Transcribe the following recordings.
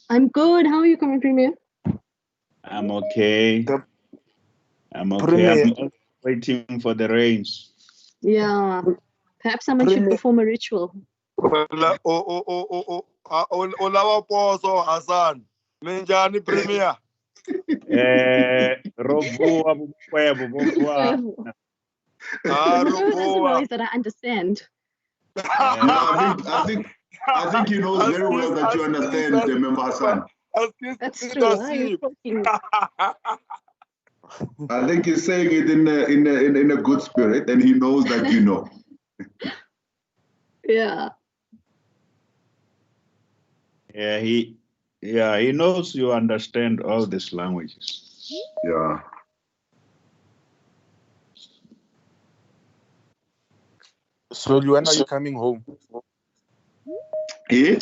I'm good. How are you, Current Premier? I'm okay. The I'm okay. Premier, I'm also waiting for the rains. Yeah. Perhaps someone should Premier, perform a ritual. Olawa Poso Hassan. Minjani Premier. Rovua bukwebo bokwa. That's a Ruboa. noise that I understand. I think he knows very well that you understand, Member Hassan. That's true. Why are you talking? I think he's saying it in a good spirit, and he knows that you know. Yeah. He knows you understand all these languages. Yeah. So when are you coming home? Eh?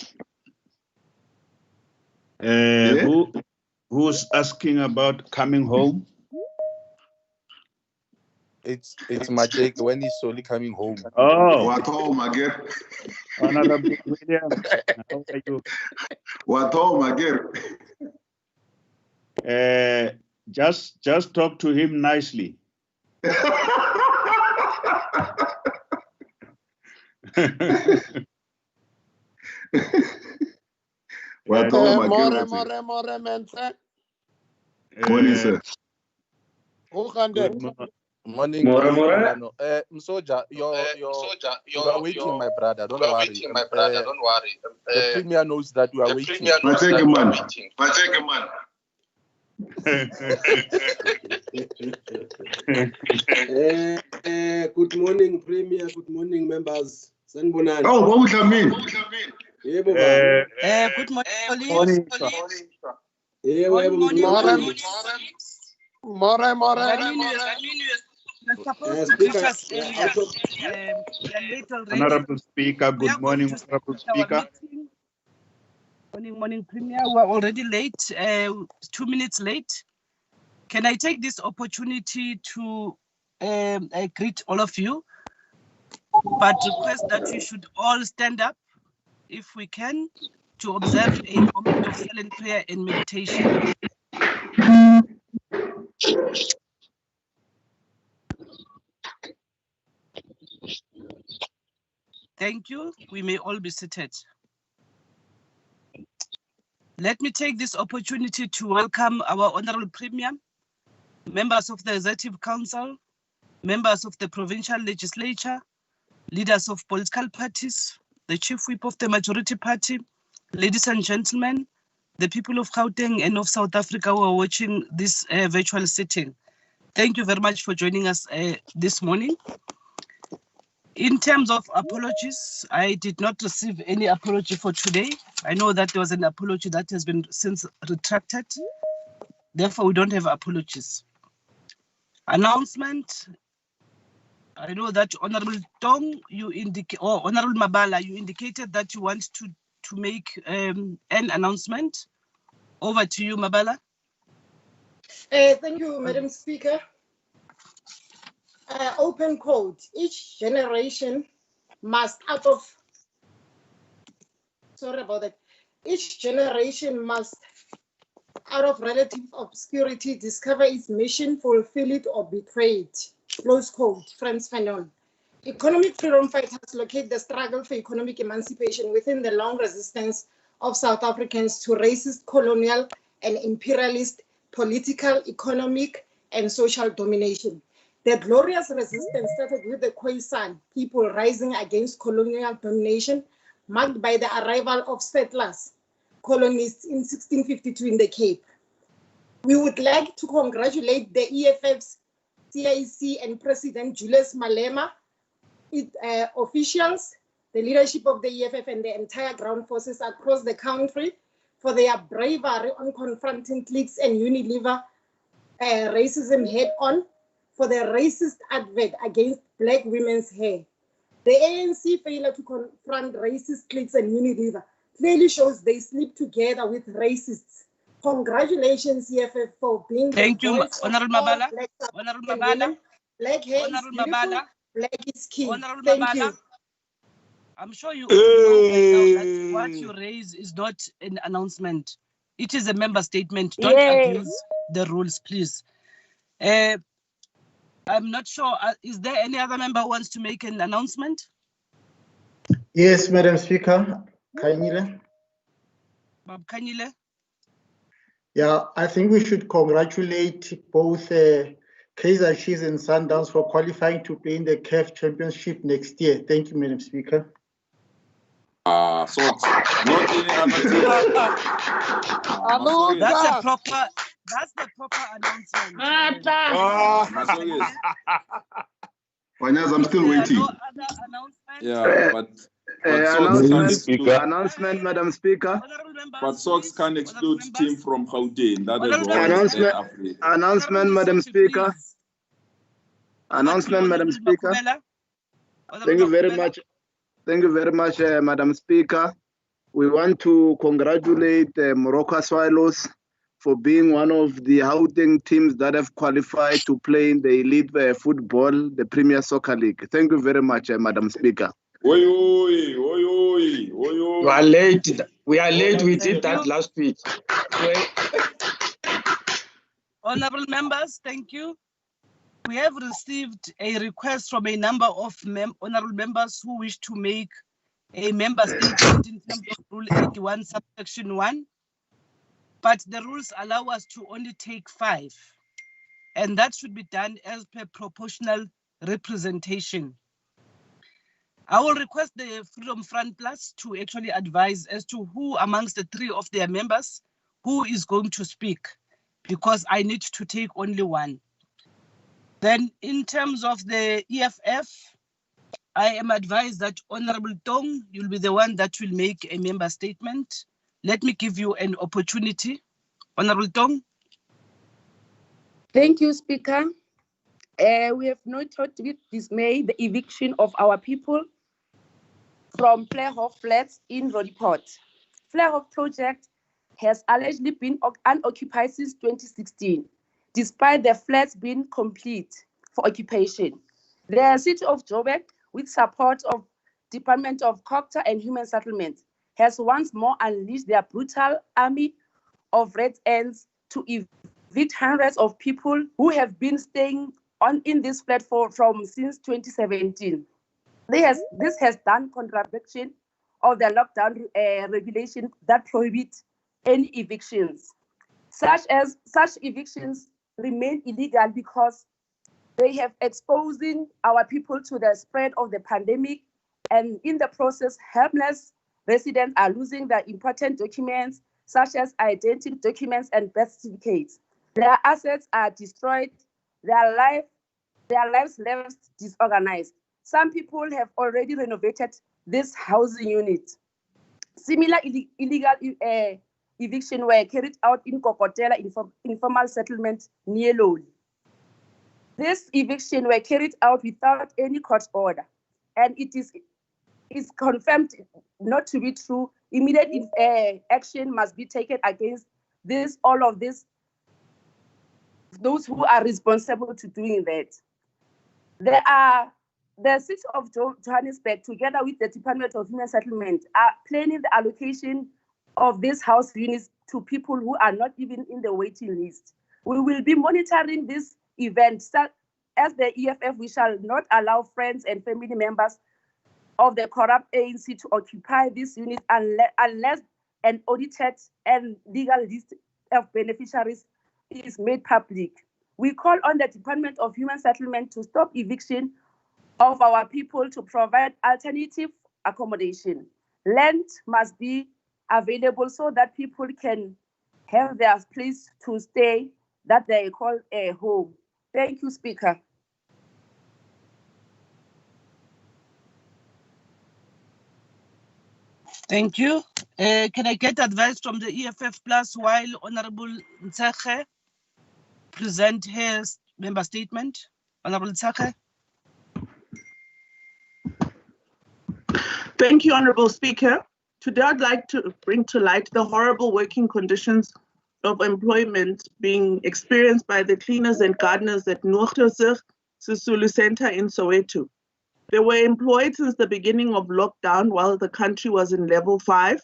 Who's asking about coming home? It's Majek when he's slowly coming home. Oh, What home again? Honorable William, how are you? What home again? Just talk to him nicely. What home again? More, man, sir. Morning, sir. Good morning. Msoja, you are waiting, my brother. Don't worry. The Premier knows that you are waiting. Good morning, Premier. Good morning, members. Sanbonani. Oh, what would that mean? Good morning, Honorable Speaker, good morning, Honorable Speaker. Morning, Premier. We're already late, 2 minutes late. Can I take this opportunity to greet all of you, but request that we should all stand up, if we can, to observe a moment of silent prayer and meditation. Thank you. We may all be seated. Let me take this opportunity to welcome our Honorable Premier, members of the Executive Council, members of the Provincial Legislature, leaders of political parties, the Chief Whip of the Majority Party, ladies and gentlemen, the people of Gauteng and of South Africa who are watching this virtual sitting. Thank you very much for joining us this morning. In terms of apologies, I did not receive any apology for today. I know that there was an apology that has been since retracted. Therefore, we don't have apologies. Announcement. I know that Honorable Tong, Honorable Mabala, you indicated that you want to make an announcement. Over to you, Mabala. Thank you, Madam Speaker. Open quote, each generation must out of relative obscurity discover its mission, fulfill it or betray it. Close quote, Frantz Fanon. Economic freedom fighters locate the struggle for economic emancipation within the long resistance of South Africans to racist, colonial, and imperialist political, economic, and social domination. The glorious resistance started with the Khoisan people rising against colonial domination, marked by the arrival of settlers, colonists in 1652 in the Cape. We would like to congratulate the EFF's CIC and President Julius Malema, officials, the leadership of the EFF, and the entire ground forces across the country for their bravery on confronting cliques and Unilever racism head-on, for their racist advert against Black women's hair. The ANC failure to confront racist cliques and Unilever clearly shows they sleep together with racists. Congratulations, EFF, for being Thank the you, voice Honorable of all Mabala. Black Honorable African Mabala. women. Black hair Honorable is beautiful, Mabala. black is king. Honorable Thank Mabala. you. I'm sure you know by now that what you raise is not an announcement. It is a member statement. Don't abuse the rules, please. I'm not sure. Is there any other member who wants to make an announcement? Yes, Madam Speaker. Kanyile. Bob Kanyile. Yeah, I think we should congratulate both Kaizer Chiefs and Sundowns for qualifying to play in the CAF Championship next year. Thank you, Madam Speaker. So not any other team. That's the proper announcement. Wanyas, I'm still waiting. No other announcement? Yeah, but announcement, Madam Speaker. But Sox can't exclude team from Gauteng. That is announcement, Madam Speaker. Announcement, Madam Speaker. Thank you very much. Thank you very much, Madam Speaker. We want to congratulate Moroka Swallows for being one of the Gauteng teams that have qualified to play in the elite football, the Premier Soccer League. Thank you very much, Madam Speaker. We are late. We are late. We did that last week. Honorable members, thank you. We have received a request from a number of honorable members who wish to make a member statement in terms of Rule 81, subsection 1. But the rules allow us to only take 5. And that should be done as per proportional representation. I will request the Freedom Front Plus to actually advise as to who amongst the 3 of their members who is going to speak, because I need to take only 1. Then in terms of the EFF, I am advised that Honorable Tong, you'll be the one that will make a member statement. Let me give you an opportunity. Honorable Tong. Thank you, Speaker. We have noted with dismay the eviction of our people from Flairhof flats in Rodiport. Flairhof project has allegedly been unoccupied since 2016, despite the flats being complete for occupation. The city of Joburg, with support of Department of Culture and Human Settlement, has once more unleashed their brutal army of red ants to evict hundreds of people who have been staying in this flat from since 2017. This has done contravention of the lockdown regulation that prohibits any evictions. Such evictions remain illegal because they have exposing our people to the spread of the pandemic, and in the process, helpless residents are losing their important documents such as identity documents and birth certificates. Their assets are destroyed, their lives left disorganized. Some people have already renovated this housing unit. Similar illegal evictions were carried out in Kokotela informal settlement near Loli. This eviction were carried out without any court order, and it is confirmed not to be true. Immediate action must be taken against those who are responsible to doing that. The city of Johannesburg, together with the Department of Human Settlement, are planning the allocation of these house units to people who are not even in the waiting list. We will be monitoring this event. As the EFF, we shall not allow friends and family members of the corrupt ANC to occupy this unit unless an audited and legal list of beneficiaries is made public. We call on the Department of Human Settlement to stop eviction of our people to provide alternative accommodation. Land must be available so that people can have their place to stay that they call a home. Thank you, Speaker. Thank you. Can I get advice from the EFF Plus while Honorable Ntsakhe present his member statement? Honorable Ntsakhe. Thank you, Honorable Speaker. Today, I'd like to bring to light the horrible working conditions of employment being experienced by the cleaners and gardeners at Noordhoofdijk Sisulu Center in Soweto. They were employed since the beginning of lockdown while the country was in level 5.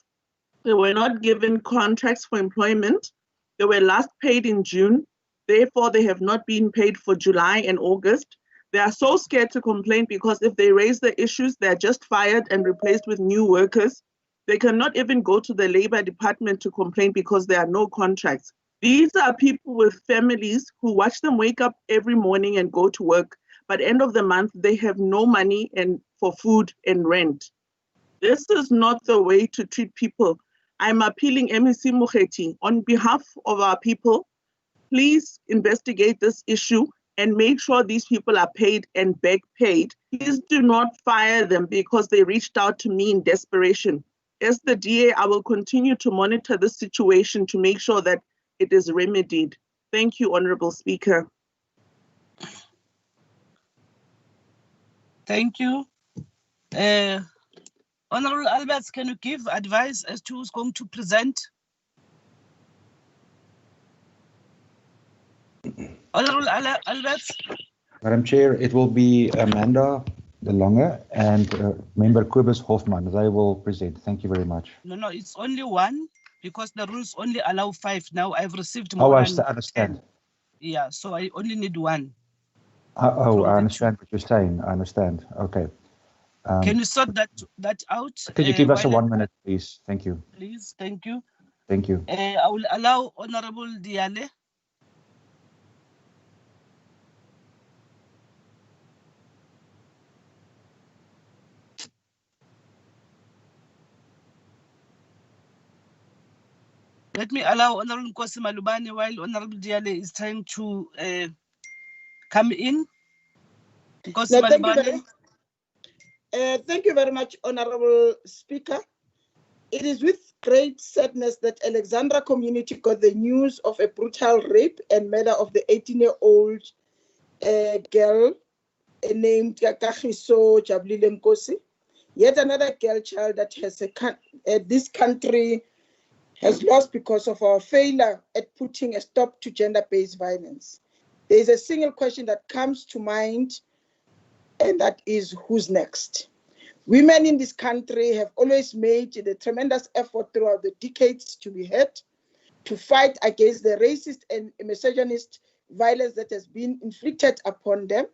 They were not given contracts for employment. They were last paid in June. Therefore, they have not been paid for July and August. They are so scared to complain because if they raise the issues, they're just fired and replaced with new workers. They cannot even go to the labor department to complain because there are no contracts. These are people with families who watch them wake up every morning and go to work, but end of the month, they have no money for food and rent. This is not the way to treat people. I'm appealing MEC Mokgethi, on behalf of our people, please investigate this issue and make sure these people are paid and back paid. Please do not fire them because they reached out to me in desperation. As the DA, I will continue to monitor this situation to make sure that it is remedied. Thank you, Honorable Speaker. Thank you. Honorable Alberts, can you give advice as to who's going to present? Honorable Alberts? Madam Chair, it will be Amanda De Lange and Member Kobus Hofman. They will present. Thank you very much. No, it's only one because the rules only allow 5. Now I've received more. Oh, I understand. 10. Yeah, so I only need 1. I understand what you're saying. I understand. Okay. Can you sort that out? Could you give us a 1 minute, please? Thank you. Please, thank you. Thank you. I will allow Honorable Diale. Let me allow Honorable Nkosi Malubane while Honorable Diale is trying to come in. Nkosi Malubane. Thank you very much, Honorable Speaker. It is with great sadness that Alexandra community got the news of a brutal rape and murder of the 18-year-old girl named Kagiso Jabulile Nkosi. Yet another girl child that has this country has lost because of our failure at putting a stop to gender-based violence. There is a single question that comes to mind, and that is, who's next? Women in this country have always made the tremendous effort throughout the decades to be heard, to fight against the racist and misogynist violence that has been inflicted upon them.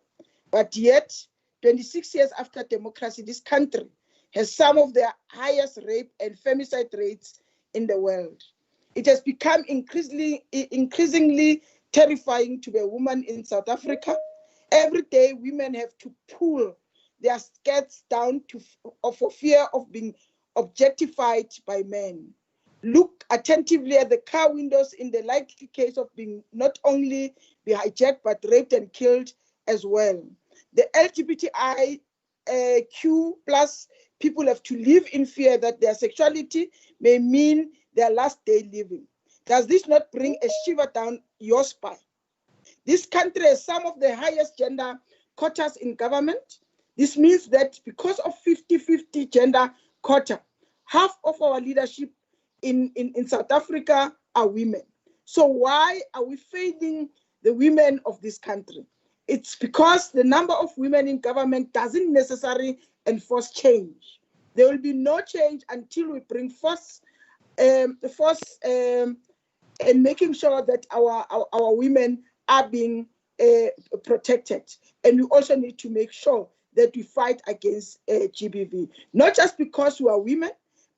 But yet, 26 years after democracy, this country has some of the highest rape and femicide rates in the world. It has become increasingly terrifying to be a woman in South Africa. Every day, women have to pull their skirts down for fear of being objectified by men. Look attentively at the car windows in the likely case of being not only be hijacked, but raped and killed as well. The LGBTIQ plus people have to live in fear that their sexuality may mean their last day living. Does this not bring a shiver down your spine? This country has some of the highest gender quotas in government. This means that because of 50-50 gender quota, half of our leadership in South Africa are women. So why are we failing the women of this country? It's because the number of women in government doesn't necessarily enforce change. There will be no change until we bring force and making sure that our women are being protected. And we also need to make sure that we fight against GBV, not just because we are women,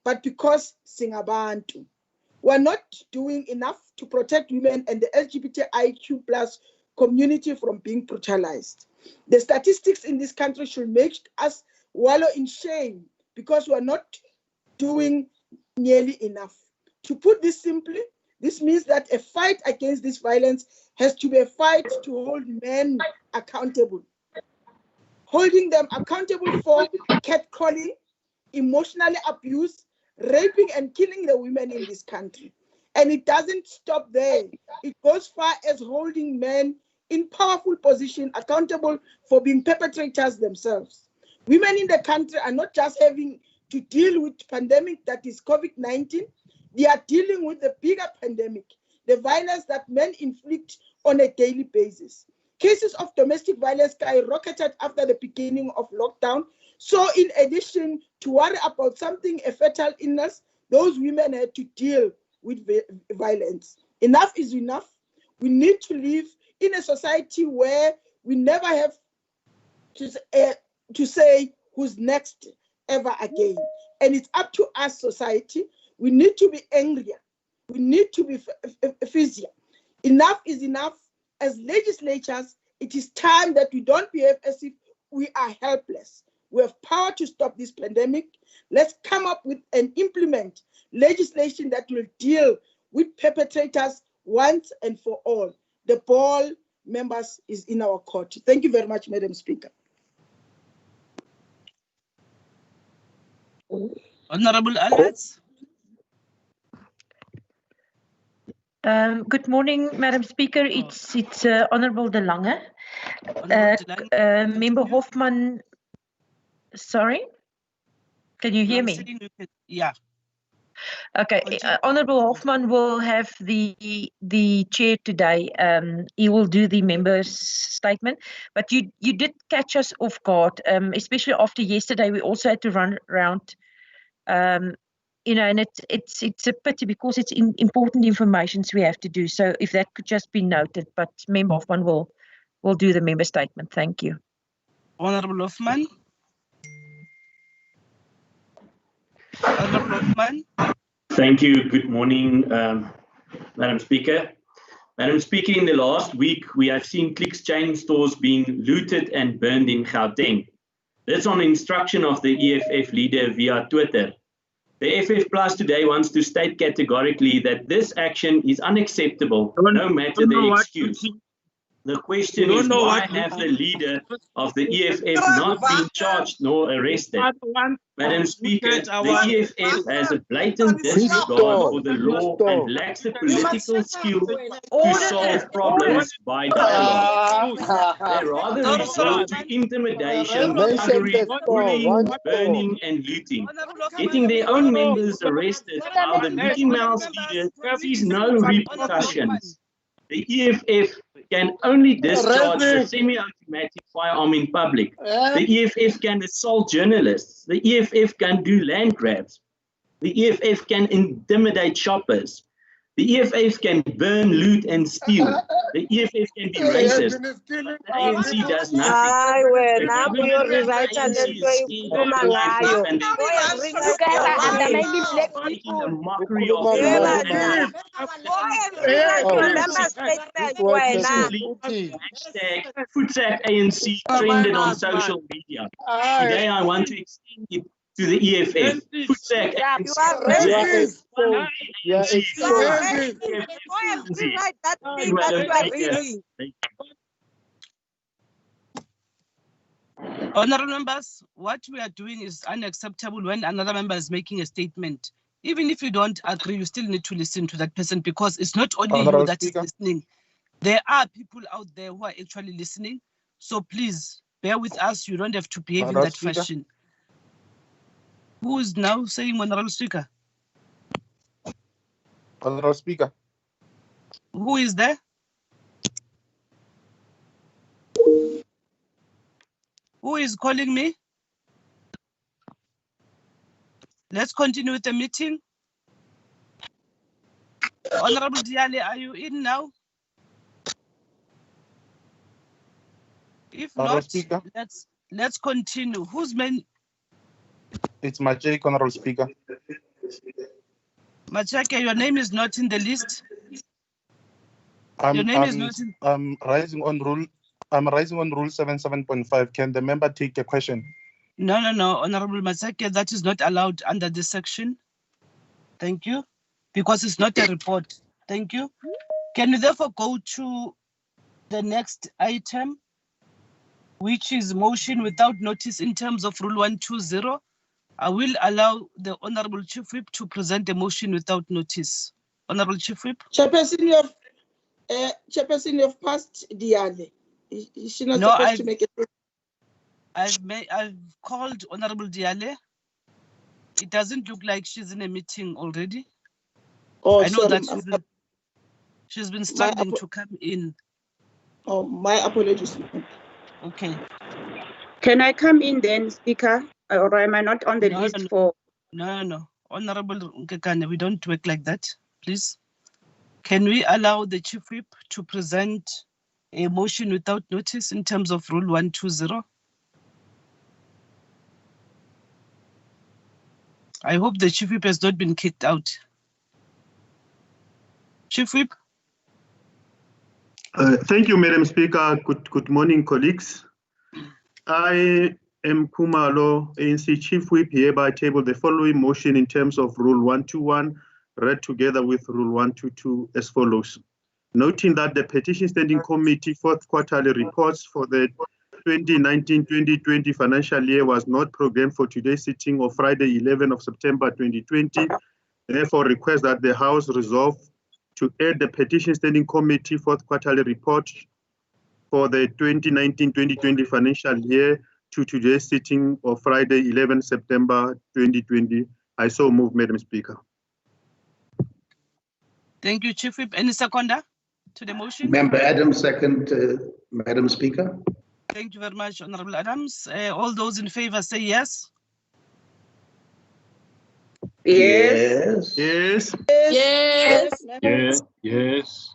but because Singabantu. We're not doing enough to protect women and the LGBTIQ plus community from being brutalized. The statistics in this country should make us wallow in shame because we're not doing nearly enough. To put this simply, this means that a fight against this violence has to be a fight to hold men accountable. Holding them accountable for catcalling, emotional abuse, raping and killing the women in this country. And it doesn't stop there. It goes far as holding men in powerful position accountable for being perpetrators themselves. Women in the country are not just having to deal with pandemic that is COVID-19, they are dealing with the bigger pandemic, the violence that men inflict on a daily basis. Cases of domestic violence skyrocketed after the beginning of lockdown. So in addition to worry about something, a fatal illness, those women had to deal with violence. Enough is enough. We need to live in a society where we never have to say who's next ever again. And it's up to us, society. We need to be angrier. We need to be fiercer. Enough is enough. As legislatures, it is time that we don't behave as if we are helpless. We have power to stop this pandemic. Let's come up with and implement legislation that will deal with perpetrators once and for all. The ball, members, is in our court. Thank you very much, Madam Speaker. Honorable Alberts. Good morning, Madam Speaker. It's Honorable De Lange. Member Hoffman, sorry, can you hear me? Yeah. Okay, Honorable Hoffman will have the chair today. He will do the members' statement, but you did catch us off guard, especially after yesterday. We also had to run around, you know, and it's a pity because it's important information we have to do. So if that could just be noted, but Member Hoffman will do the member statement. Thank you. Honorable Hoffman. Honorable Hoffman. Thank you. Good morning, Madam Speaker. Madam Speaker, in the last week, we have seen Clicks chain stores being looted and burned in Gauteng. This on instruction of the EFF leader via Twitter. The FF Plus today wants to state categorically that this action is unacceptable, no matter the excuse. The question is, why have the leader of the EFF not been charged nor arrested? Madam Speaker, the EFF has a blatant disregard for the law and lacks the political skill to solve problems by dialogue. They rather resort to intimidation, thuggery, bullying, burning, and looting, getting their own members arrested while the Mickey Mouse leader sees no repercussions. The EFF can only discharge a semi-automatic firearm in public. The EFF can assault journalists. The EFF can do land grabs. The EFF can intimidate shoppers. The EFF can burn, loot, and steal. The EFF can be racist. The ANC does nothing. Making a mockery of the law and hashtag FoodSackANC trended on social media. Today I want to extend it to the EFF. FoodSack ANC. Honourable members, what we are doing is unacceptable when another member is making a statement. Even if you don't agree, you still need to listen to that person because it's not only you that is listening. There are people out there who are actually listening. So please bear with us. You don't have to behave in that fashion. Who is now saying Honourable Speaker? Honourable Speaker. Who is there? Who is calling me? Let's continue with the meeting. Honourable Diale, are you in now? If not, let's continue. Who's main? It's Macheke, Honourable Speaker. Macheke, your name is not in the list. Your name is not in. I'm rising on rule 77.5. Can the member take a question? No, Honourable Macheke, that is not allowed under this section. Thank you. Because it's not a report. Thank you. Can you therefore go to the next item, which is motion without notice in terms of Rule 120? I will allow the Honourable Chief Whip to present a motion without notice. Honourable Chief Whip. Chairperson, you have passed Diale. Is she not supposed to make it? I've called Honourable Diale. It doesn't look like she's in a meeting already. Oh, I know sorry, that she's been struggling to come in. Oh, my apologies. Okay. Can I come in then, Speaker? Or am I not on the list for? No. Honorable Nkekane, we don't work like that, please. Can we allow the Chief Whip to present a motion without notice in terms of Rule 120? I hope the Chief Whip has not been kicked out. Chief Whip. Thank you, Madam Speaker. Good morning, colleagues. I am Kumalo, ANC Chief Whip, hereby table the following motion in terms of Rule 121, read together with Rule 122 as follows. Noting that the Petition Standing Committee fourth quarterly reports for the 2019-2020 financial year was not programmed for today's sitting of Friday, 11th of September 2020, therefore request that the House resolve to add the Petition Standing Committee fourth quarterly report for the 2019-2020 financial year to today's sitting of Friday, 11 September 2020. I so move, Madam Speaker. Thank you, Chief Whip. Any seconder to the motion? Member Adams, second, Madam Speaker. Thank you very much, Honorable Adams. All those in favor say yes. Yes. Yes. Yes. Yes. Yes.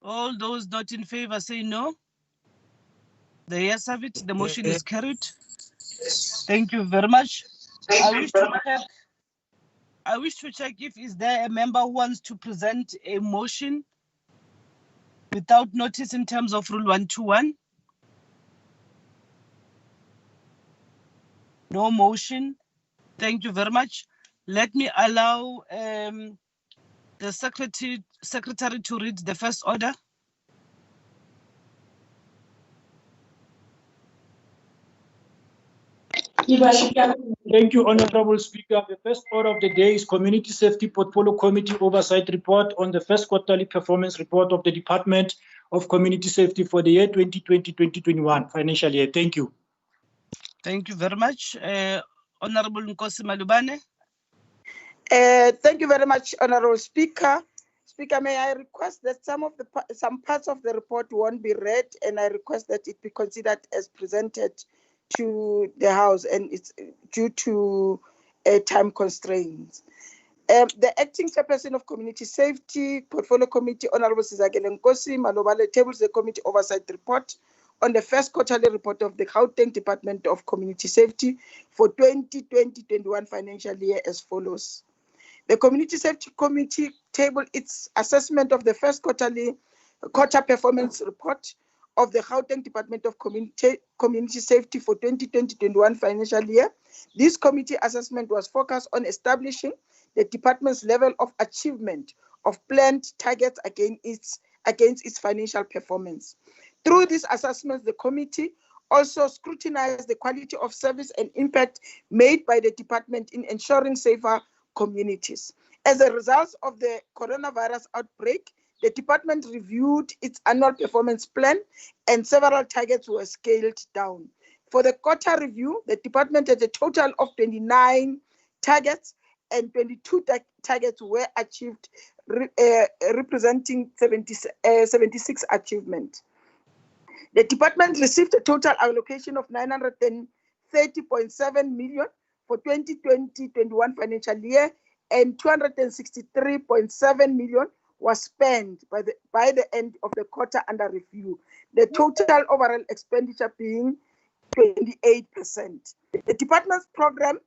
All those not in favor say no. The yes have it. The motion is carried. Thank you very much. I wish to check if is there a member who wants to present a motion without notice in terms of Rule 121. No motion. Thank you very much. Let me allow the secretary to read the first order. Thank you, Honorable Speaker. The first order of the day is Community Safety Portfolio Committee Oversight Report on the first quarterly performance report of the Department of Community Safety for the year 2020-2021 financial year. Thank you. Thank you very much. Honorable Nkosi Malubane. Thank you very much, Honorable Speaker. Speaker, may I request that some parts of the report won't be read, and I request that it be considered as presented to the House, and it's due to time constraints. The acting chairperson of Community Safety Portfolio Committee, Honorable Sizakele Nkosi Malobane, tables the committee oversight report on the first quarterly report of the Gauteng Department of Community Safety for 2020-21 financial year as follows. The Community Safety Committee tabled its assessment of the first quarter performance report of the Gauteng Department of Community Safety for 2020-21 financial year. This committee assessment was focused on establishing the department's level of achievement of planned targets against its financial performance. Through these assessments, the committee also scrutinized the quality of service and impact made by the department in ensuring safer communities. As a result of the coronavirus outbreak, the department reviewed its annual performance plan and several targets were scaled down. For the quarter review, the department had a total of 29 targets and 22 targets were achieved, representing 76 achievements. The department received a total allocation of 930.7 million for 2020-21 financial year, and 263.7 million was spent by the end of the quarter under review. The total overall expenditure being 28%. The department's program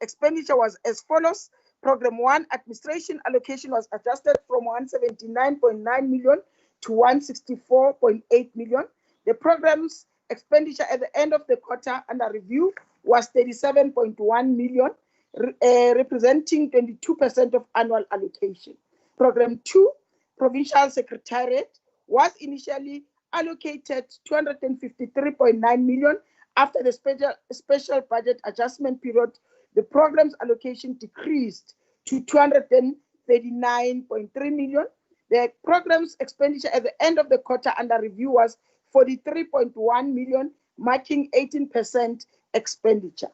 expenditure was as follows. Program 1 administration allocation was adjusted from 179.9 million to 164.8 million. The program's expenditure at the end of the quarter under review was 37.1 million, representing 22% of annual allocation. Program 2, Provincial Secretariat, was initially allocated 253.9 million. After the special budget adjustment period, the program's allocation decreased to 239.3 million. The program's expenditure at the end of the quarter under review was 43.1 million, marking 18% expenditure.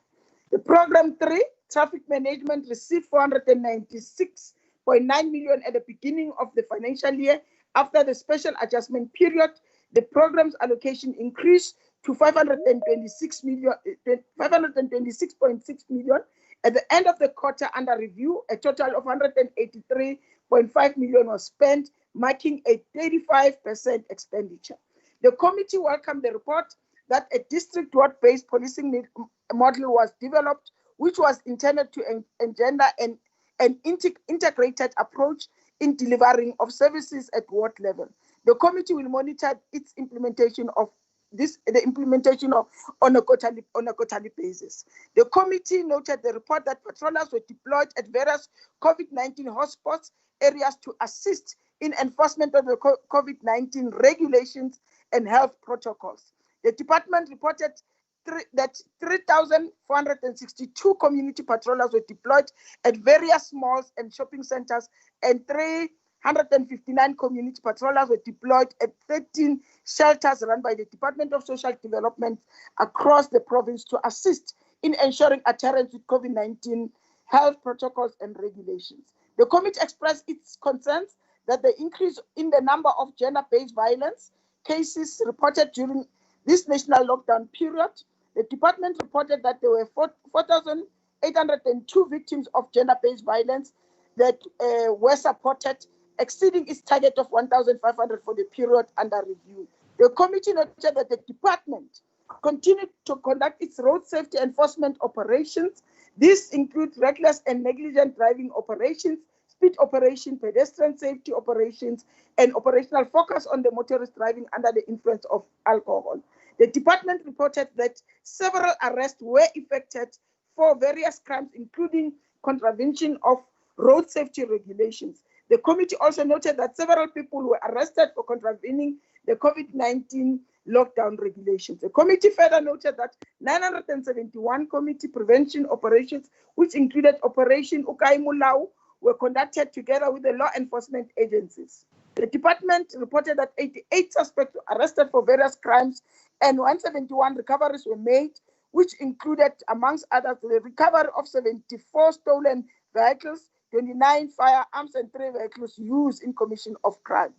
The program 3, Traffic Management, received 496.9 million at the beginning of the financial year. After the special adjustment period, the program's allocation increased to 526.6 million, At the end of the quarter under review, a total of 183.5 million was spent, marking a 35% expenditure. The committee welcomed the report that a district-ward-based policing model was developed, which was intended to engender an integrated approach in delivering of services at ward level. The committee will monitor its implementation of on a quarterly basis. The committee noted the report that patrollers were deployed at various COVID-19 hotspots areas to assist in enforcement of the COVID-19 regulations and health protocols. The department reported that 3,462 community patrollers were deployed at various malls and shopping centers, and 359 community patrollers were deployed at 13 shelters run by the Department of Social Development across the province to assist in ensuring adherence with COVID-19 health protocols and regulations. The committee expressed its concerns that the increase in the number of gender-based violence cases reported during this national lockdown period. The department reported that there were 4,802 victims of gender-based violence that were supported, exceeding its target of 1,500 for the period under review. The committee noted that the department continued to conduct its road safety enforcement operations. This includes reckless and negligent driving operations, speed operation, pedestrian safety operations, and operational focus on the motorist driving under the influence of alcohol. The department reported that several arrests were effected for various crimes, including contravention of road safety regulations. The committee also noted that several people were arrested for contravening the COVID-19 lockdown regulations. The committee further noted that 971 community prevention operations, which included Operation Ukai Mulau, were conducted together with the law enforcement agencies. The department reported that 88 suspects were arrested for various crimes and 171 recoveries were made, which included, amongst others, the recovery of 74 stolen vehicles, 29 firearms, and 3 vehicles used in commission of crime.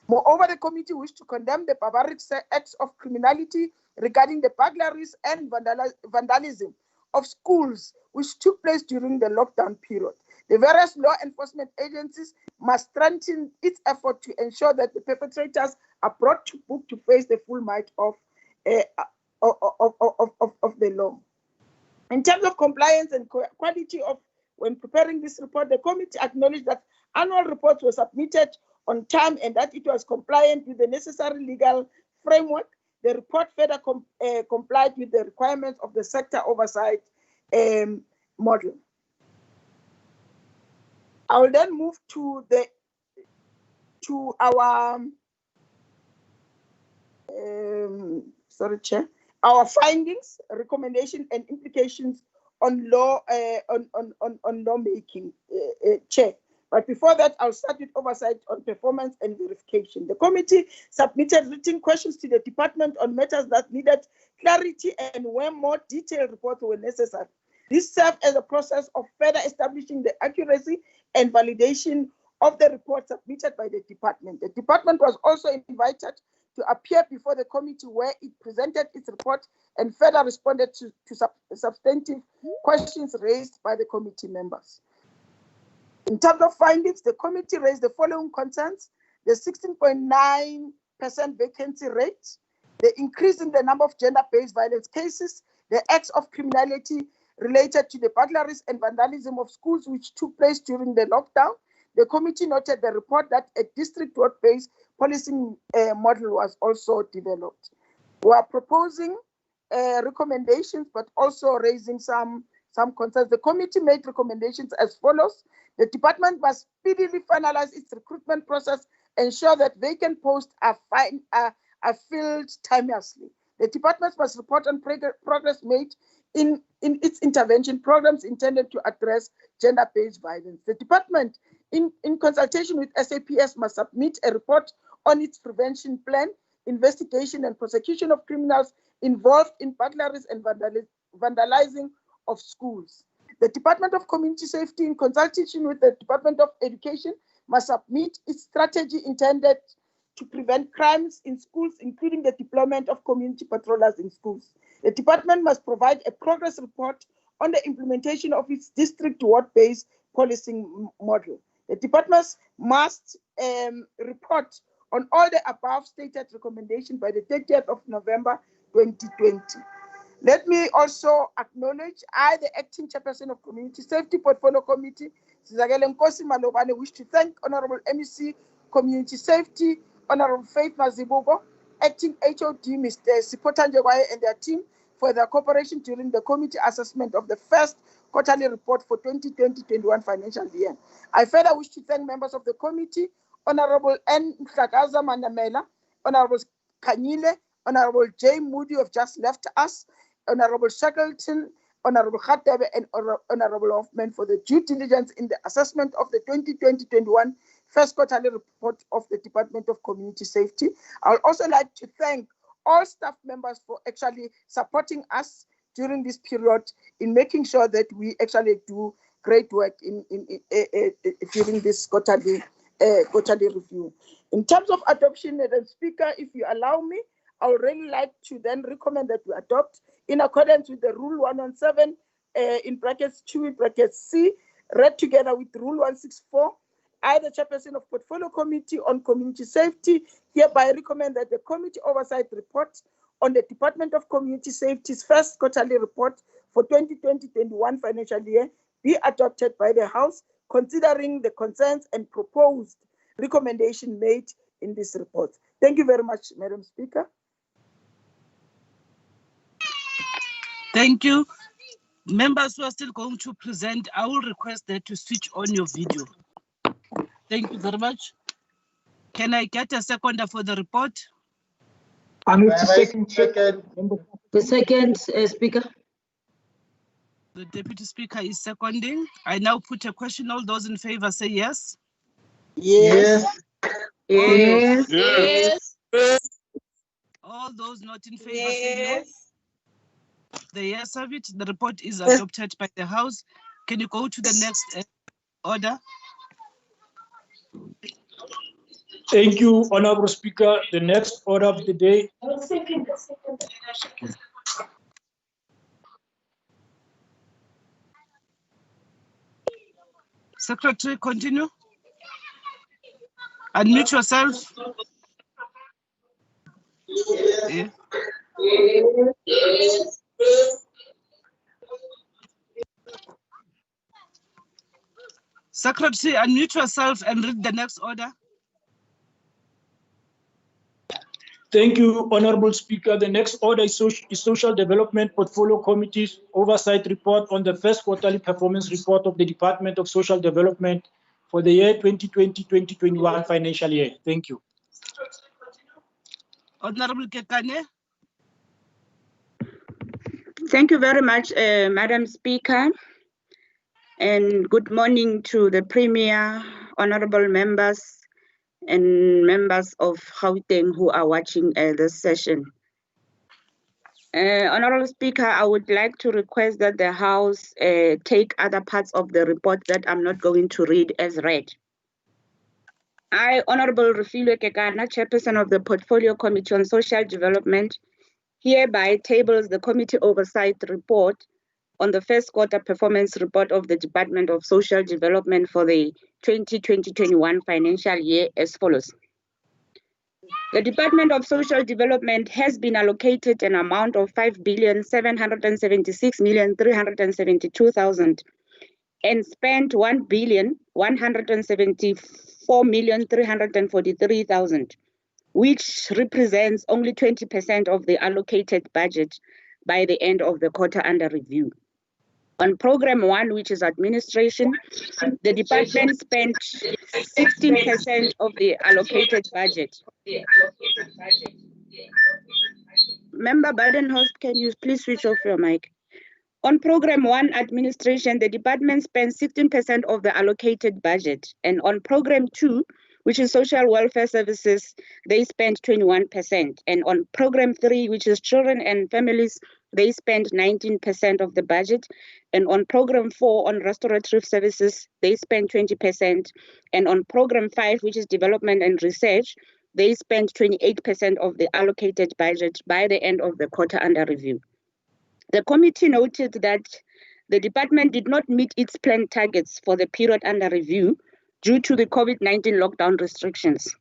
Moreover, the committee wished to condemn the barbaric acts of criminality regarding the burglaries and vandalism of schools, which took place during the lockdown period. The various law enforcement agencies must strengthen its effort to ensure that the perpetrators are brought to book to face the full might of the law. In terms of compliance and quality of when preparing this report, the committee acknowledged that annual reports were submitted on time and that it was compliant with the necessary legal framework. The report further complied with the requirements of the sector oversight model. I will then move to our findings, recommendation, and implications on law on lawmaking, Chair. But before that, I'll start with oversight on performance and verification. The committee submitted written questions to the department on matters that needed clarity and where more detailed reports were necessary. This served as a process of further establishing the accuracy and validation of the report submitted by the department. The department was also invited to appear before the committee where it presented its report and further responded to substantive questions raised by the committee members. In terms of findings, the committee raised the following concerns: the 16.9% vacancy rate, the increase in the number of gender-based violence cases, the acts of criminality related to the burglaries and vandalism of schools which took place during the lockdown. The committee noted the report that a district-ward-based policing model was also developed. We are proposing recommendations, but also raising some concerns. The committee made recommendations as follows: the department must speedily finalize its recruitment process, ensure that vacant posts are filled timelessly. The department must report on progress made in its intervention programs intended to address gender-based violence. The department, in consultation with SAPS, must submit a report on its prevention plan, investigation and prosecution of criminals involved in burglaries and vandalizing of schools. The Department of Community Safety, in consultation with the Department of Education, must submit its strategy intended to prevent crimes in schools, including the deployment of community patrollers in schools. The department must provide a progress report on the implementation of its district ward-based policing model. The departments must report on all the above stated recommendations by the 30th of November 2020. Let me also acknowledge I, the acting chairperson of Community Safety Portfolio Committee, Sizakele Nkosi Malobane, wish to thank Honorable MEC Community Safety, Honorable Faith Mazibuko, acting HOD Mr. Sipota Njegwaye and their team for their cooperation during the committee assessment of the first quarterly report for 2020-21 financial year. I further wish to thank members of the committee, Honorable N. Mhlakaza Manamela, Honorable Kanyile, Honorable J. Moody have just left us, Honorable Shackleton, Honorable Khatebe, and Honorable Hoffman for the due diligence in the assessment of the 2020-21 first quarterly report of the Department of Community Safety. I would also like to thank all staff members for actually supporting us during this period in making sure that we actually do great work during this quarterly review. In terms of adoption, Madam Speaker, if you allow me, I would really like to then recommend that we adopt in accordance with the Rule 117 in brackets 2 in brackets C, read together with Rule 164. I, the chairperson of Portfolio Committee on Community Safety, hereby recommend that the committee oversight report on the Department of Community Safety's first quarterly report for 2020-21 financial year be adopted by the House, considering the concerns and proposed recommendation made in this report. Thank you very much, Madam Speaker. Thank you. Members who are still going to present, I will request that to switch on your video. Thank you very much. Can I get a seconder for the report? I move to second. The second speaker. The Deputy Speaker is seconding. I now put a question. All those in favor say yes. Yes. Yes. Yes. All those not in favor say no. The yes have it. The report is adopted by the House. Can you go to the next order? Thank you, Honorable Speaker. The next order of the day. Secretary, continue. Unmute yourself. Yeah. Secretary, unmute yourself and read the next order. Thank you, Honorable Speaker. The next order is Social Development Portfolio Committee's Oversight Report on the first quarterly performance report of the Department of Social Development for the year 2020-2021 financial year. Thank you. Honorable Kekane. Thank you very much, Madam Speaker. And good morning to the Premier, honorable members, and members of Gauteng who are watching this session. Honorable Speaker, I would like to request that the House take other parts of the report that I'm not going to read as read. I, Honorable Refilwe Kekana, Chairperson of the Portfolio Committee on Social Development, hereby tables the Committee Oversight Report on the first quarter performance report of the Department of Social Development for the 2020-21 financial year as follows. The Department of Social Development has been allocated an amount of 5,776,372,000 and spent 1,174,343,000, which represents only 20% of the allocated budget by the end of the quarter under review. On Program 1, which is administration, the department spent 16% of the allocated budget. Member Badenhorst, can you please switch off your mic? On Program 1, administration, the department spent 16% of the allocated budget. And on Program 2, which is social welfare services, they spent 21%. And on Program 3, which is children and families, they spent 19% of the budget. And on Program 4, on restorative services, they spent 20%. And on Program 5, which is development and research, they spent 28% of the allocated budget by the end of the quarter under review. The committee noted that the department did not meet its planned targets for the period under review due to the COVID-19 lockdown restrictions.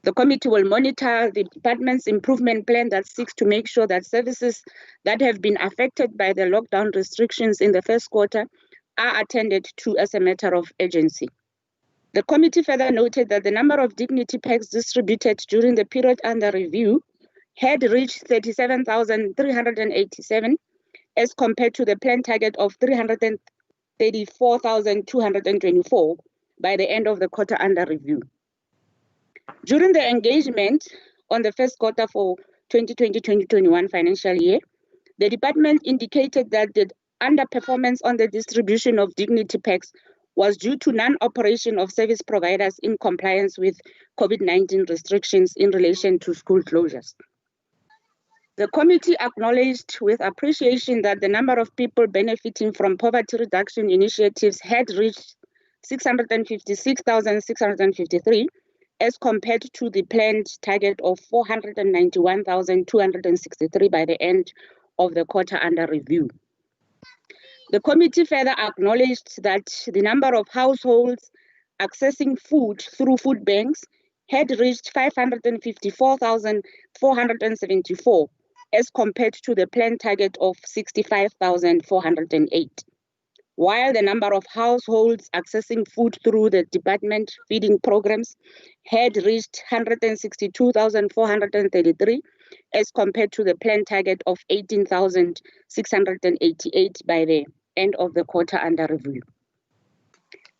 The committee will monitor the department's improvement plan that seeks to make sure that services that have been affected by the lockdown restrictions in the first quarter are attended to as a matter of urgency. The committee further noted that the number of dignity packs distributed during the period under review had reached 37,387 as compared to the planned target of 334,224 by the end of the quarter under review. During the engagement on the first quarter for 2020-2021 financial year, the department indicated that the underperformance on the distribution of dignity packs was due to non-operation of service providers in compliance with COVID-19 restrictions in relation to school closures. The committee acknowledged with appreciation that the number of people benefiting from poverty reduction initiatives had reached 656,653 as compared to the planned target of 491,263 by the end of the quarter under review. The committee further acknowledged that the number of households accessing food through food banks had reached 554,474 as compared to the planned target of 65,408. While the number of households accessing food through the department feeding programs had reached 162,433 as compared to the planned target of 18,688 by the end of the quarter under review.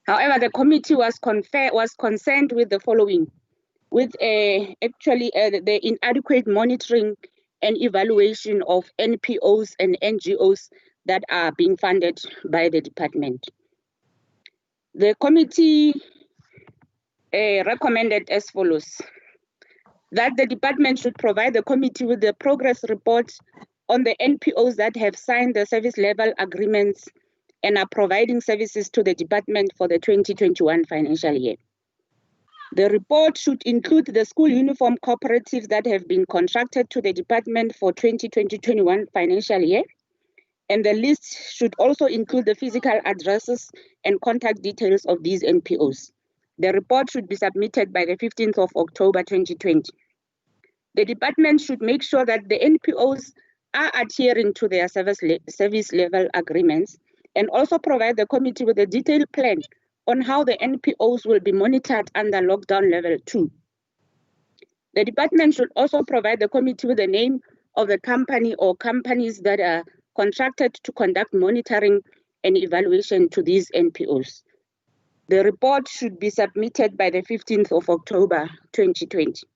However, the committee was concerned with the following, with the inadequate monitoring and evaluation of NPOs and NGOs that are being funded by the department. The committee recommended as follows: that the department should provide the committee with the progress report on the NPOs that have signed the service level agreements and are providing services to the department for the 2021 financial year. The report should include the school uniform cooperatives that have been contracted to the department for 2020-21 financial year, and the list should also include the physical addresses and contact details of these NPOs. The report should be submitted by the 15th of October 2020. The department should make sure that the NPOs are adhering to their service level agreements and also provide the committee with a detailed plan on how the NPOs will be monitored under lockdown level 2. The department should also provide the committee with the name of the company or companies that are contracted to conduct monitoring and evaluation to these NPOs. The report should be submitted by the 15th of October 2020.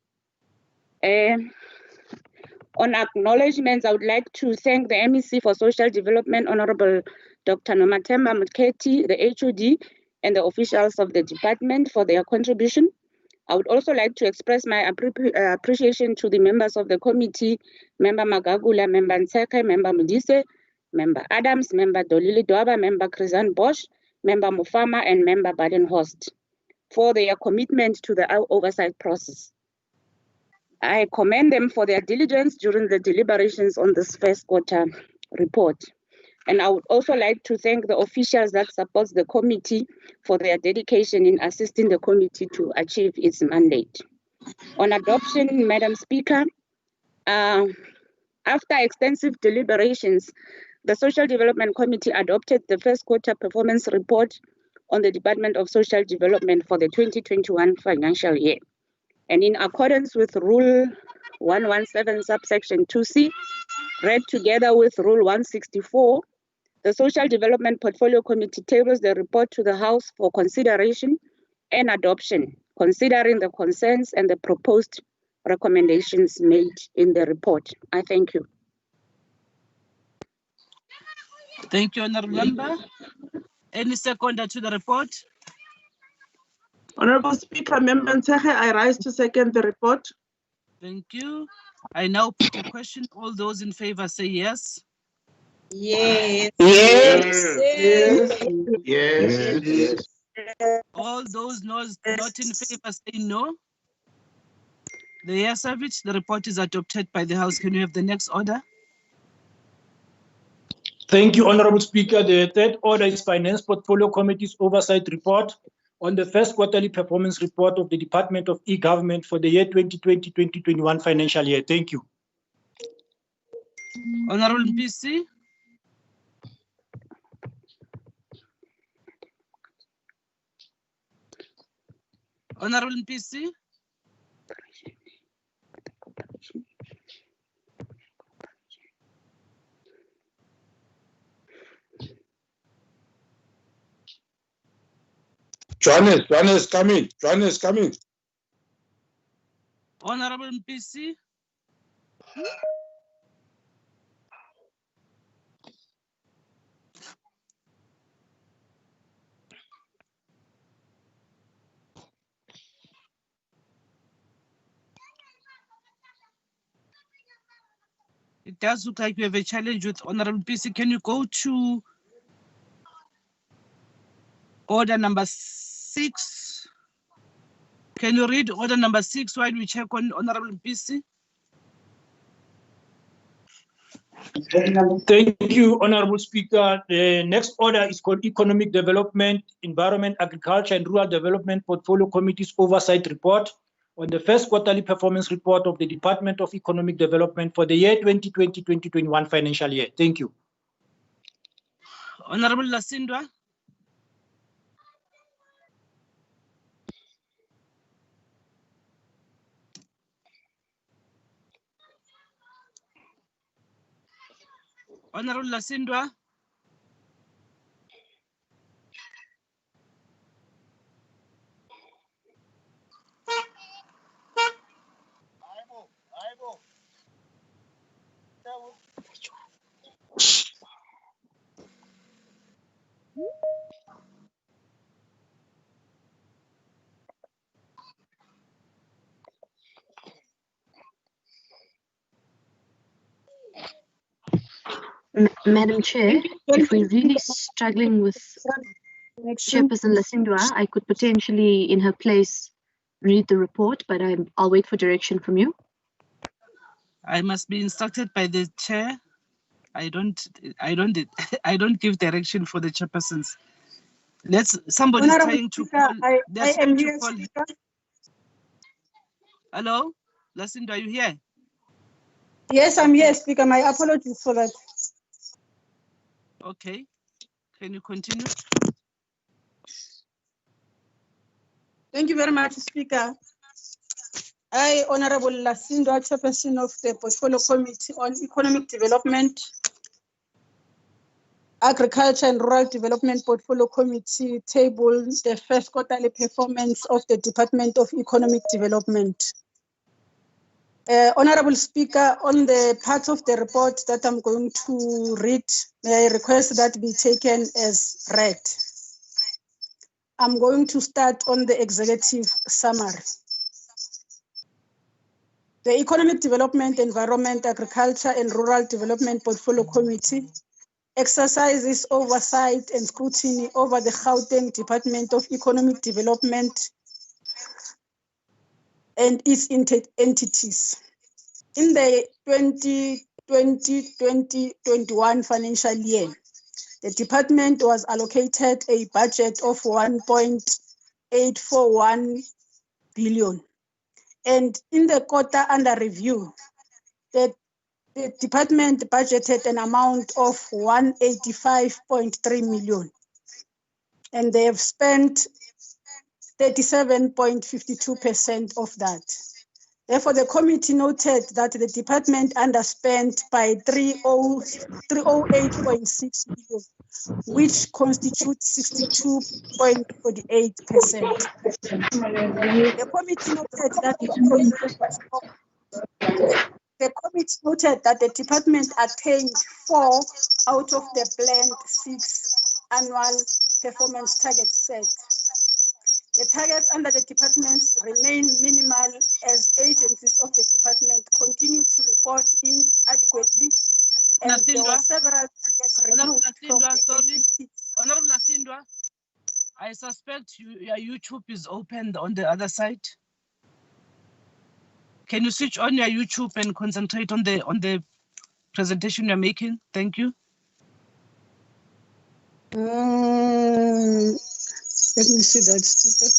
On acknowledgements, I would like to thank the MEC for Social Development, Honorable Dr. Nomathemba Moeketsi, the HOD, and the officials of the department for their contribution. I would also like to express my appreciation to the members of the committee, Member Magagula, Member Nseke, Member Mudise, Member Adams, Member Dolili Dwaba, Member Krizan Bosch, Member Mufama, and Member Badenhorst for their commitment to the oversight process. I commend them for their diligence during the deliberations on this first quarter report. And I would also like to thank the officials that support the committee for their dedication in assisting the committee to achieve its mandate. On adoption, Madam Speaker, after extensive deliberations, the Social Development Committee adopted the first quarter performance report on the Department of Social Development for the 2021 financial year. And in accordance with Rule 117, subsection 2C, read together with Rule 164, the Social Development Portfolio Committee tables the report to the House for consideration and adoption, considering the concerns and the proposed recommendations made in the report. I thank you. Thank you, Honourable Member. Any seconder to the report? Honourable Speaker, Member Nseke, I rise to second the report. Thank you. I now put a question. All those in favor say yes. Yes. Yes. Yes. Yes. All those not in favor say no. The yes have it. The report is adopted by the House. Can we have the next order? Thank you, Honorable Speaker. The third order is Finance Portfolio Committee's Oversight Report on the first quarterly performance report of the Department of E-Government for the year 2020-2021 financial year. Thank you. Honorable PC. Honorable PC. Joanne is coming. Joanne is coming. Honorable PC. It does look like we have a challenge with Honorable PC. Can you go to order number 6? Can you read order number 6 while we check on Honorable PC? Thank you, Honorable Speaker. The next order is called Economic Development, Environment, Agriculture and Rural Development Portfolio Committee's Oversight Report on the first quarterly performance report of the Department of Economic Development for the year 2020-2021 financial year. Thank you. Honorable Lasindwa. Honorable Lasindwa. Madam Chair, if we're really struggling with Chairperson Lasindwa, I could potentially, in her place, read the report, but I'll wait for direction from you. I must be instructed by the chair. I don't give direction for the chairpersons. Somebody's Honorable trying to Speaker, call. I They're am trying to here, call. Speaker. Hello, Lasindwa, are you here? Yes, I'm here, Speaker. My apologies for that. Okay, can you continue? Thank you very much, Speaker. I, Honorable Lasindwa, Chairperson of the Portfolio Committee on Economic Development, Agriculture and Rural Development Portfolio Committee, tabled the first quarterly performance of the Department of Economic Development. Honorable Speaker, on the part of the report that I'm going to read, may I request that be taken as read. I'm going to start on the executive summary. The Economic Development, Environment, Agriculture and Rural Development Portfolio Committee exercises oversight and scrutiny over the Gauteng Department of Economic Development and its entities. In the 2020-2021 financial year, the department was allocated a budget of 1.841 billion. And in the quarter under review, the department budgeted an amount of 185.3 million. And they have spent 37.52% of that. Therefore, the committee noted that the department underspent by 308.6 million, which constitutes 62.48%. The committee noted that the department attained 4 out of the planned 6 annual performance targets set. The targets under the department remain minimal as agencies of the department continue to report inadequately, and there were several targets removed from the Sorry. Honorable Lasindwa, I suspect your YouTube is open on the other side. Can you switch on your YouTube and concentrate on the presentation you're making? Thank you. Let me see that, Speaker.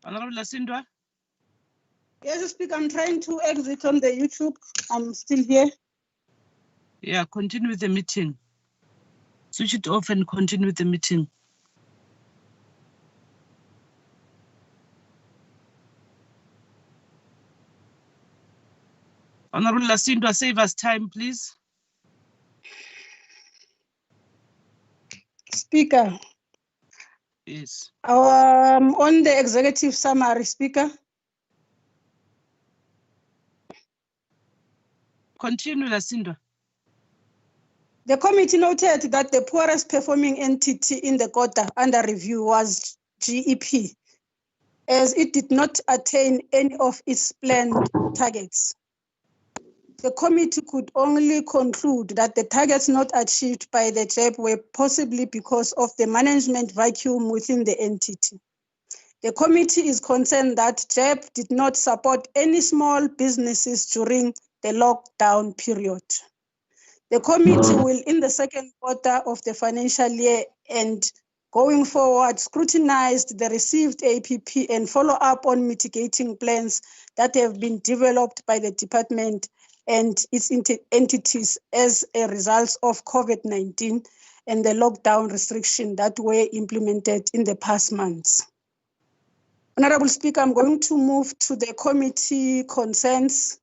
Honorable Lasindwa? Yes, Speaker, I'm trying to exit on the YouTube. I'm still here. Yeah, continue with the meeting. Switch it off and continue with the meeting. Honorable Lasindwa, save us time, please. Speaker. Yes. On the executive summary, Speaker. Continue, Lasindwa. The committee noted that the poorest performing entity in the quarter under review was GEP, as it did not attain any of its planned targets. The committee could only conclude that the targets not achieved by the JEP were possibly because of the management vacuum within the entity. The committee is concerned that JEP did not support any small businesses during the lockdown period. The committee will, in the second quarter of the financial year and going forward, scrutinize the received APP and follow up on mitigating plans that have been developed by the department and its entities as a result of COVID-19 and the lockdown restrictions that were implemented in the past months. Honorable Speaker, I'm going to move to the committee concerns.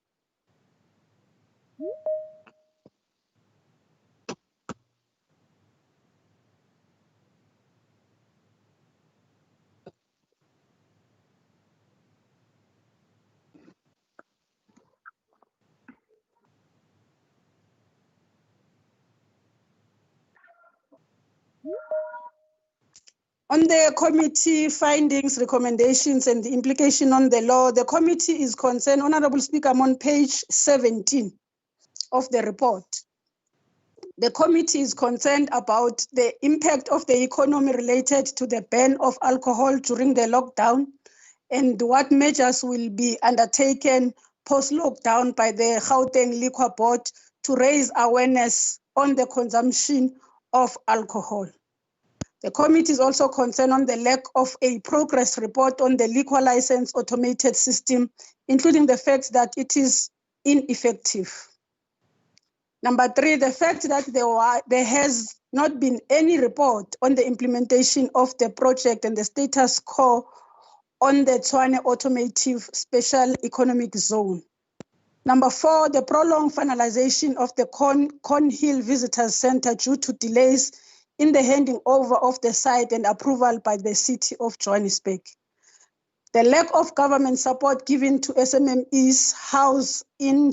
On the committee findings, recommendations, and the implication on the law, the committee is concerned, Honorable Speaker, I'm on page 17 of the report. The committee is concerned about the impact of the economy related to the ban of alcohol during the lockdown and what measures will be undertaken post-lockdown by the Gauteng Liquor Board to raise awareness on the consumption of alcohol. The committee is also concerned on the lack of a progress report on the liquor license automated system, including the fact that it is ineffective. Number 3, the fact that there has not been any report on the implementation of the project and the status quo on the Tshwane Automotive Special Economic Zone. Number 4, the prolonged finalization of the Cornhill Visitors Center due to delays in the handing over of the site and approval by the City of Johannesburg. The lack of government support given to SMMEs housed in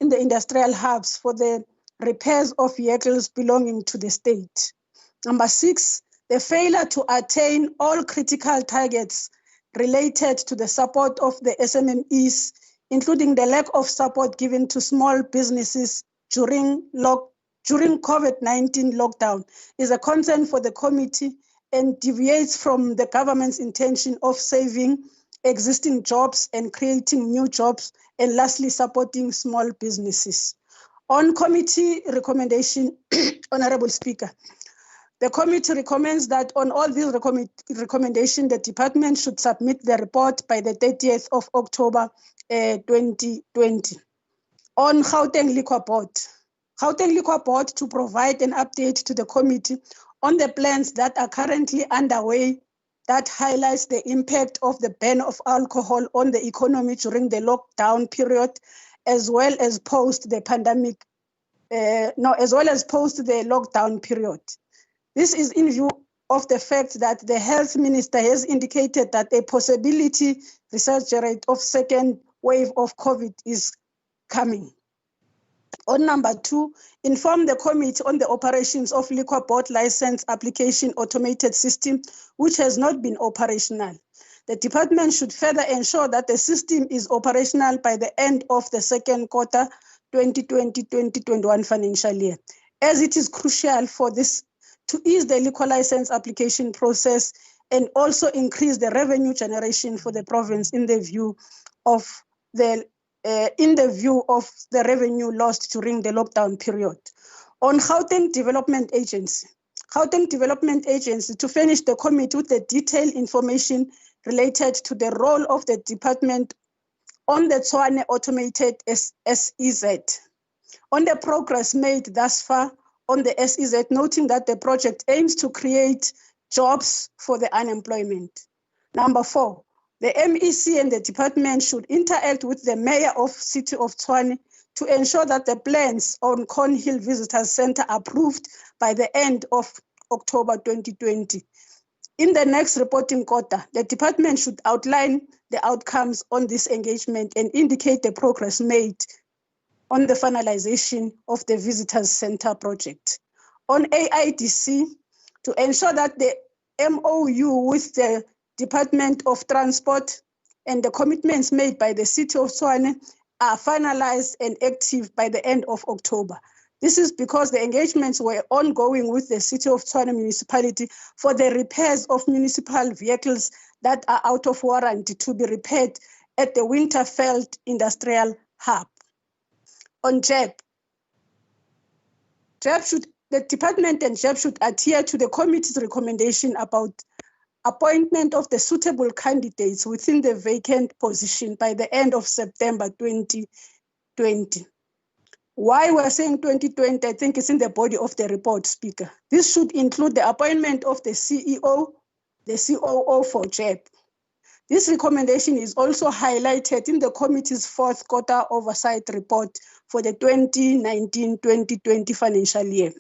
the industrial hubs for the repairs of vehicles belonging to the state. Number 6, the failure to attain all critical targets related to the support of the SMMEs, including the lack of support given to small businesses during COVID-19 lockdown, is a concern for the committee and deviates from the government's intention of saving existing jobs and creating new jobs, and lastly, supporting small businesses. On committee recommendation, Honorable Speaker, the committee recommends that on all these recommendations, the department should submit the report by the 30th of October 2020. On Gauteng Liquor Board, Gauteng Liquor Board to provide an update to the committee on the plans that are currently underway that highlights the impact of the ban of alcohol on the economy during the lockdown period, as well as post the pandemic, as well as post the lockdown period. This is in view of the fact that the health minister has indicated that a possibility resurgence of second wave of COVID is coming. On number 2, inform the committee on the operations of Liquor Board License Application Automated System, which has not been operational. The department should further ensure that the system is operational by the end of the second quarter 2020-2021 financial year, as it is crucial for this to ease the liquor license application process and also increase the revenue generation for the province in the view of the revenue lost during the lockdown period. On Gauteng Development Agency. Gauteng Development Agency to furnish the committee with the detailed information related to the role of the department on the Tshwane automated SEZ. On the progress made thus far on the SEZ, noting that the project aims to create jobs for the unemployment. Number 4, the MEC and the department should interact with the mayor of City of Tshwane to ensure that the plans on Cornhill Visitors Center are approved by the end of October 2020. In the next reporting quarter, the department should outline the outcomes on this engagement and indicate the progress made on the finalization of the Visitors Center project. On AIDC, to ensure that the MOU with the Department of Transport and the commitments made by the City of Tshwane are finalized and active by the end of October. This is because the engagements were ongoing with the City of Tshwane municipality for the repairs of municipal vehicles that are out of warranty to be repaired at the Winterfeld Industrial Hub. On JEB, the department and JEB should adhere to the committee's recommendation about appointment of the suitable candidates within the vacant position by the end of September 2020. Why we're saying 2020, I think it's in the body of the report, Speaker. This should include the appointment of the CEO, the COO for JEB. This recommendation is also highlighted in the committee's fourth quarter oversight report for the 2019-2020 financial year.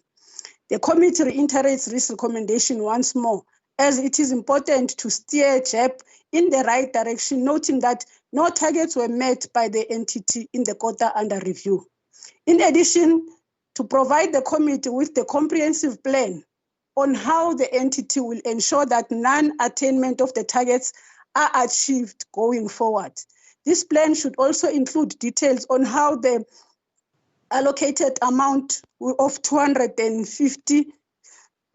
The committee reiterates this recommendation once more, as it is important to steer JEB in the right direction, noting that no targets were met by the entity in the quarter under review. In addition, to provide the committee with the comprehensive plan on how the entity will ensure that non-attainment of the targets are achieved going forward. This plan should also include details on how the allocated amount of 250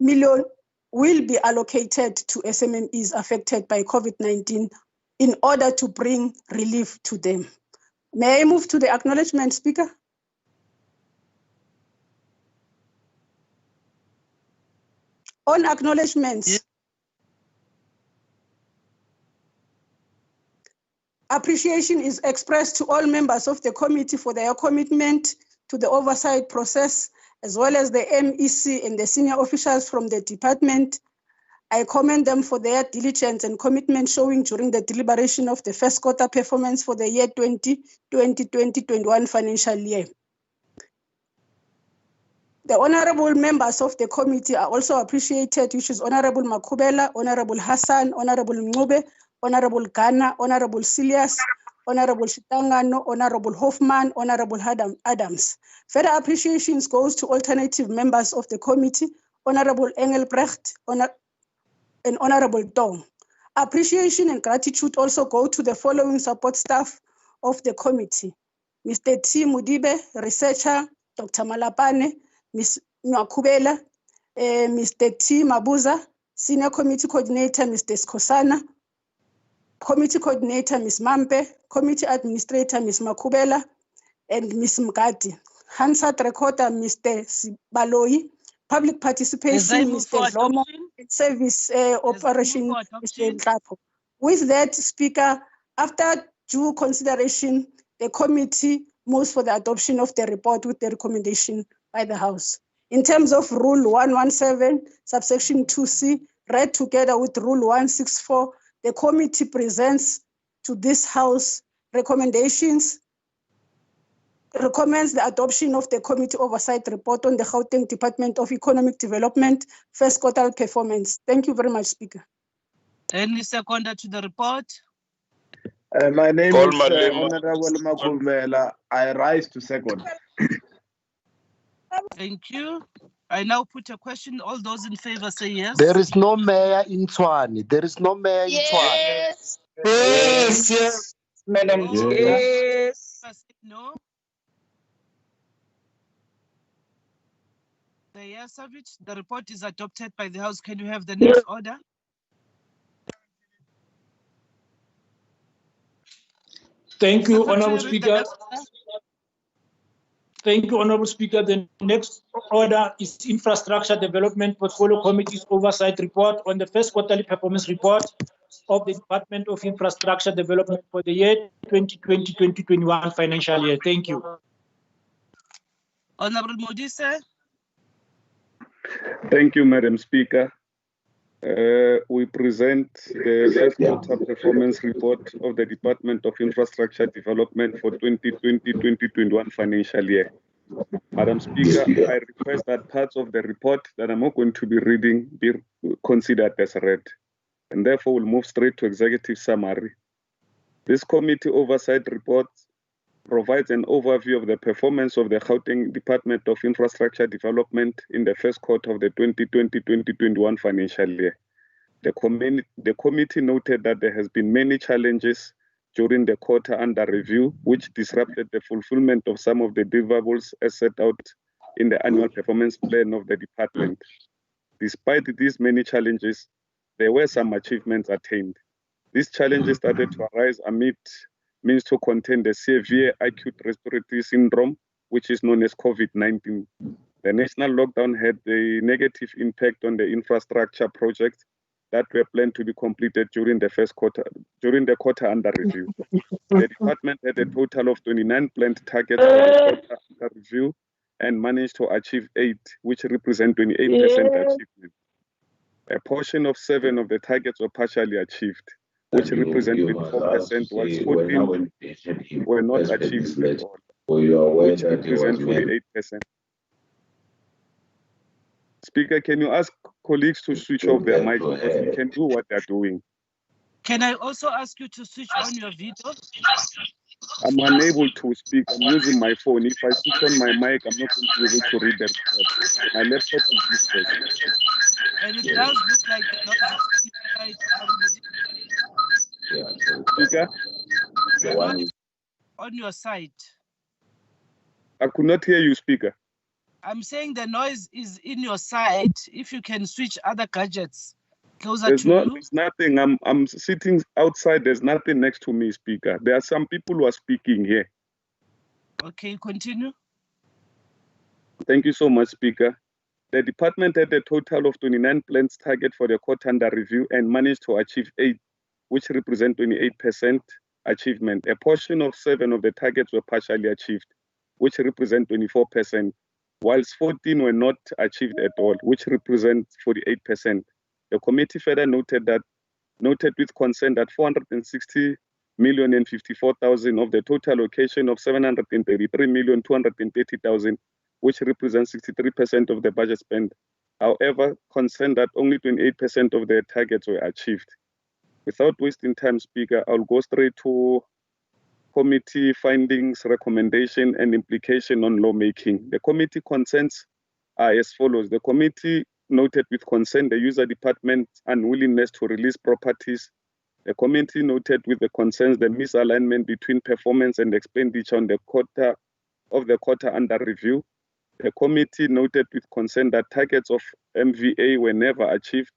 million will be allocated to SMMEs affected by COVID-19 in order to bring relief to them. May I move to the acknowledgement, Speaker? On acknowledgements, appreciation is expressed to all members of the committee for their commitment to the oversight process, as well as the MEC and the senior officials from the department. I commend them for their diligence and commitment showing during the deliberation of the first quarter performance for the year 2020-2021 financial year. The honorable members of the committee are also appreciated, which is Honorable Makhubela, Honorable Hassan, Honorable Ngube, Honorable Ghana, Honorable Silias, Honorable Shitangano, Honorable Hoffman, Honorable Adams. Further appreciations goes to alternative members of the committee, Honorable Engelbrecht and Honorable Dong. Appreciation and gratitude also go to the following support staff of the committee: Mr. T. Mudibe, researcher, Dr. Malapane, Ms. Makhubela, Mr. T. Mabuza, Senior Committee Coordinator, Mr. Skosana, Committee Coordinator, Ms. Mampe, Committee Administrator, Ms. Makhubela, and Ms. Mgadi. Hansard Recorder, Mr. Sibaloi, Public Participation, Mr. Vlomo, Service Operation, Mr. Nhlapo. With that, Speaker, after due consideration, the committee moves for the adoption of the report with the recommendation by the House. In terms of Rule 117, subsection 2C, read together with Rule 164, the committee presents to this House recommends the adoption of the committee oversight report on the Gauteng Department of Economic Development first quarter performance. Thank you very much, Speaker. Any seconder to the report? My name is Honorable Makhubela. I rise to second. Thank you. I now put a question. All those in favor say yes. There is no mayor in Tshwane. There is no mayor in Tshwane. Yes. Yes, yes, Madam Speaker. Yes. No. The yes of it. The report is adopted by the House. Can you have the next order? Thank you, Secretary, Honorable read the Speaker. next order. Thank you, Honorable Speaker. The next order is Infrastructure Development Portfolio Committee's Oversight Report on the first quarterly performance report of the Department of Infrastructure Development for the year 2020-2021 financial year. Thank you. Honorable Modise. Thank you, Madam Speaker. We present the first quarter performance report of the Department of Infrastructure Development for 2020-2021 financial year. Madam Speaker, I request that parts of the report that I'm not going to be reading be considered as read, and therefore we'll move straight to executive summary. This committee oversight report provides an overview of the performance of the Gauteng Department of Infrastructure Development in the first quarter of the 2020-2021 financial year. The committee noted that there has been many challenges during the quarter under review, which disrupted the fulfillment of some of the deliverables as set out in the annual performance plan of the department. Despite these many challenges, there were some achievements attained. These challenges started to arise amid means to contain the severe acute respiratory syndrome, which is known as COVID-19. The national lockdown had a negative impact on the infrastructure projects that were planned to be completed during the quarter under review. The department had a total of 29 planned targets for the quarter under review and managed to achieve 8, which represent 28% achievement. A portion of 7 of the targets were partially achieved, which represent 24%, whilst 14 were not achieved at all, which represent 48%. Speaker, can you ask colleagues to switch off their mic because we can do what they're doing? Can I also ask you to switch on your video? I'm unable to speak. I'm using my phone. If I switch on my mic, I'm not going to be able to read the report. My laptop is useless. And it does look like the Speaker? The noise on your side. I could not hear you, Speaker. I'm saying the noise is in your side. If you can switch other gadgets closer There's to you. There's nothing. I'm sitting outside. There's nothing next to me, Speaker. There are some people who are speaking here. Okay, continue. Thank you so much, Speaker. The department had a total of 29 plans target for the quarter under review and managed to achieve 8, which represent 28% achievement. A portion of 7 of the targets were partially achieved, which represent 24%, whilst 14 were not achieved at all, which represent 48%. The committee further noted with concern that 460,054,000 of the total allocation of 733,230,000, which represents 63% of the budget spent. However, concerned that only 28% of the targets were achieved. Without wasting time, Speaker, I'll go straight to committee findings, recommendation, and implication on lawmaking. The committee concerns are as follows. The committee noted with concern the user department's unwillingness to release properties. The committee noted with the concerns the misalignment between performance and expenditure on the quarter under review. The committee noted with concern that targets of MVA were never achieved,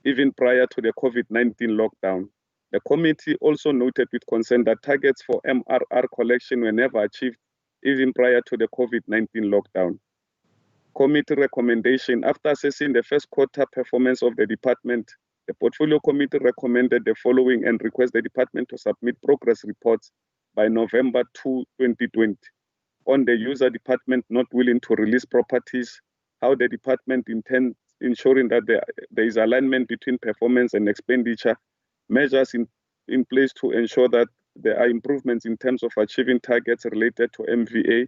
even prior to the COVID-19 lockdown. The committee also noted with concern that targets for MRR collection were never achieved, even prior to the COVID-19 lockdown. Committee recommendation: after assessing the first quarter performance of the department, the portfolio committee recommended the following and request the department to submit progress reports by November 2, 2020. On the user department not willing to release properties, how the department intends ensuring that there is alignment between performance and expenditure, measures in place to ensure that there are improvements in terms of achieving targets related to MVA,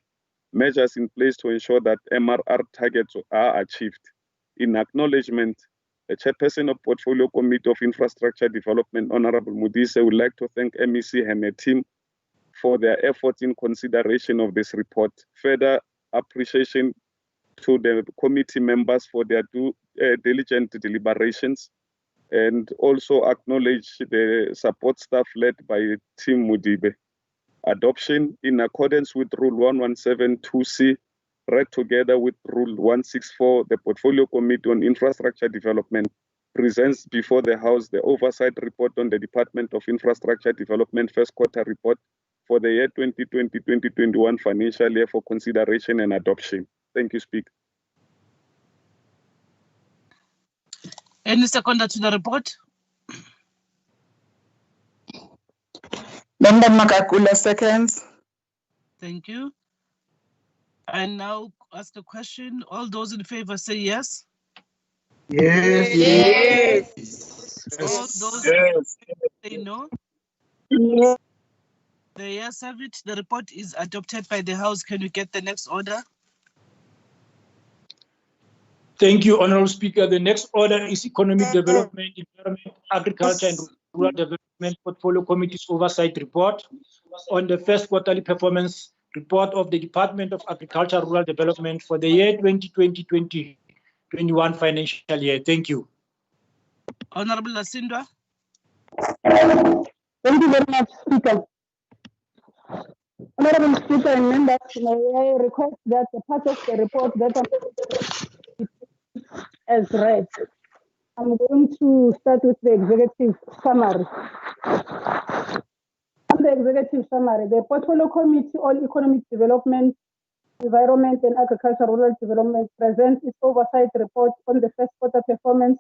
measures in place to ensure that MRR targets are achieved. In acknowledgement, the chairperson of Portfolio Committee of Infrastructure Development, Honorable Modise, would like to thank MEC and her team for their efforts in consideration of this report. Further appreciation to the committee members for their diligent deliberations, and also acknowledge the support staff led by Team Mudibe. Adoption in accordance with Rule 1172C, read together with Rule 164, the Portfolio Committee on Infrastructure Development presents before the House the oversight report on the Department of Infrastructure Development first quarter report for the year 2020-2021 financial year for consideration and adoption. Thank you, Speaker. Any seconder to the report? Member Makakula seconds. Thank you. I now ask the question. All those in favor say yes. Yes. Yes. All those say no. Yes. The yes have it. The report is adopted by the House. Can we get the next order? Thank you, Honorable Speaker. The next order is Economic Development, Environment, Agriculture and Rural Development Portfolio Committee's Oversight Report on the first quarterly performance report of the Department of Agriculture and Rural Development for the year 2020-2021 financial year. Thank you. Honorable Lasindwa. Thank you very much, Speaker. Honorable Speaker and members, may I request that the part of the report that as read. I'm going to start with the executive summary. On the executive summary, the Portfolio Committee on Economic Development, Environment and Agriculture Rural Development presents its oversight report on the first quarter performance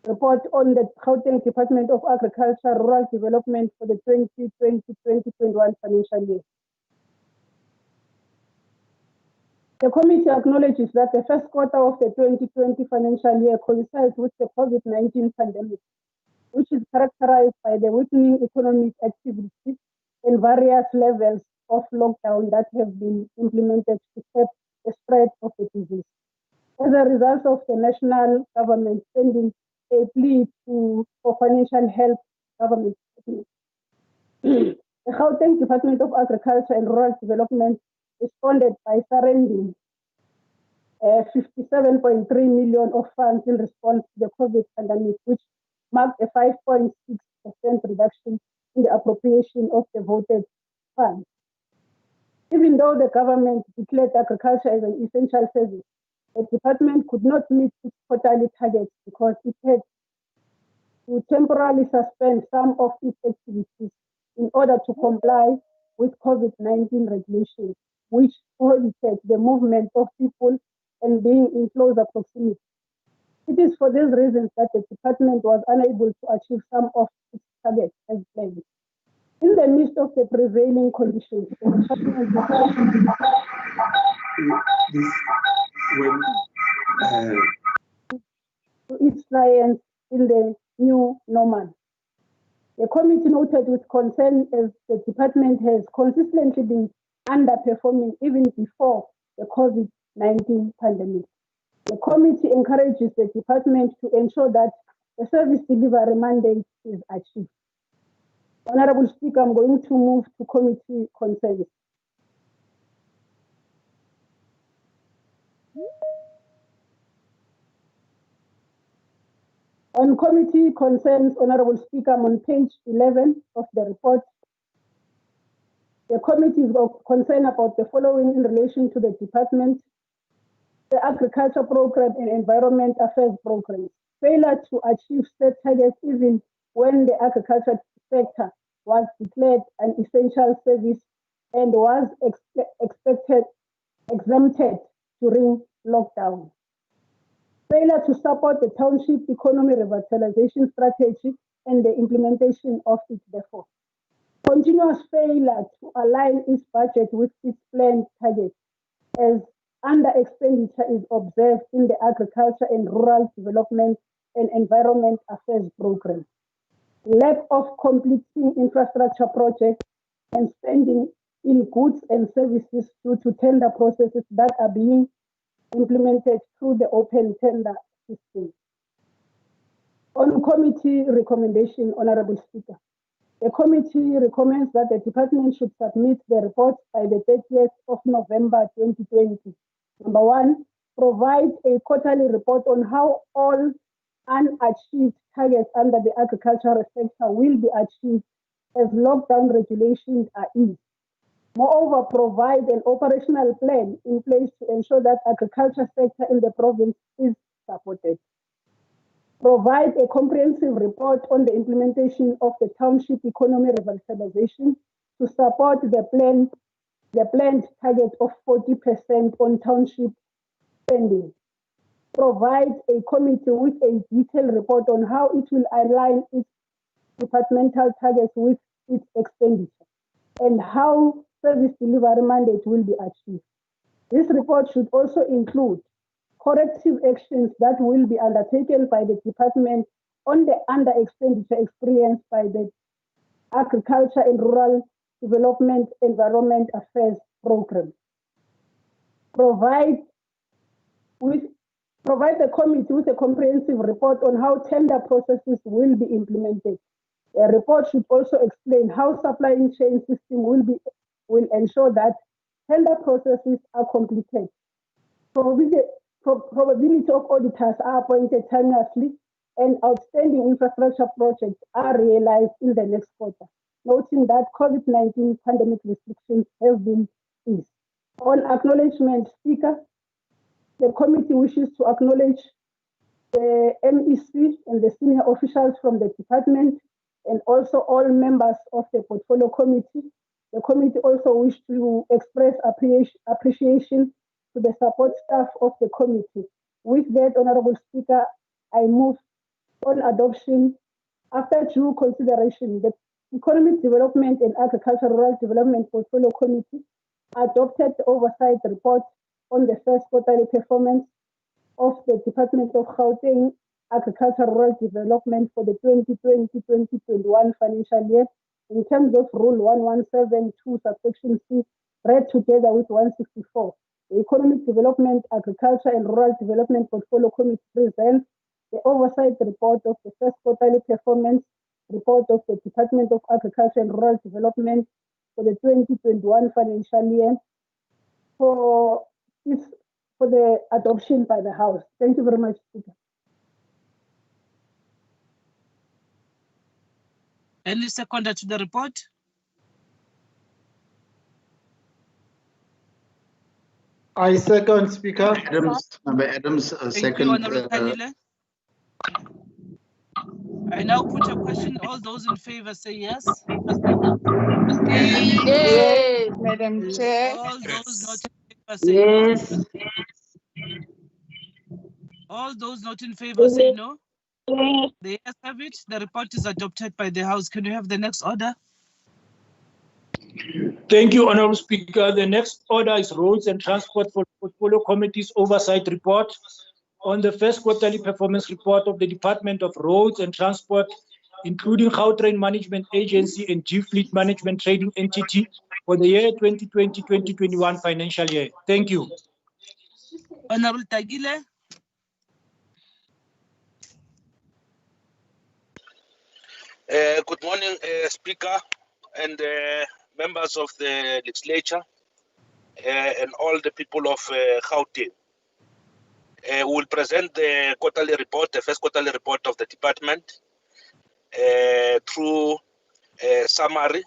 report on the Gauteng Department of Agriculture Rural Development for the 2020-2021 financial year. The committee acknowledges that the first quarter of the 2020 financial year coincides with the COVID-19 pandemic, which is characterized by the weakening economic activity and various levels of lockdown that have been implemented to curb the spread of the disease. As a result of the national government sending a plea for financial help government. The Gauteng Department of Agriculture and Rural Development responded by surrendering 57.3 million of funds in response to the COVID pandemic, which marked a 5.6% reduction in the appropriation of the voted funds. Even though the government declared agriculture as an essential service, the department could not meet its quarterly targets because it had to temporarily suspend some of its activities in order to comply with COVID-19 regulations, which prohibited the movement of people and being in closer proximity. It is for these reasons that the department was unable to achieve some of its targets as planned. In the midst of the prevailing conditions, the department to its clients in the new normal. The committee noted with concern as the department has consistently been underperforming even before the COVID-19 pandemic. The committee encourages the department to ensure that the service delivery mandate is achieved. Honorable Speaker, I'm going to move to committee concerns. On committee concerns, Honorable Speaker, I'm on page 11 of the report. The committee is concerned about the following in relation to the department: the Agriculture Program and Environment Affairs Program. Failure to achieve set targets even when the agriculture sector was declared an essential service and was exempted during lockdown. Failure to support the township economy revitalization strategy and the implementation of it, therefore. Continuous failure to align its budget with its planned targets, as under expenditure is observed in the Agriculture and Rural Development and Environment Affairs Program. Lack of completing infrastructure projects and spending in goods and services due to tender processes that are being implemented through the open tender system. On committee recommendation, Honorable Speaker, the committee recommends that the department should submit the report by the 30th of November 2020 Number one, provide a quarterly report on how all unachieved targets under the agricultural sector will be achieved as lockdown regulations are eased. Moreover, provide an operational plan in place to ensure that agriculture sector in the province is supported. Provide a comprehensive report on the implementation of the township economy revitalization to support the planned target of 40% on township spending. Provide a committee with a detailed report on how it will align its departmental targets with its expenditure and how service delivery mandate will be achieved. This report should also include corrective actions that will be undertaken by the department on the under-expenditure experienced by the Agriculture and Rural Development Environment Affairs Program. Provide the committee with a comprehensive report on how tender processes will be implemented. A report should also explain how supply chain system will ensure that tender processes are completed. Probability of auditors are appointed timelessly and outstanding infrastructure projects are realized in the next quarter, noting that COVID-19 pandemic restrictions have been eased. On acknowledgement, Speaker, the committee wishes to acknowledge the MEC and the senior officials from the department and also all members of the portfolio committee. The committee also wishes to express appreciation to the support staff of the committee. With that, Honorable Speaker, I move on adoption. After due consideration, the Economic Development and Agricultural Rural Development Portfolio Committee adopted the oversight report on the first quarterly performance of the Department of Gauteng Agricultural Rural Development for the 2020-2021 financial year in terms of Rule 1172, subsection C, read together with 164. The Economic Development, Agriculture and Rural Development Portfolio Committee presents the oversight report of the first quarterly performance report of the Department of Agriculture and Rural Development for the 2021 financial year for the adoption by the House. Thank you very much, Speaker. Any seconder to the report? I second, Speaker. Member Adams, Thank second. you, Honorable Kanyile. I now put a question. All those in favor say yes. Yes, Madam Chair. All those not in favor say no. All those not in favor say no. The ayes have it. The report is adopted by the House. Can you have the next order? Thank you, Honorable Speaker. The next order is Roads and Transport for Portfolio Committee's Oversight Report on the first quarterly performance report of the Department of Roads and Transport, including Gautrain Management Agency and G-Fleet Management Trading Entity for the year 2020-2021 financial year. Thank you. Honorable Tagile. Good morning, Speaker and members of the legislature and all the people of Gauteng. We will present the quarterly report, the first quarterly report of the department through a summary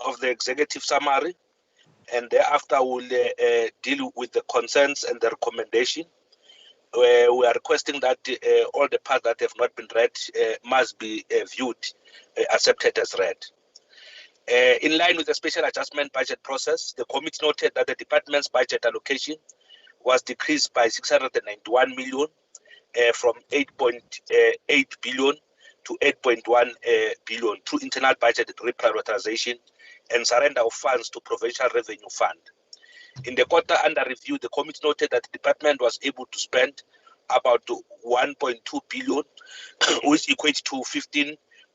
of the executive summary, and thereafter we'll deal with the concerns and the recommendation. We are requesting that all the parts that have not been read must be viewed, accepted as read. In line with the special adjustment budget process, the committee noted that the department's budget allocation was decreased by 691 million from 8.8 billion to 8.1 billion through internal budget reprioritization and surrender of funds to Provincial Revenue Fund. In the quarter under review, the committee noted that the department was able to spend about 1.2 billion, which equates to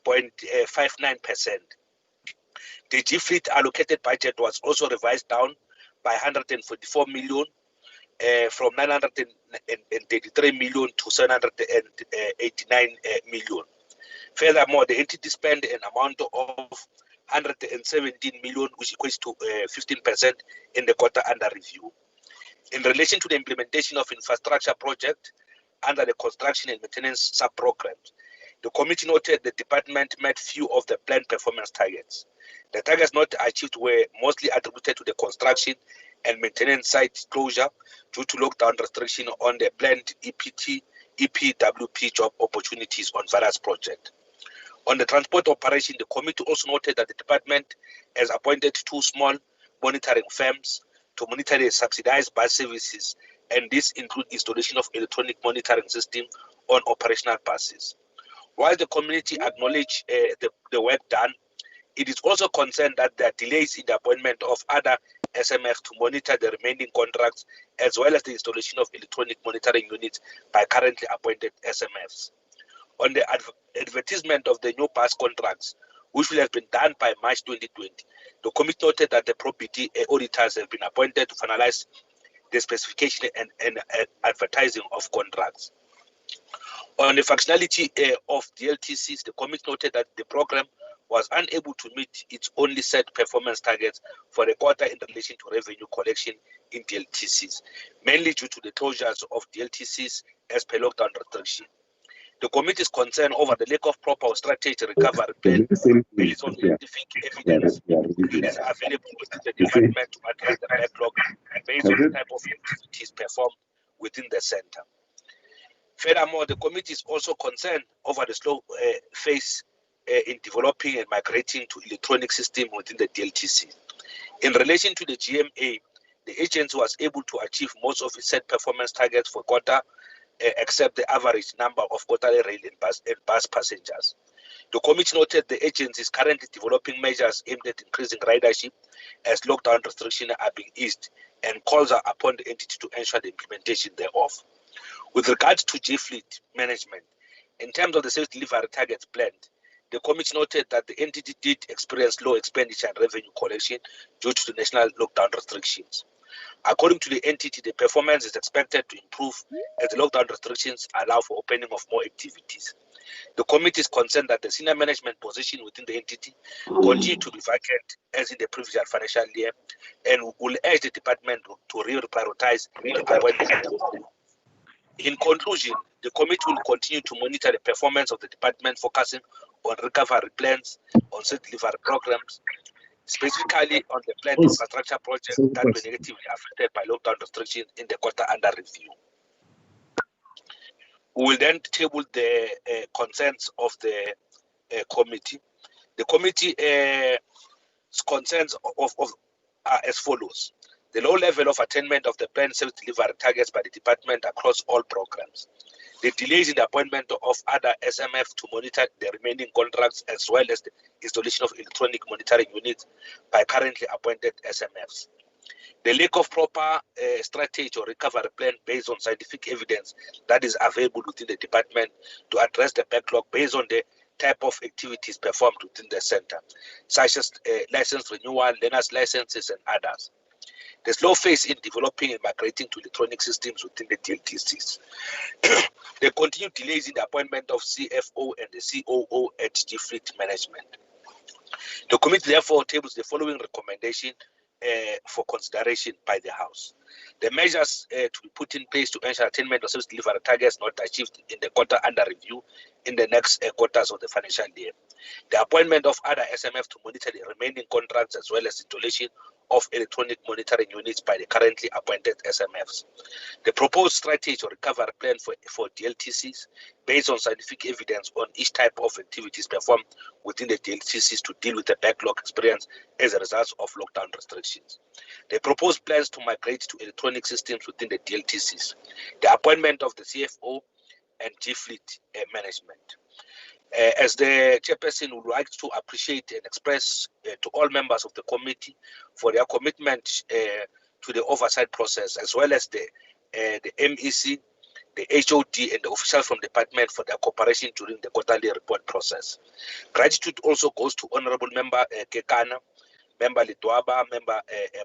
15.59%. The G-Fleet allocated budget was also revised down by 144 million from 933 million to 789 million. Furthermore, the entity spent an amount of 117 million, which equates to 15% in the quarter under review. In relation to the implementation of infrastructure project under the construction and maintenance sub-programs, the committee noted the department met few of the planned performance targets. The targets not achieved were mostly attributed to the construction and maintenance site closure due to lockdown restriction on the planned EPWP job opportunities on various projects. On the transport operation, the committee also noted that the department has appointed 2 small monitoring firms to monitor the subsidized bus services, and this includes installation of electronic monitoring system on operational buses. While the community acknowledged the work done, it is also concerned that there are delays in the appointment of other SMF to monitor the remaining contracts, as well as the installation of electronic monitoring units by currently appointed SMFs. On the advertisement of the new bus contracts, which will have been done by March 2020, the committee noted that the property auditors have been appointed to finalize the specification and advertising of contracts. On the functionality of DLTCs, the committee noted that the program was unable to meet its only set performance targets for the quarter in relation to revenue collection in DLTCs, mainly due to the closures of DLTCs as per lockdown restriction. The committee is concerned over the lack of proper strategy recovery plan based on scientific evidence that is available within the department to address the backlog based on the type of activities performed within the center. Furthermore, the committee is also concerned over the slow phase in developing and migrating to electronic system within the DLTC. In relation to the GMA, the agency was able to achieve most of its set performance targets for quarter, except the average number of quarterly rail and bus passengers. The committee noted the agency is currently developing measures aimed at increasing ridership as lockdown restrictions are being eased, and calls are upon the entity to ensure the implementation thereof. With regards to G-Fleet management, in terms of the service delivery targets planned, the committee noted that the entity did experience low expenditure and revenue collection due to the national lockdown restrictions. According to the entity, the performance is expected to improve as the lockdown restrictions allow for opening of more activities. The committee is concerned that the senior management position within the entity continue to be vacant as in the previous financial year, and will urge the department to reprioritize the appointment. In conclusion, the committee will continue to monitor the performance of the department, focusing on recovery plans, on state delivery programs, specifically on the planned infrastructure projects that were negatively affected by lockdown restrictions in the quarter under review. We will then table the concerns of the committee. The committee concerns are as follows. The low level of attainment of the planned service delivery targets by the department across all programs. The delays in the appointment of other SMF to monitor the remaining contracts, as well as the installation of electronic monitoring units by currently appointed SMFs. The lack of proper strategy or recovery plan based on scientific evidence that is available within the department to address the backlog based on the type of activities performed within the center, such as license renewal, learners licenses, and others. The slow phase in developing and migrating to electronic systems within the DLTCs. The continued delays in the appointment of CFO and the COO at G-Fleet management. The committee therefore tables the following recommendation for consideration by the House. The measures to be put in place to ensure attainment of service delivery targets not achieved in the quarter under review in the next quarters of the financial year. The appointment of other SMF to monitor the remaining contracts, as well as installation of electronic monitoring units by the currently appointed SMFs. The proposed strategy or recovery plan for DLTCs based on scientific evidence on each type of activities performed within the DLTCs to deal with the backlog experience as a result of lockdown restrictions. The proposed plans to migrate to electronic systems within the DLTCs. The appointment of the CFO and G-Fleet management. As the chairperson, would like to appreciate and express to all members of the committee for their commitment to the oversight process, as well as the MEC, the HOD, and the officials from the department for their cooperation during the quarterly report process. Gratitude also goes to Honorable Member Kekana, Member Litwaba, Member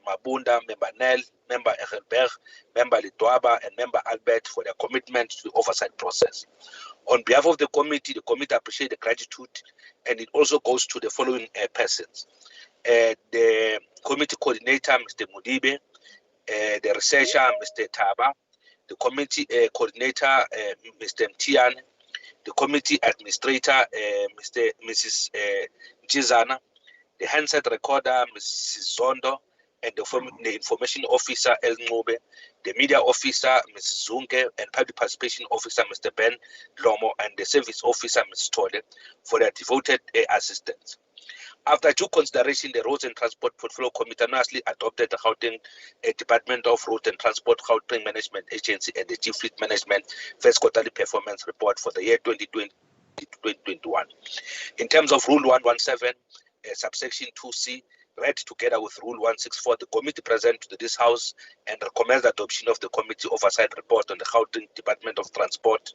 Mabunda, Member Nel, Member Echelberg, Member Litwaba, and Member Albert for their commitment to the oversight process. On behalf of the committee appreciates the gratitude, and it also goes to the following persons. The committee coordinator, Mr. Mudibe, the researcher, Mr. Taba, the committee coordinator, Mr. Mtian, the committee administrator, Mrs. Chizana, the handset recorder, Mrs. Zondo, and the information officer, El Ngobe, the media officer, Mrs. Zunke, and public participation officer, Mr. Ben Lomo, and the service officer, Ms. Tole, for their devoted assistance. After due consideration, the Roads and Transport Portfolio Committee unanimously adopted the Gauteng Department of Road and Transport Gauteng Management Agency and the Chief Fleet Management First Quarterly Performance Report for the year 2020-2021. In terms of Rule 117, subsection 2C, read together with Rule 164, the committee present to this House and recommends the adoption of the Committee Oversight Report on the Gauteng Department of Transport,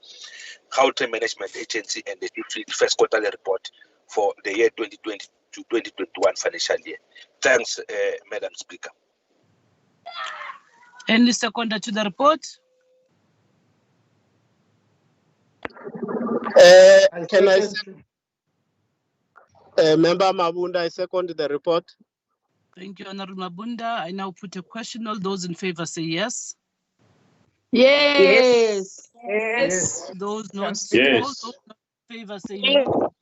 Gauteng Management Agency, and the Chief Fleet First Quarterly Report for the year 2020 to 2021 financial year. Thanks, Madam Speaker. Any seconder to the report? Can I Member Mabunda, I second the report. Thank you, Honorable Mabunda. I now put a question. All those in favor say yes. Yes. Yes. Those not Yes. all those not in favor say no.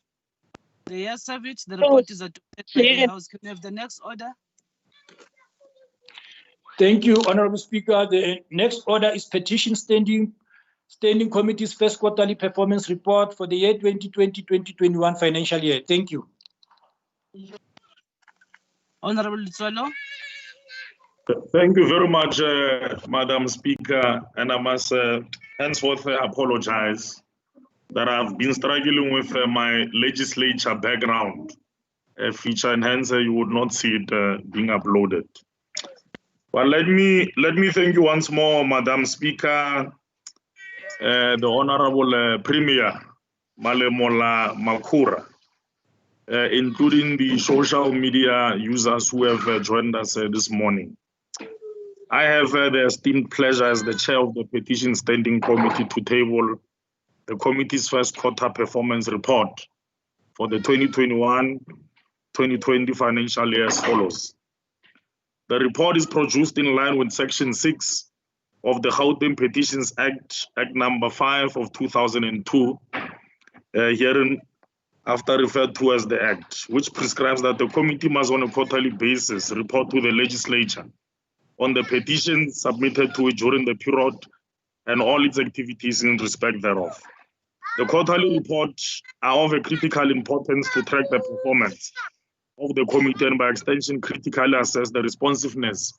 The yes have it. The report is adopted by the House. Can we have the next order? Thank you, Honorable Speaker. The next order is petition Standing Committee's First Quarterly Performance Report for the year 2020-2021 financial year. Thank you. Honorable Lutsolo. Thank you very much, Madam Speaker, and I must henceforth apologize that I've been struggling with my legislature background feature, and hence you would not see it being uploaded. But let me thank you once more, Madam Speaker, the Honorable Premier Malemola Makura, including the social media users who have joined us this morning. I have the esteemed pleasure as the chair of the Petition Standing Committee to table the committee's first quarter performance report for the 2021-2020 financial year as follows. The report is produced in line with Section 6 of the Gauteng Petitions Act, Act number 5 of 2002, herein after referred to as the Act, which prescribes that the committee must on a quarterly basis report to the legislature on the petitions submitted to it during the period and all its activities in respect thereof. The quarterly reports are of a critical importance to track the performance of the committee and by extension critically assess the responsiveness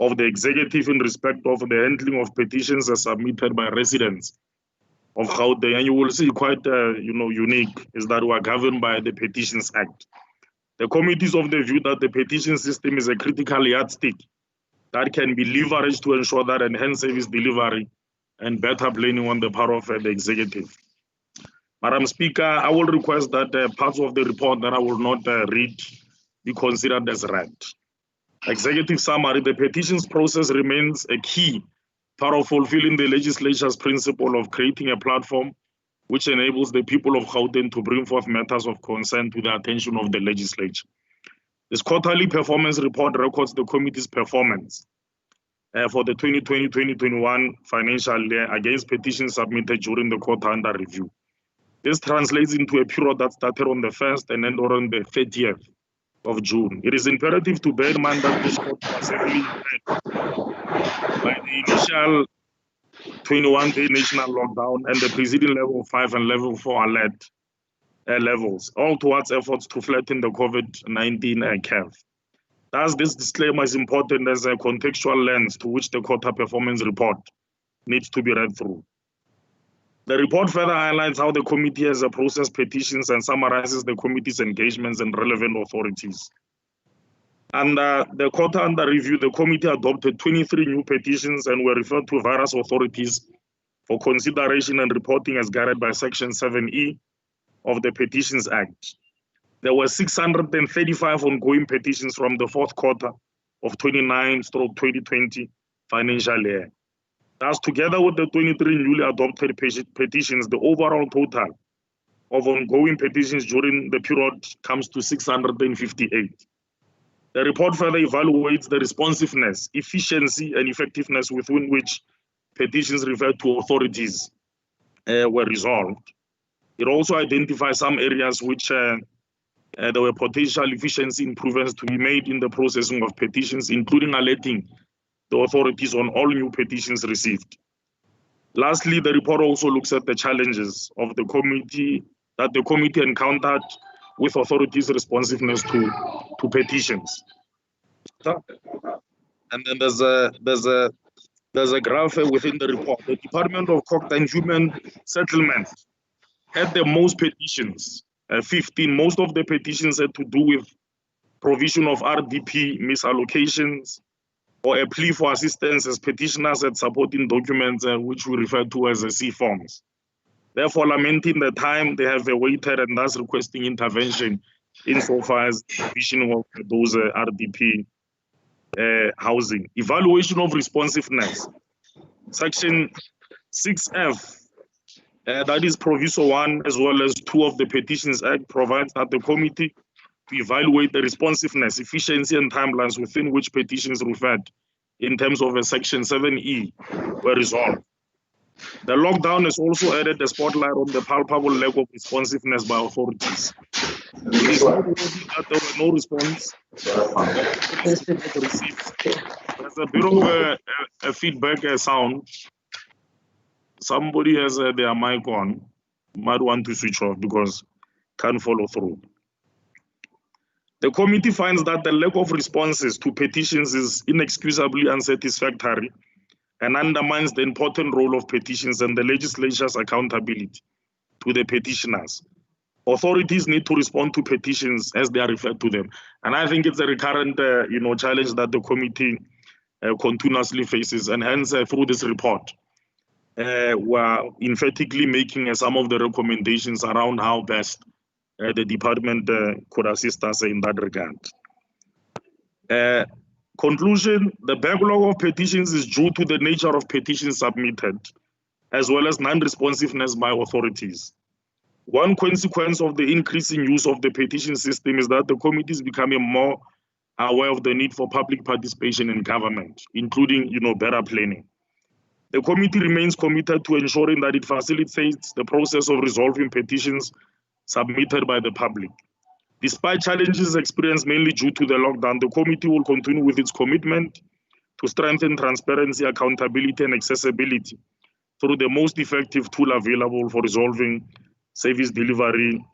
of the executive in respect of the handling of petitions as submitted by residents of Gauteng. And you will see quite unique is that we are governed by the Petitions Act. The committee is of the view that the petition system is a critical yardstick that can be leveraged to ensure that enhanced service delivery and better planning on the part of the executive. Madam Speaker, I will request that parts of the report that I will not read be considered as read. Executive summary, the petitions process remains a key part of fulfilling the legislature's principle of creating a platform which enables the people of Gauteng to bring forth matters of concern to the attention of the legislature. This quarterly performance report records the committee's performance for the 2020-2021 financial year against petitions submitted during the quarter under review. This translates into a period that started on the 1st and ended on the 30th of June. It is imperative to bear in mind that this quarter was heavily impacted by the initial 21-day national lockdown and the preceding level 5 and level 4 alert levels, all towards efforts to flatten the COVID-19 curve. Thus, this disclaimer is important as a contextual lens to which the quarter performance report needs to be read through. The report further highlights how the committee has processed petitions and summarizes the committee's engagements and relevant authorities. Under the quarter under review, the committee adopted 23 new petitions and were referred to various authorities for consideration and reporting as guided by Section 7E of the Petitions Act. There were 635 ongoing petitions from the fourth quarter of 2019-2020 financial year. Thus, together with the 23 newly adopted petitions, the overall total of ongoing petitions during the period comes to 658. The report further evaluates the responsiveness, efficiency, and effectiveness within which petitions referred to authorities were resolved. It also identifies some areas which there were potential efficiency improvements to be made in the processing of petitions, including alerting the authorities on all new petitions received. Lastly, the report also looks at the challenges of the committee that the committee encountered with authorities' responsiveness to petitions. And then there's a graph within the report. The Department of Cogta and Human Settlement had the most petitions, 15. Most of the petitions had to do with provision of RDP misallocations or a plea for assistance as petitioners had supporting documents which we refer to as C forms. Therefore, lamenting the time they have waited and thus requesting intervention insofar as provision of those RDP housing. Evaluation of responsiveness. Section 6F, that is Proviso 1 as well as 2 of the Petitions Act, provides that the committee to evaluate the responsiveness, efficiency, and timelines within which petitions referred in terms of a Section 7E were resolved. The lockdown has also added a spotlight on the palpable lack of responsiveness by authorities. It is noteworthy that there were no response received. There's a bit of a feedback sound. Somebody has their mic on. Might want to switch off because can't follow through. The committee finds that the lack of responses to petitions is inexcusably unsatisfactory and undermines the important role of petitions and the legislature's accountability to the petitioners. Authorities need to respond to petitions as they are referred to them. And I think it's a recurrent challenge that the committee continuously faces, and hence through this report, we're emphatically making some of the recommendations around how best the department could assist us in that regard. Conclusion, the backlog of petitions is due to the nature of petitions submitted, as well as non-responsiveness by authorities. One consequence of the increasing use of the petition system is that the committee is becoming more aware of the need for public participation in government, including better planning. The committee remains committed to ensuring that it facilitates the process of resolving petitions submitted by the public. Despite challenges experienced mainly due to the lockdown, the committee will continue with its commitment to strengthen transparency, accountability, and accessibility through the most effective tool available for resolving service delivery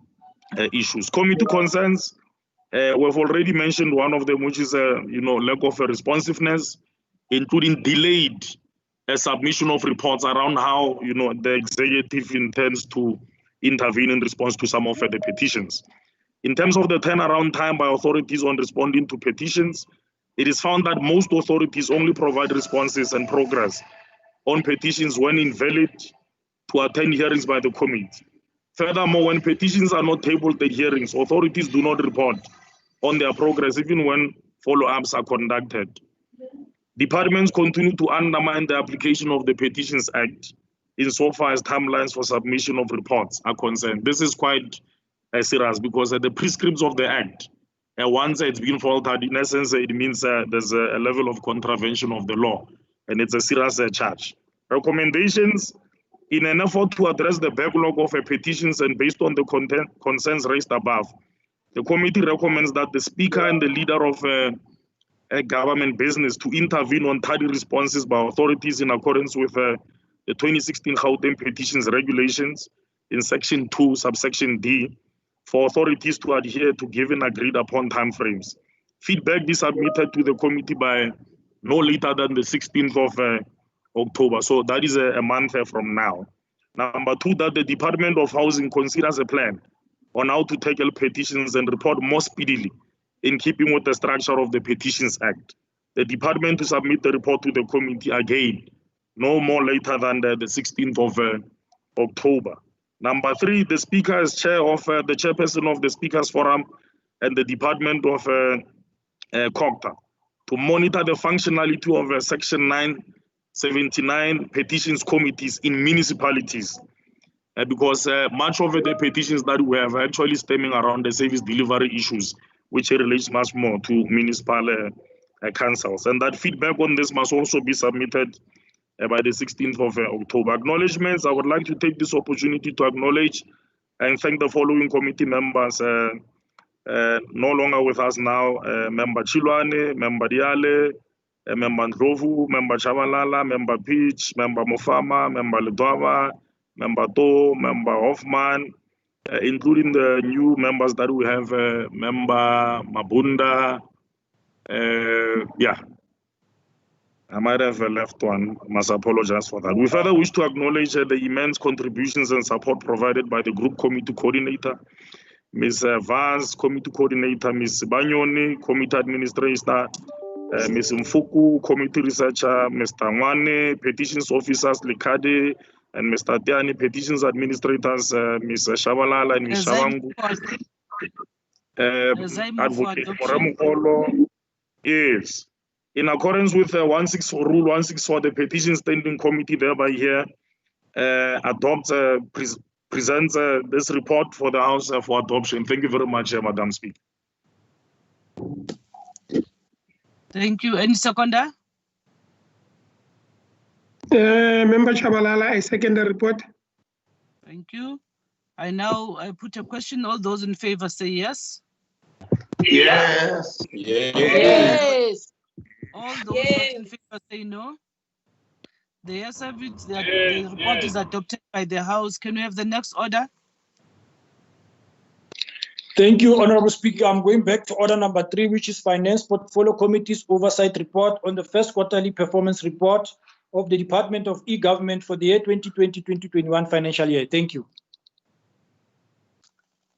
issues. Committee concerns, we've already mentioned one of them, which is lack of responsiveness, including delayed submission of reports around how the executive intends to intervene in response to some of the petitions. In terms of the turnaround time by authorities on responding to petitions, it is found that most authorities only provide responses and progress on petitions when invalid to attend hearings by the committee. Furthermore, when petitions are not tabled at hearings, authorities do not report on their progress even when follow-ups are conducted. Departments continue to undermine the application of the Petitions Act insofar as timelines for submission of reports are concerned. This is quite serious because the prescripts of the Act, once it's been faltered, in essence, it means there's a level of contravention of the law, and it's a serious charge. Recommendations, in an effort to address the backlog of petitions and based on the concerns raised above, the committee recommends that the Speaker and the leader of a government business to intervene on tardy responses by authorities in accordance with the 2016 Gauteng Petitions Regulations in Section 2, subsection D, for authorities to adhere to given agreed upon timeframes. Feedback be submitted to the committee by no later than the 16th of October. So that is a month from now. Number 2, that the Department of Housing considers a plan on how to tackle petitions and report more speedily in keeping with the structure of the Petitions Act. The department to submit the report to the committee again, no more later than the 16th of October. Number 3, the Speaker is chair of the chairperson of the Speakers Forum and the Department of Cogta to monitor the functionality of Section 979 petitions committees in municipalities, because much of the petitions that we have actually stemming around the service delivery issues which relates much more to municipal councils. And that feedback on this must also be submitted by the 16th of October. Acknowledgements, I would like to take this opportunity to acknowledge and thank the following committee members no longer with us now, Member Chilwane, Member Diale, Member Ndlovu, Member Chabalala, Member Peach, Member Mofama, Member Ledwaba, Member To, Member Hoffman, including the new members that we have, Member Mabunda. Yeah, I might have left one. I must apologize for that. We further wish to acknowledge the immense contributions and support provided by the Group Committee Coordinator, Ms. Vaz, Committee Coordinator, Ms. Banyoni, Committee Administrator, Ms. Mfuku, Committee Researcher, Mr. Ngwane, Petitions Officers, Likade, and Mr. Tiani, Petitions Administrators, Ms. Shabalala and Ms. Shabangu. Advocate Moramukolo. Yes. In accordance with Rule 164, the Petition Standing Committee thereby here presents this report for the House for adoption. Thank you very much, Madam Speaker. Thank you. Any seconder? Member Chabalala, I second the report. Thank you. I put a question. All those in favor say yes. Yes. Yes. All those not in favor say no. The yes have it. The report is adopted by the House. Can we have the next order? Thank you, Honorable Speaker. I'm going back to order number 3, which is Finance Portfolio Committee's Oversight Report on the first quarterly performance report of the Department of E-Government for the year 2020-2021 financial year. Thank you.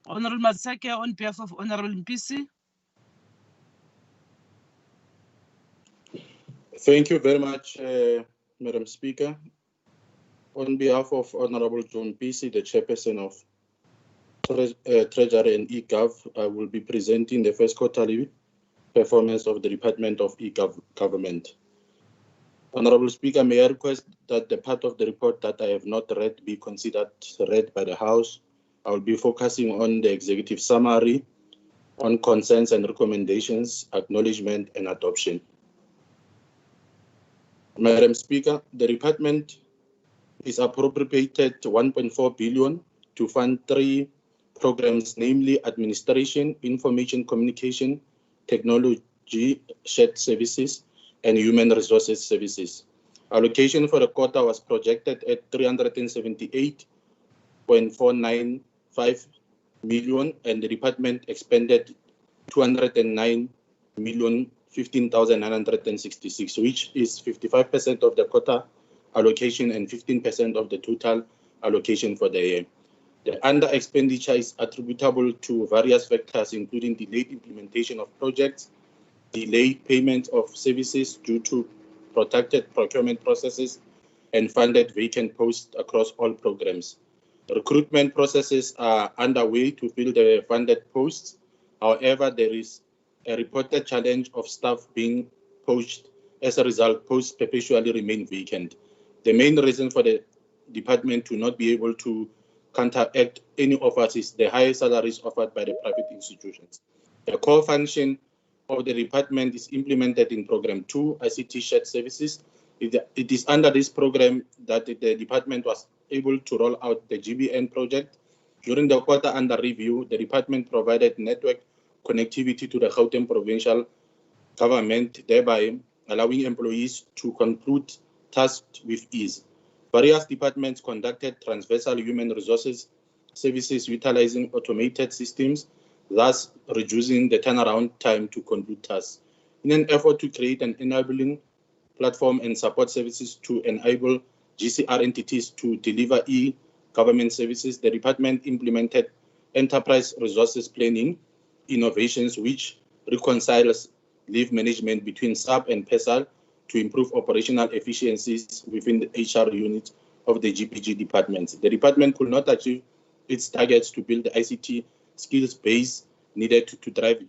Honorable Matsake, on behalf of Honorable Mpisi. Thank you very much, Madam Speaker. On behalf of Honorable John Mpisi, the Chairperson of Treasury and eGov, I will be presenting the first quarterly performance of the Department of E-Government. Honorable Speaker, may I request that the part of the report that I have not read be considered read by the House. I will be focusing on the executive summary, on concerns and recommendations, acknowledgement and adoption. Madam Speaker, the department is appropriated 1.4 billion to fund 3 programs, namely administration, information communication, technology, shared services, and human resources services. Allocation for the quarter was projected at 378.495 million, and the department expended 209,015,966, which is 55% of the quota allocation and 15% of the total allocation for the year. The under expenditure is attributable to various factors, including delayed implementation of projects, delayed payment of services due to protracted procurement processes, and funded vacant posts across all programs. Recruitment processes are underway to fill the funded posts. However, there is a reported challenge of staff being poached. As a result, posts perpetually remain vacant. The main reason for the department to not be able to counteract any offers is the high salaries offered by the private institutions. The core function of the department is implemented in Program 2, ICT Shared Services. It is under this program that the department was able to roll out the GBN project. During the quarter under review, the department provided network connectivity to the Gauteng provincial government, thereby allowing employees to conclude tasks with ease. Various departments conducted transversal human resources services utilizing automated systems, thus reducing the turnaround time to conclude tasks. In an effort to create an enabling platform and support services to enable GCR entities to deliver e-government services, the department implemented enterprise resources planning innovations which reconciles leave management between SAP and PESAL to improve operational efficiencies within the HR unit of the GPG departments. The department could not achieve its targets to build the ICT skills base needed to drive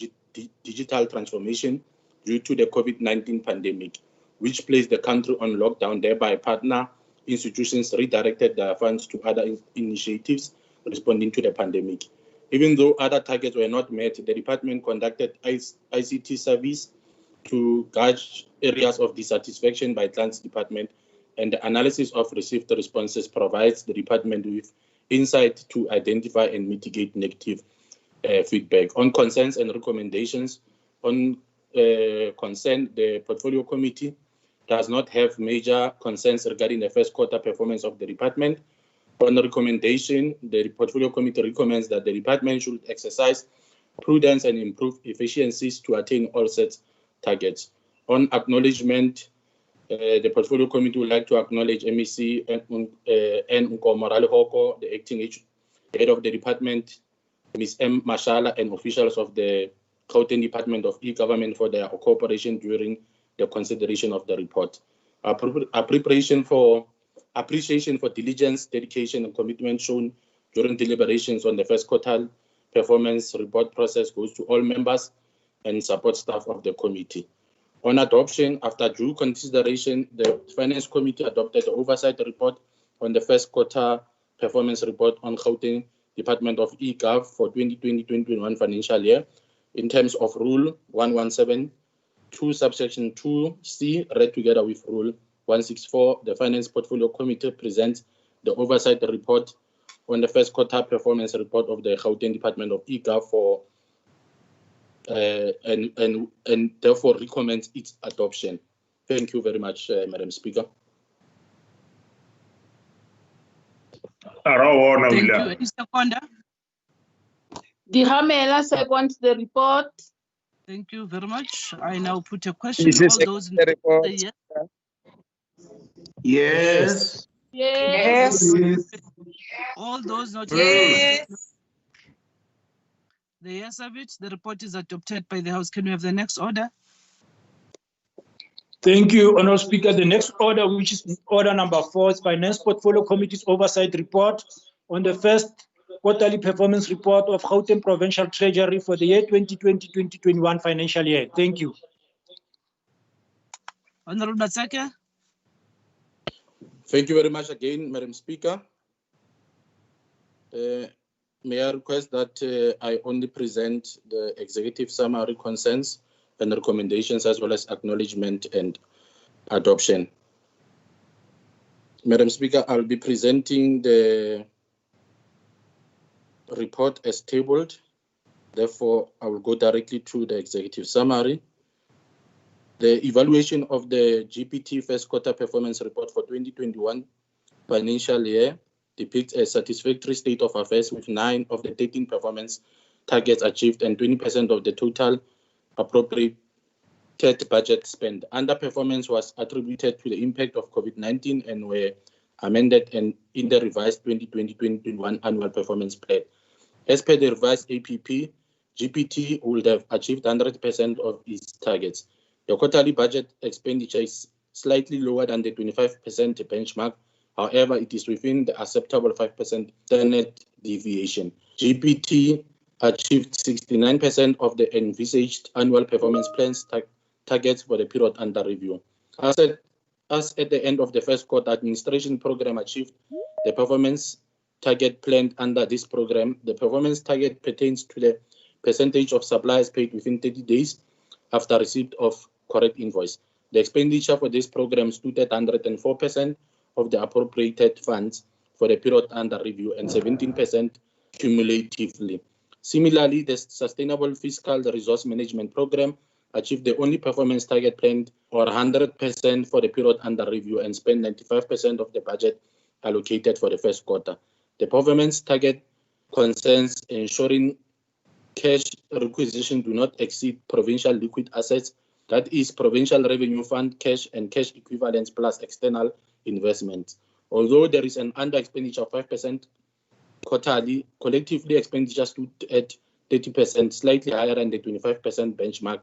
digital transformation due to the COVID-19 pandemic, which placed the country on lockdown. Thereby, partner institutions redirected their funds to other initiatives responding to the pandemic. Even though other targets were not met, the department conducted ICT surveys to gauge areas of dissatisfaction by clients department, and the analysis of received responses provides the department with insight to identify and mitigate negative feedback. On concerns and recommendations, on consent, the portfolio committee does not have major concerns regarding the first quarter performance of the department. On the recommendation, the portfolio committee recommends that the department should exercise prudence and improve efficiencies to attain all set targets. On acknowledgement, the portfolio committee would like to acknowledge MEC and Nkomorale Hoko, the acting head of the department, Ms. M. Mashala, and officials of the Gauteng Department of E-Government for their cooperation during the consideration of the report. Appreciation for diligence, dedication, and commitment shown during deliberations on the first quartile performance report process goes to all members and support staff of the committee. On adoption, after due consideration, the Finance Committee adopted the oversight report on the first quarter performance report on Gauteng Department of E-Gov for 2020-2021 financial year in terms of Rule 117(2) subsection 2C, read together with Rule 164. The Finance Portfolio Committee presents the oversight report on the first quarter performance report of the Gauteng Department of E-Gov for and therefore recommends its adoption. Thank you very much, Madam Speaker. Thank you. Mr. Konda. Dihamela seconds the report. Thank you very much. I now put a question to all those in the yes. Yes. Yes. All those not Yes. The yes of it, the report is adopted by the House. Can we have the next order? Thank you, Honourable Speaker. The next order, which is order number 4, is Finance Portfolio Committee's oversight report on the first quarterly performance report of Gauteng Provincial Treasury for the year 2020-2021 financial year. Thank you. Honourable Matsaka. Thank you very much again, Madam Speaker. May I request that I only present the executive summary concerns and recommendations as well as acknowledgement and adoption. Madam Speaker, I'll be presenting the report as tabled. Therefore, I will go directly to the executive summary. The evaluation of the GPT first quarter performance report for 2021 financial year depicts a satisfactory state of affairs with 9 of the 13 performance targets achieved and 20% of the total appropriated budget spent. Underperformance was attributed to the impact of COVID-19 and were amended in the revised 2020-2021 annual performance plan. As per the revised APP, GPT would have achieved 100% of its targets. The quarterly budget expenditure is slightly lower than the 25% benchmark. However, it is within the acceptable 5% standard deviation. GPT achieved 69% of the envisaged annual performance plans targets for the period under review. As at the end of the first quarter, administration program achieved the performance target planned under this program. The performance target pertains to the percentage of suppliers paid within 30 days after receipt of correct invoice. The expenditure for this program stood at 104% of the appropriated funds for the period under review and 17% cumulatively. Similarly, the Sustainable Fiscal Resource Management Program achieved the only performance target planned or 100% for the period under review and spent 95% of the budget allocated for the first quarter. The performance target concerns ensuring cash requisition do not exceed provincial liquid assets, that is provincial revenue fund cash and cash equivalents plus external investments. Although there is an under expenditure of 5% quarterly, collectively expenditure stood at 30%, slightly higher than the 25% benchmark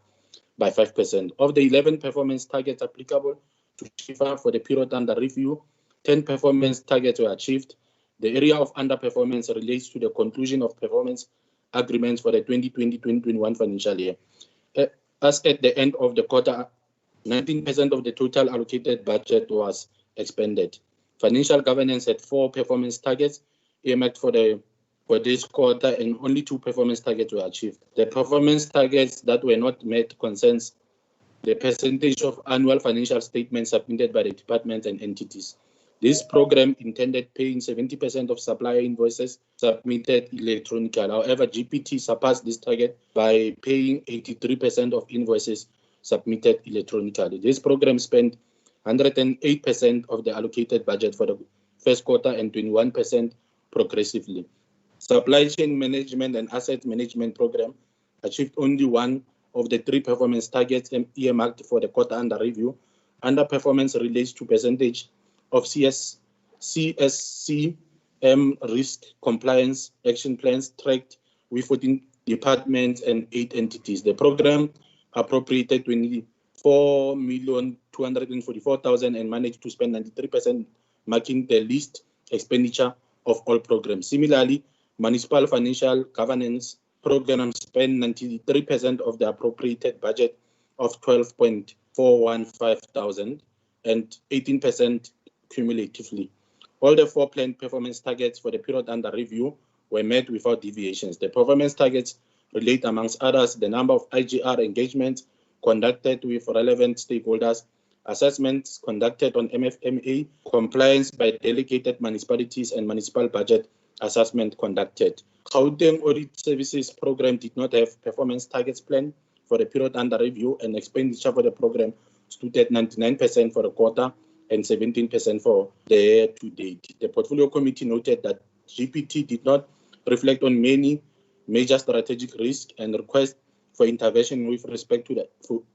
by 5%. Of the 11 performance targets applicable to FIFA for the period under review, 10 performance targets were achieved. The area of underperformance relates to the conclusion of performance agreements for the 2020-2021 financial year. As at the end of the quarter, 19% of the total allocated budget was expended. Financial governance had 4 performance targets earmarked for the for this quarter, and only 2 performance targets were achieved. The performance targets that were not met concerns the percentage of annual financial statements submitted by the departments and entities. This program intended paying 70% of supplier invoices submitted electronically. However, GPT surpassed this target by paying 83% of invoices submitted electronically. This program spent 108% of the allocated budget for the first quarter and 21% progressively. Supply chain management and asset management program achieved only 1 of the 3 performance targets earmarked for the quarter under review. Underperformance relates to percentage of CSCM risk compliance action plans tracked with 14 departments and 8 entities. The program appropriated 24,244,000 and managed to spend 93%, marking the least expenditure of all programs. Similarly, municipal financial governance program spent 93% of the appropriated budget of 12,415,000 and 18% cumulatively. All the 4 planned performance targets for the period under review were met without deviations. The performance targets relate, amongst others, the number of IGR engagements conducted with relevant stakeholders, assessments conducted on MFMA, compliance by delegated municipalities, and municipal budget assessment conducted. Gauteng Audit Services Program did not have performance targets planned for the period under review, and expenditure for the program stood at 99% for the quarter and 17% for the year to date. The Portfolio Committee noted that GPT did not reflect on many major strategic risks and request for intervention with respect to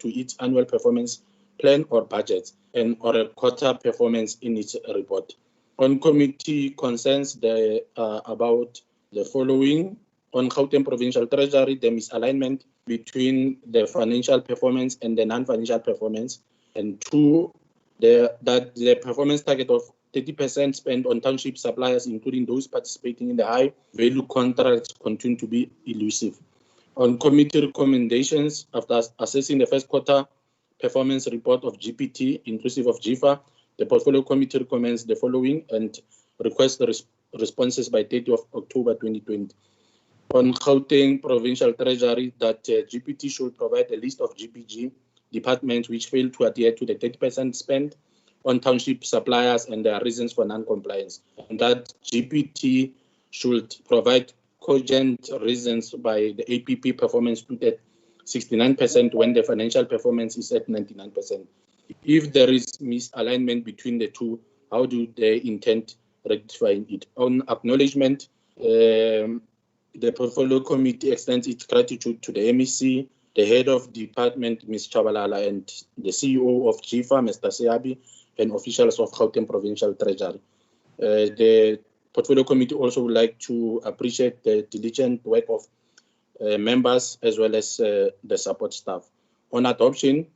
its annual performance plan or budgets and or a quarter performance in its report. On committee concerns about the following. On Gauteng Provincial Treasury, the misalignment between the financial performance and the non-financial performance, and 2, that the performance target of 30% spent on township suppliers, including those participating in the high-value contracts, continue to be elusive. On committee recommendations, after assessing the first quarter performance report of GPT, inclusive of GIFA, the Portfolio Committee recommends the following and requests the responses by 30th of October 2020. On Gauteng Provincial Treasury, that GPT should provide a list of GPG departments which fail to adhere to the 30% spend on township suppliers and their reasons for non-compliance, and that GPT should provide cogent reasons by the APP performance to at 69% when the financial performance is at 99%. If there is misalignment between the two, how do they intend rectifying it? On acknowledgement, the Portfolio Committee extends its gratitude to the MEC, the head of department, Ms. Chabalala, and the CEO of GIFA, Mr. Seabi, and officials of Gauteng Provincial Treasury. The Portfolio Committee also would like to appreciate the diligent work of members as well as the support staff. On adoption,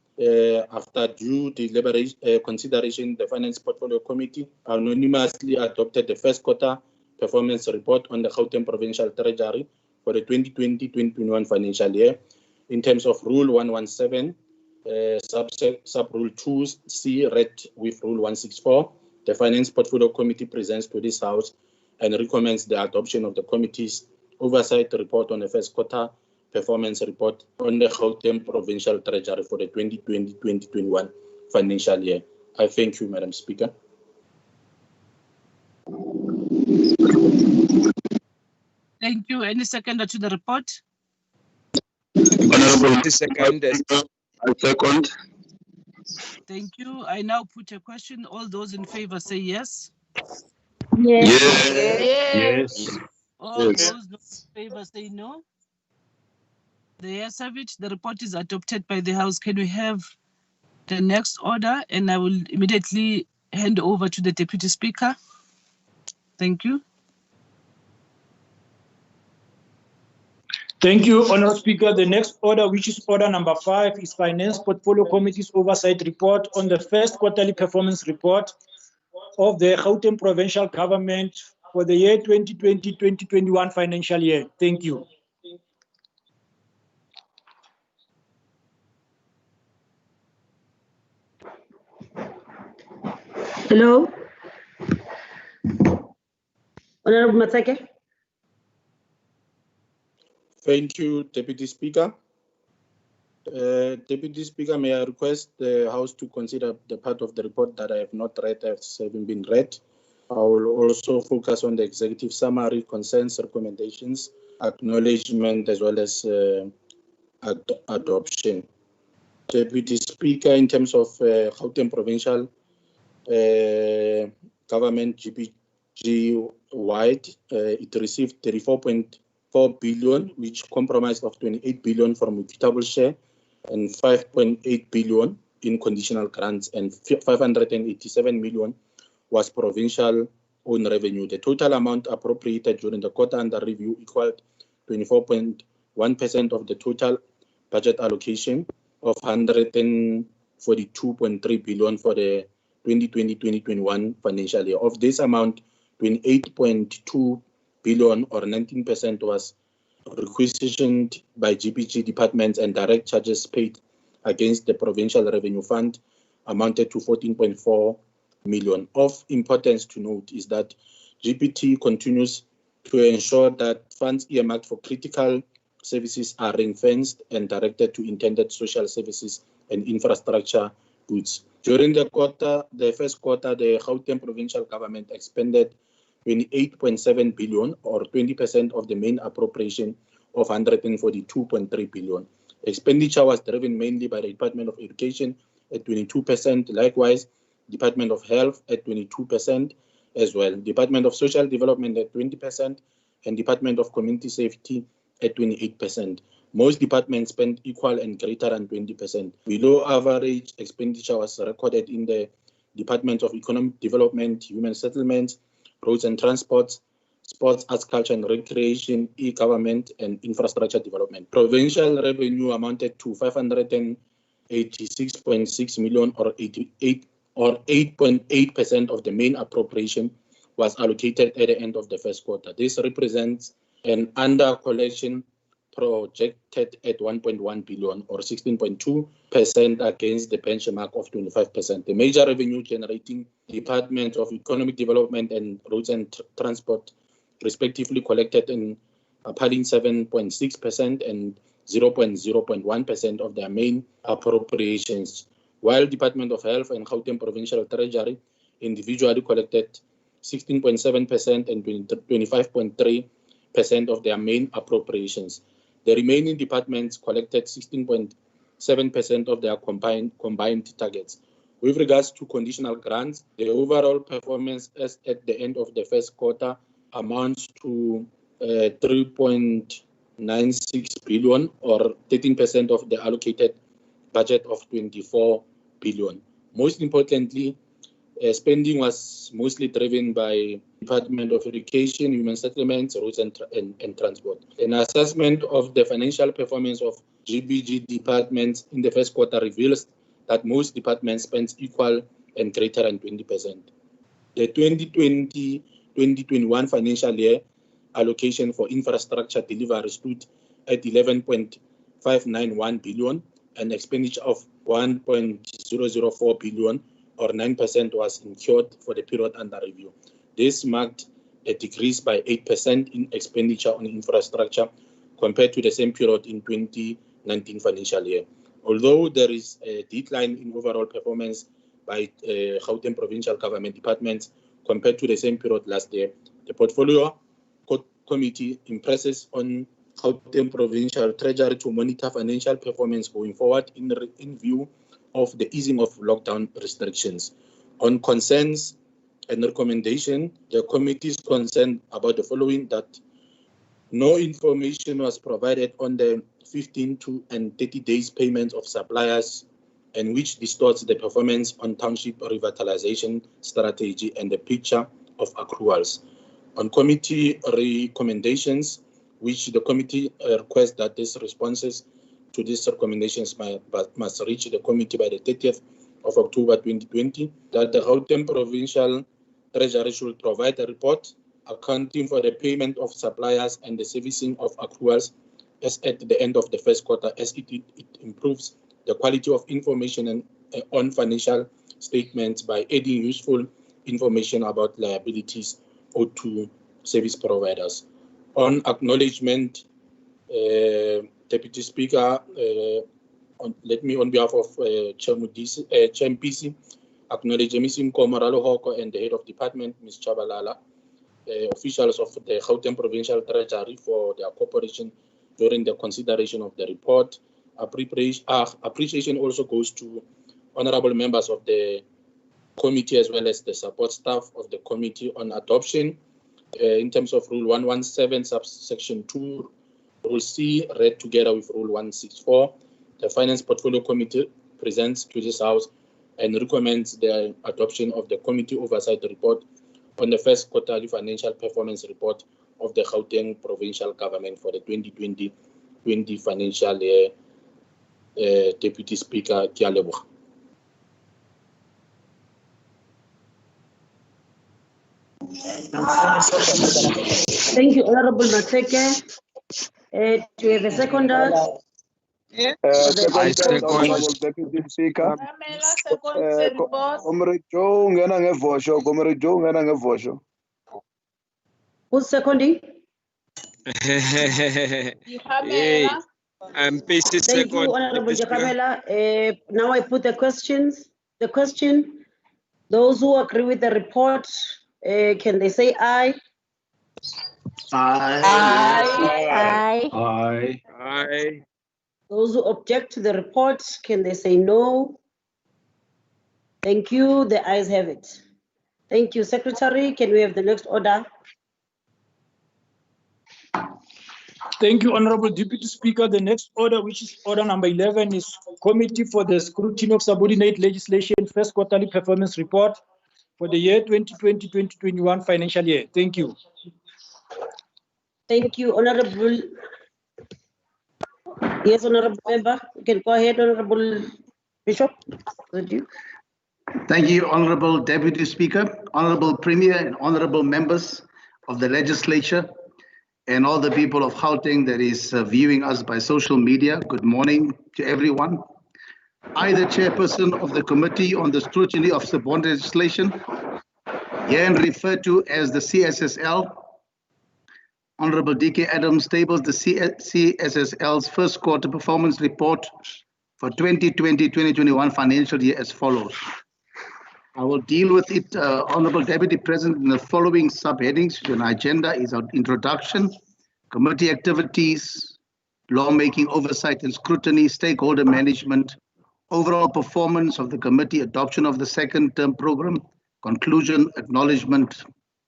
after due deliberation, consideration, the Finance Portfolio Committee anonymously adopted the first quarter performance report on the Gauteng Provincial Treasury for the 2020-2021 financial year. In terms of Rule 117, Sub-Rule 2C, read with Rule 164, the Finance Portfolio Committee presents to this House and recommends the adoption of the committee's oversight report on the first quarter performance report on the Gauteng Provincial Treasury for the 2020-2021 financial year. I thank you, Madam Speaker. Thank you. Any seconder to the report? Honorable second. I second. Thank you. I now put a question. All those in favor say yes. Yes. Yes. All those not in favor say no. The ayes have it. The report is adopted by the House. Can we have the next order? And I will immediately hand over to the Deputy Speaker. Thank you. Thank you, Honourable Speaker. The next order, which is order number 5, is Finance Portfolio Committee's oversight report on the first quarterly performance report of the Gauteng Provincial Government for the year 2020-2021 financial year. Thank you. Hello. Honorable Matsake. Thank you, Deputy Speaker. Deputy Speaker, may I request the House to consider the part of the report that I have not read as having been read. I will also focus on the executive summary, concerns, recommendations, acknowledgement, as well as adoption. Deputy Speaker, in terms of Gauteng Provincial Government GBG-wide, it received 34.4 billion, which comprised of 28 billion from equitable share and 5.8 billion in conditional grants, and 587 million was provincial own revenue. The total amount appropriated during the quarter under review equaled 24.1% of the total budget allocation of 142.3 billion for the 2020-2021 financial year. Of this amount, 28.2 billion or 19% was requisitioned by GBG departments, and direct charges paid against the provincial revenue fund amounted to 14.4 million. Of importance to note is that GPT continues to ensure that funds earmarked for critical services are ring-fenced and directed to intended social services and infrastructure goods. During the first quarter, the Gauteng provincial government expended 28.7 billion or 20% of the main appropriation of 142.3 billion. Expenditure was driven mainly by the Department of Education at 22%, likewise Department of Health at 22% as well, Department of Social Development at 20%, and Department of Community Safety at 28%. Most departments spent equal and greater than 20%. Below average expenditure was recorded in the Department of Economic Development, Human Settlements, Roads and Transports, Sports, Arts, Culture and Recreation, E-Government and Infrastructure Development. Provincial revenue amounted to 586.6 million or 8.8% of the main appropriation was allocated at the end of the first quarter. This represents an under collection projected at 1.1 billion or 16.2% against the benchmark of 25%. The major revenue generating Department of Economic Development and Roads and Transport respectively collected in appalling 7.6% and 0.1% of their main appropriations, while Department of Health and Gauteng Provincial Treasury individually collected 16.7% and 25.3% of their main appropriations. The remaining departments collected 16.7% of their combined targets. With regards to conditional grants, the overall performance as at the end of the first quarter amounts to 3.96 billion or 13% of the allocated budget of 24 billion. Most importantly, spending was mostly driven by Department of Education, Human Settlements, Roads and Transport. An assessment of the financial performance of GBG departments in the first quarter reveals that most departments spent equal and greater than 20%. The 2020-2021 financial year allocation for infrastructure delivery stood at 11.591 billion, and expenditure of 1.004 billion or 9% was incurred for the period under review. This marked a decrease by 8% in expenditure on infrastructure compared to the same period in 2019 financial year. Although there is a decline in overall performance by Gauteng provincial government departments compared to the same period last year, the portfolio committee impresses on Gauteng provincial treasury to monitor financial performance going forward in view of the easing of lockdown restrictions. On concerns and recommendation, the committee is concerned about the following: that no information was provided on the 15 and 30 days payments of suppliers, and which distorts the performance on township revitalization strategy and the picture of accruals. On committee recommendations, which the committee requests that these responses to these recommendations must reach the committee by the 30th of October 2020, that the Gauteng Provincial Treasury should provide a report accounting for the payment of suppliers and the servicing of accruals as at the end of the first quarter, as it improves the quality of information and on financial statements by adding useful information about liabilities owed to service providers. On acknowledgement, Deputy Speaker, let me, on behalf of Chair MPC, acknowledge Ms. Inko Moralo Hoko and the head of department, Ms. Chabalala, officials of the Gauteng Provincial Treasury for their cooperation during the consideration of the report. Appreciation also goes to honorable members of the committee as well as the support staff of the committee on adoption in terms of Rule 117, subsection 2, Rule C, read together with Rule 164. The Finance Portfolio Committee presents to this House and recommends the adoption of the Committee Oversight Report on the first quarterly financial performance report of the Gauteng Provincial Government for the 2020 financial year. Deputy Speaker, ke a leboga. Thank you, Honorable Mateke. Do you have a seconder? Honorable Deputy Speaker. Comrade Joe ungena ngevosho, Comrade Joe ungena ngevosho. Who's seconding? Hey, I'm busy Thank you, Honorable Jakabela. Now I put the questions. The question, those who agree with the report, can they say aye? Aye. Aye. Aye. Those who object to the report, can they say no? Thank you. The ayes have it. Thank you, Secretary. Can we have the next order? Thank you, Honorable Deputy Speaker. The next order, which is order number 11, is Committee for the Scrutiny of Subordinate Legislation First Quarterly Performance Report for the year 2020-2021 financial year. Thank you. Thank you, Honorable. Yes, Honorable Member. You can go ahead, Honorable Bishop. Thank you. Thank you, Honorable Deputy Speaker, Honorable Premier, and Honorable members of the Legislature, and all the people of Gauteng that is viewing us by social media. Good morning to everyone. I, the chairperson of the Committee on the Scrutiny of Subordinate Legislation, here referred to as the CSSL, Honorable D.K. Adams tables the CSSL's first quarter performance report for 2020-2021 financial year as follows. I will deal with it, Honorable Deputy President, in the following subheadings. An agenda is our introduction, committee activities, lawmaking oversight and scrutiny, stakeholder management, overall performance of the committee, adoption of the second term program, conclusion, acknowledgement,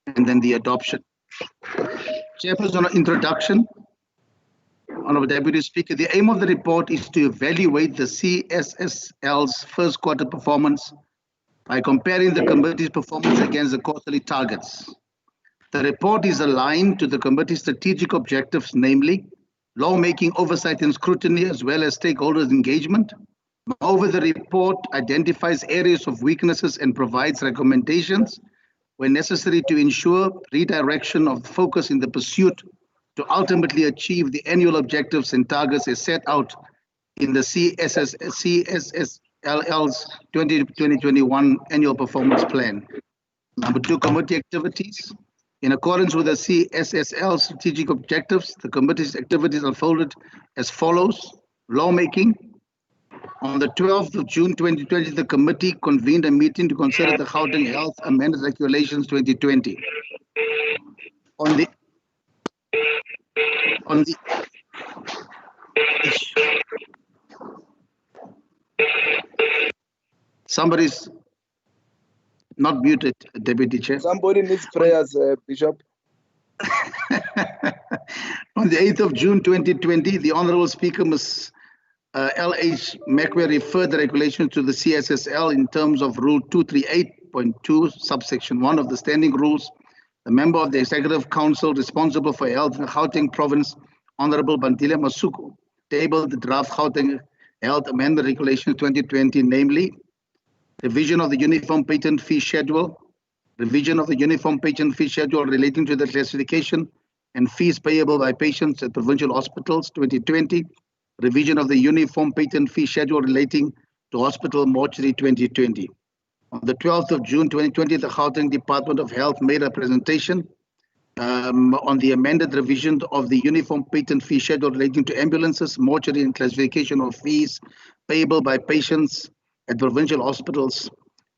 and then the adoption. Chairperson, on introduction. Honorable Deputy Speaker, the aim of the report is to evaluate the CSSL's first quarter performance by comparing the committee's performance against the quarterly targets. The report is aligned to the committee's strategic objectives, namely lawmaking oversight and scrutiny, as well as stakeholders engagement. Moreover, the report identifies areas of weaknesses and provides recommendations when necessary to ensure redirection of focus in the pursuit to ultimately achieve the annual objectives and targets as set out in the CSSL's 2020-2021 annual performance plan. Number 2, committee activities. In accordance with the CSSL strategic objectives, the committee's activities are folded as follows. Lawmaking. On the 12th of June 2020, the committee convened a meeting to consider the Gauteng Health Amended Regulations 2020. Somebody's not muted, Deputy Chair. Somebody needs prayers, Bishop. On the 8th of June 2020, the Honorable Speaker, Ms. L.H. McWay, referred the regulations to the CSSL in terms of Rule 238.2, subsection 1 of the standing rules. The member of the Executive Council responsible for health in the Gauteng Province, Honorable Bandile Masuku, tabled the draft Gauteng Health Amendment Regulations 2020, namely revision of the Uniform Patent Fee Schedule, revision of the Uniform Patent Fee Schedule relating to the classification and fees payable by patients at provincial hospitals 2020, revision of the Uniform Patent Fee Schedule relating to hospital mortuary 2020. On the 12th of June 2020, the Gauteng Department of Health made a presentation on the amended revision of the uniform patent fee schedule relating to ambulances, mortuary and classification of fees payable by patients at provincial hospitals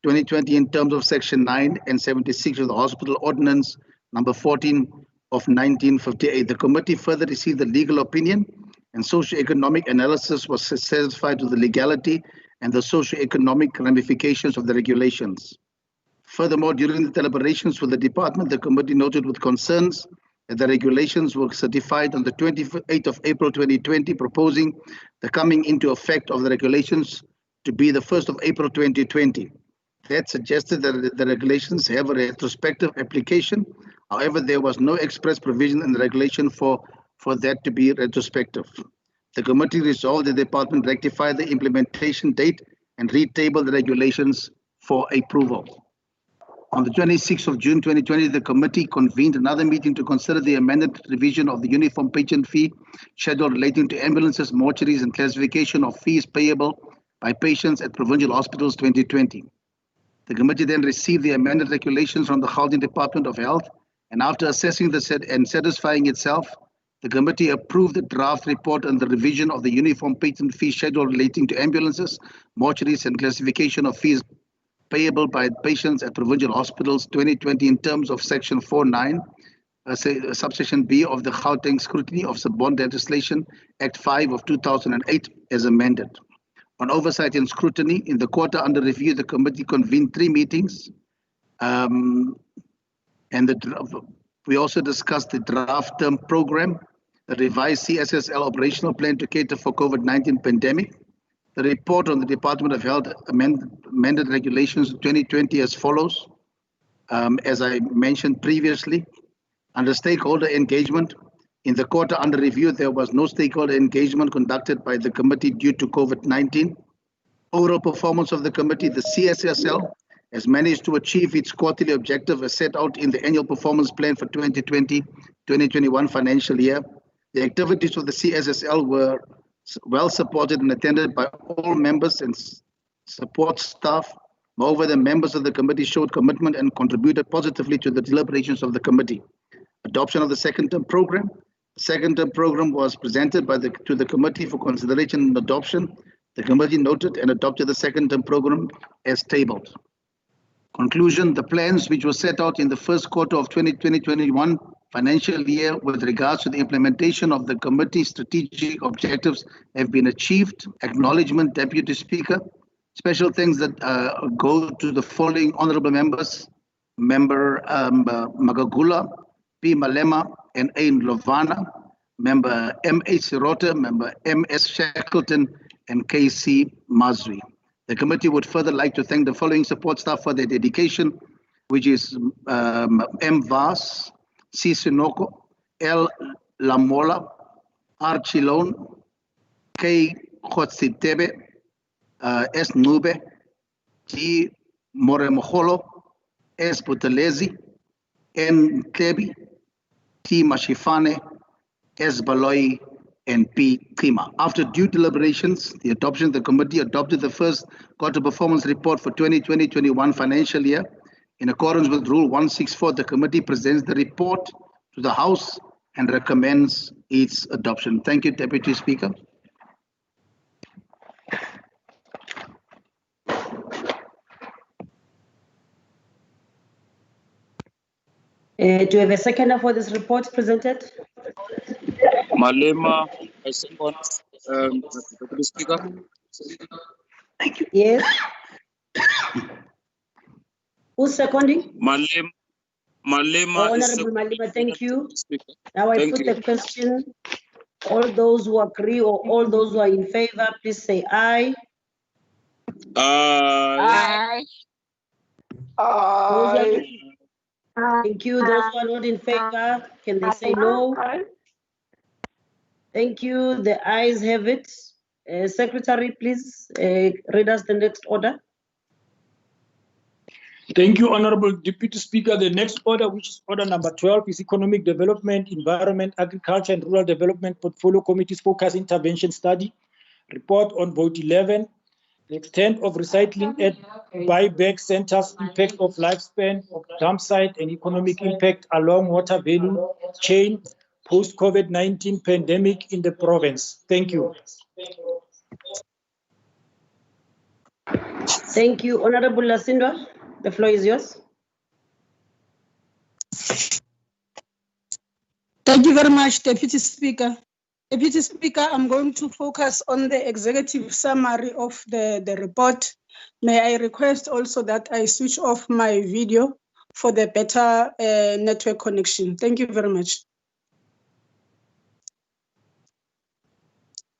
2020 in terms of section 9 and 76 of the Hospital Ordinance number 14 of 1958. The committee further received the legal opinion and socio-economic analysis was satisfied with the legality and the socio-economic ramifications of the regulations. Furthermore, during the deliberations with the department, the committee noted with concerns that the regulations were certified on the 28th of April 2020, proposing the coming into effect of the regulations to be the 1st of April 2020. That suggested that the regulations have a retrospective application. However, there was no express provision in the regulation for that to be retrospective. The committee resolved the department rectify the implementation date and retable the regulations for approval. On the 26th of June 2020, the committee convened another meeting to consider the amended revision of the uniform patient fee schedule relating to ambulances, mortuaries, and classification of fees payable by patients at provincial hospitals 2020. The committee then received the amended regulations from the Gauteng Department of Health, and after assessing and satisfying itself, the committee approved the draft report on the revision of the uniform patent fee schedule relating to ambulances, mortuaries, and classification of fees payable by patients at provincial hospitals 2020 in terms of section 4.9, subsection B of the Gauteng Scrutiny of Suborned Legislation Act 5 of 2008 as amended. On oversight and scrutiny, in the quarter under review, the committee convened 3 meetings, we also discussed the draft term program, the revised CSSL operational plan to cater for COVID-19 pandemic, the report on the Department of Health amended regulations 2020 as follows. As I mentioned previously, under stakeholder engagement, in the quarter under review, there was no stakeholder engagement conducted by the committee due to COVID-19. Overall performance of the committee, the CSSL has managed to achieve its quarterly objective as set out in the annual performance plan for 2020-2021 financial year. The activities of the CSSL were well supported and attended by all members and support staff. Moreover, the members of the committee showed commitment and contributed positively to the deliberations of the committee. Adoption of the second term program. The second term program was presented to the committee for consideration and adoption. The committee noted and adopted the second term program as tabled. Conclusion, the plans which were set out in the first quarter of 2020-21 financial year with regards to the implementation of the committee's strategic objectives have been achieved. Acknowledgement, Deputy Speaker. Special thanks that go to the following honorable members, Member Magagula, P. Malema, and A. Lovana, Member M.H. Sirota, Member M.S. Shackleton, and K.C. Masri. The committee would further like to thank the following support staff for their dedication, which is M. Vas, C. Sinoko, L. Lamola, R. Chilone, K. Khotsitebe, S. Nube, G. Moremogolo, S. Butalezi, N. Klebi, T. Mashifane, S. Baloi, and P. Kima. After due deliberations, the adoption of the committee adopted the first quarter performance report for 2020-21 financial year. In accordance with Rule 164, the committee presents the report to the House and recommends its adoption. Thank you, Deputy Speaker. Do you have a seconder for this report presented? Malema, I second, Deputy Speaker. Thank you. Yes. Who's seconding? Malema. Honorable Malema, thank you. Now I put the question. All those who agree or all those who are in favor, please say aye. Aye. Aye. Thank you. Those who are not in favor, can they say no? Thank you. The ayes have it. Secretary, please read us the next order. Thank you, Honorable Deputy Speaker. The next order, which is order number 12, is Economic Development, Environment, Agriculture and Rural Development Portfolio Committee's Focus Intervention Study. Report on Vote 11. the extent of recycling at buyback centers, impact of lifespan of dump site, and economic impact along water value chain post-COVID-19 pandemic in the province. Thank you. Thank you, Honorable Lasindwa. The floor is yours. Thank you very much, Deputy Speaker. Deputy Speaker, I'm going to focus on the executive summary of the report. May I request also that I switch off my video for the better network connection. Thank you very much.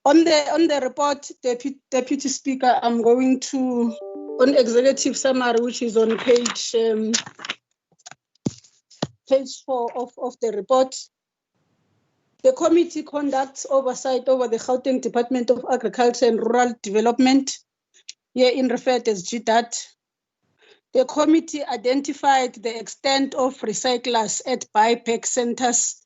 On the report, Deputy Speaker, I'm going to, on executive summary, which is on page 4 of the report. The committee conducts oversight over the Gauteng Department of Agriculture and Rural Development, herein referred as GDAT. The committee identified the extent of recyclers at buyback centers,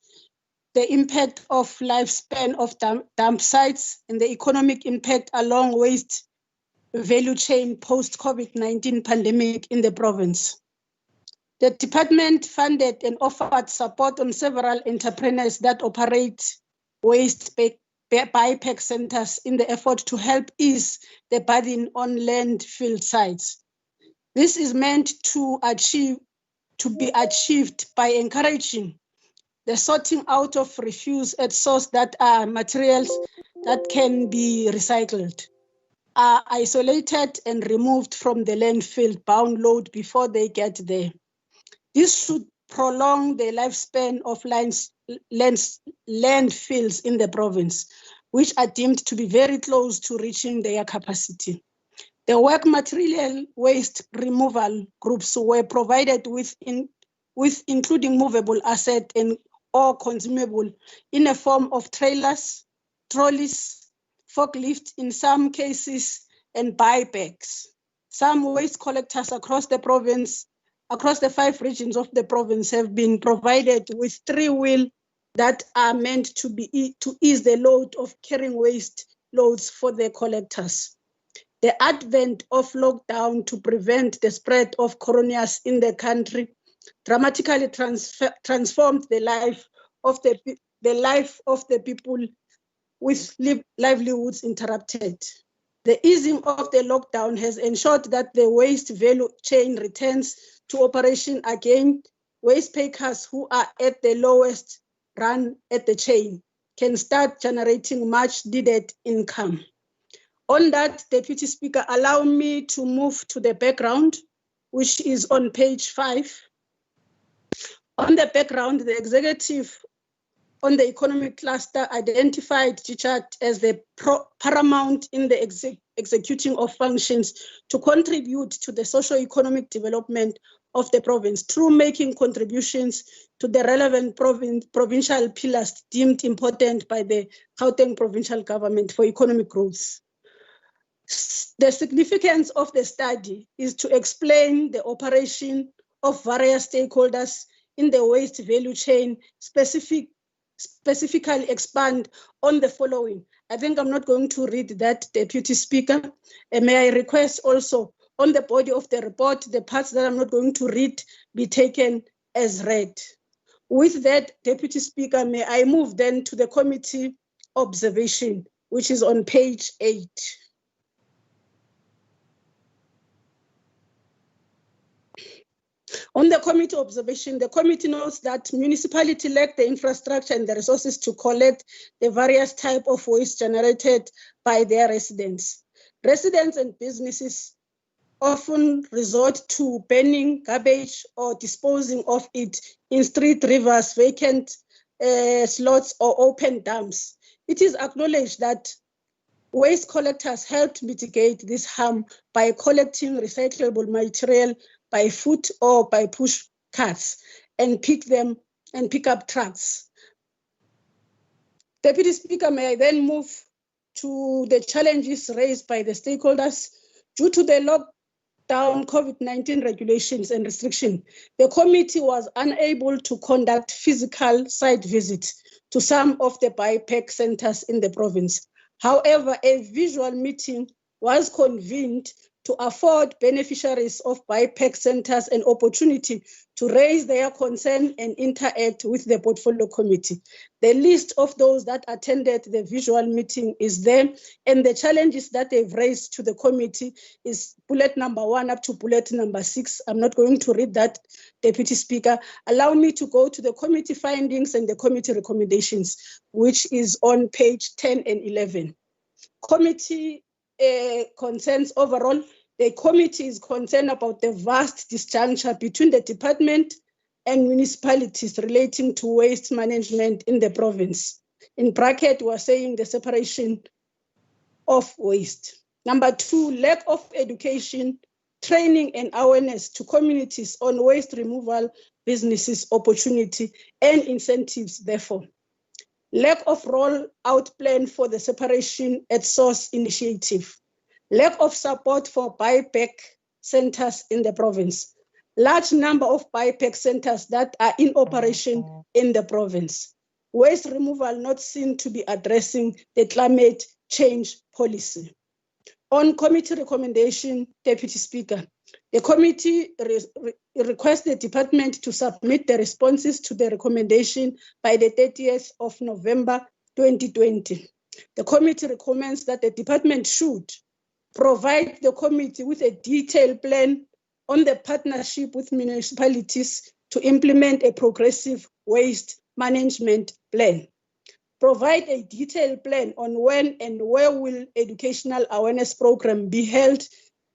the impact of lifespan of dump sites, and the economic impact along waste value chain post-COVID-19 pandemic in the province. The department funded and offered support on several entrepreneurs that operate waste buyback centers in the effort to help ease the burden on landfill sites. This is meant to be achieved by encouraging the sorting out of refuse at source that are materials that can be recycled, are isolated and removed from the landfill bound load before they get there. This should prolong the lifespan of landfills in the province, which are deemed to be very close to reaching their capacity. The work material waste removal groups were provided with including movable asset and or consumable in a form of trailers, trolleys, forklift in some cases, and buybacks. Some waste collectors across the province, across the 5 regions of the province, have been provided with 3-wheel that are meant to ease the load of carrying waste loads for the collectors. The advent of lockdown to prevent the spread of coronavirus in the country dramatically transformed the life of the people with livelihoods interrupted. The easing of the lockdown has ensured that the waste value chain returns to operation again. Waste pickers who are at the lowest run at the chain can start generating much needed income. On that, Deputy Speaker, allow me to move to the background, which is on page 5. On the background, the executive on the economic cluster identified GCHAT as the paramount in the executing of functions to contribute to the socio-economic development of the province through making contributions to the relevant provincial pillars deemed important by the Gauteng provincial government for economic growth. The significance of the study is to explain the operation of various stakeholders in the waste value chain, specifically expand on the following. I think I'm not going to read that, Deputy Speaker. May I request also on the body of the report, the parts that I'm not going to read be taken as read. With that, Deputy Speaker, may I move then to the committee observation, which is on page 8. On the committee observation, the committee notes that municipality lack the infrastructure and the resources to collect the various type of waste generated by their residents. Residents and businesses often resort to burning garbage or disposing of it in street, rivers, vacant slots, or open dumps. It is acknowledged that waste collectors helped mitigate this harm by collecting recyclable material by foot or by push carts and pick up trucks. Deputy Speaker, may I then move to the challenges raised by the stakeholders due to the lockdown COVID-19 regulations and restrictions. The committee was unable to conduct physical site visits to some of the buyback centers in the province. However, a visual meeting was convened to afford beneficiaries of BIPAC centers an opportunity to raise their concern and interact with the portfolio committee. The list of those that attended the visual meeting is there, and the challenges that they've raised to the committee is bullet number 1 up to bullet number 6. I'm not going to read that, Deputy Speaker. Allow me to go to the committee findings and the committee recommendations, which is on page 10 and 11. Committee concerns overall. The committee is concerned about the vast disjuncture between the department and municipalities relating to waste management in the province. In bracket, we're saying the separation of waste. Number 2, lack of education, training and awareness to communities on waste removal, businesses, opportunity and incentives, therefore. Lack of roll-out plan for the separation at source initiative. Lack of support for BIPAC centers in the province. Large number of BIPAC centers that are in operation in the province. Waste removal not seen to be addressing the climate change policy. On committee recommendation, Deputy Speaker, the committee requests the department to submit the responses to the recommendation by the 30th of November 2020. The committee recommends that the department should provide the committee with a detailed plan on the partnership with municipalities to implement a progressive waste management plan. Provide a detailed plan on when and where will educational awareness program be held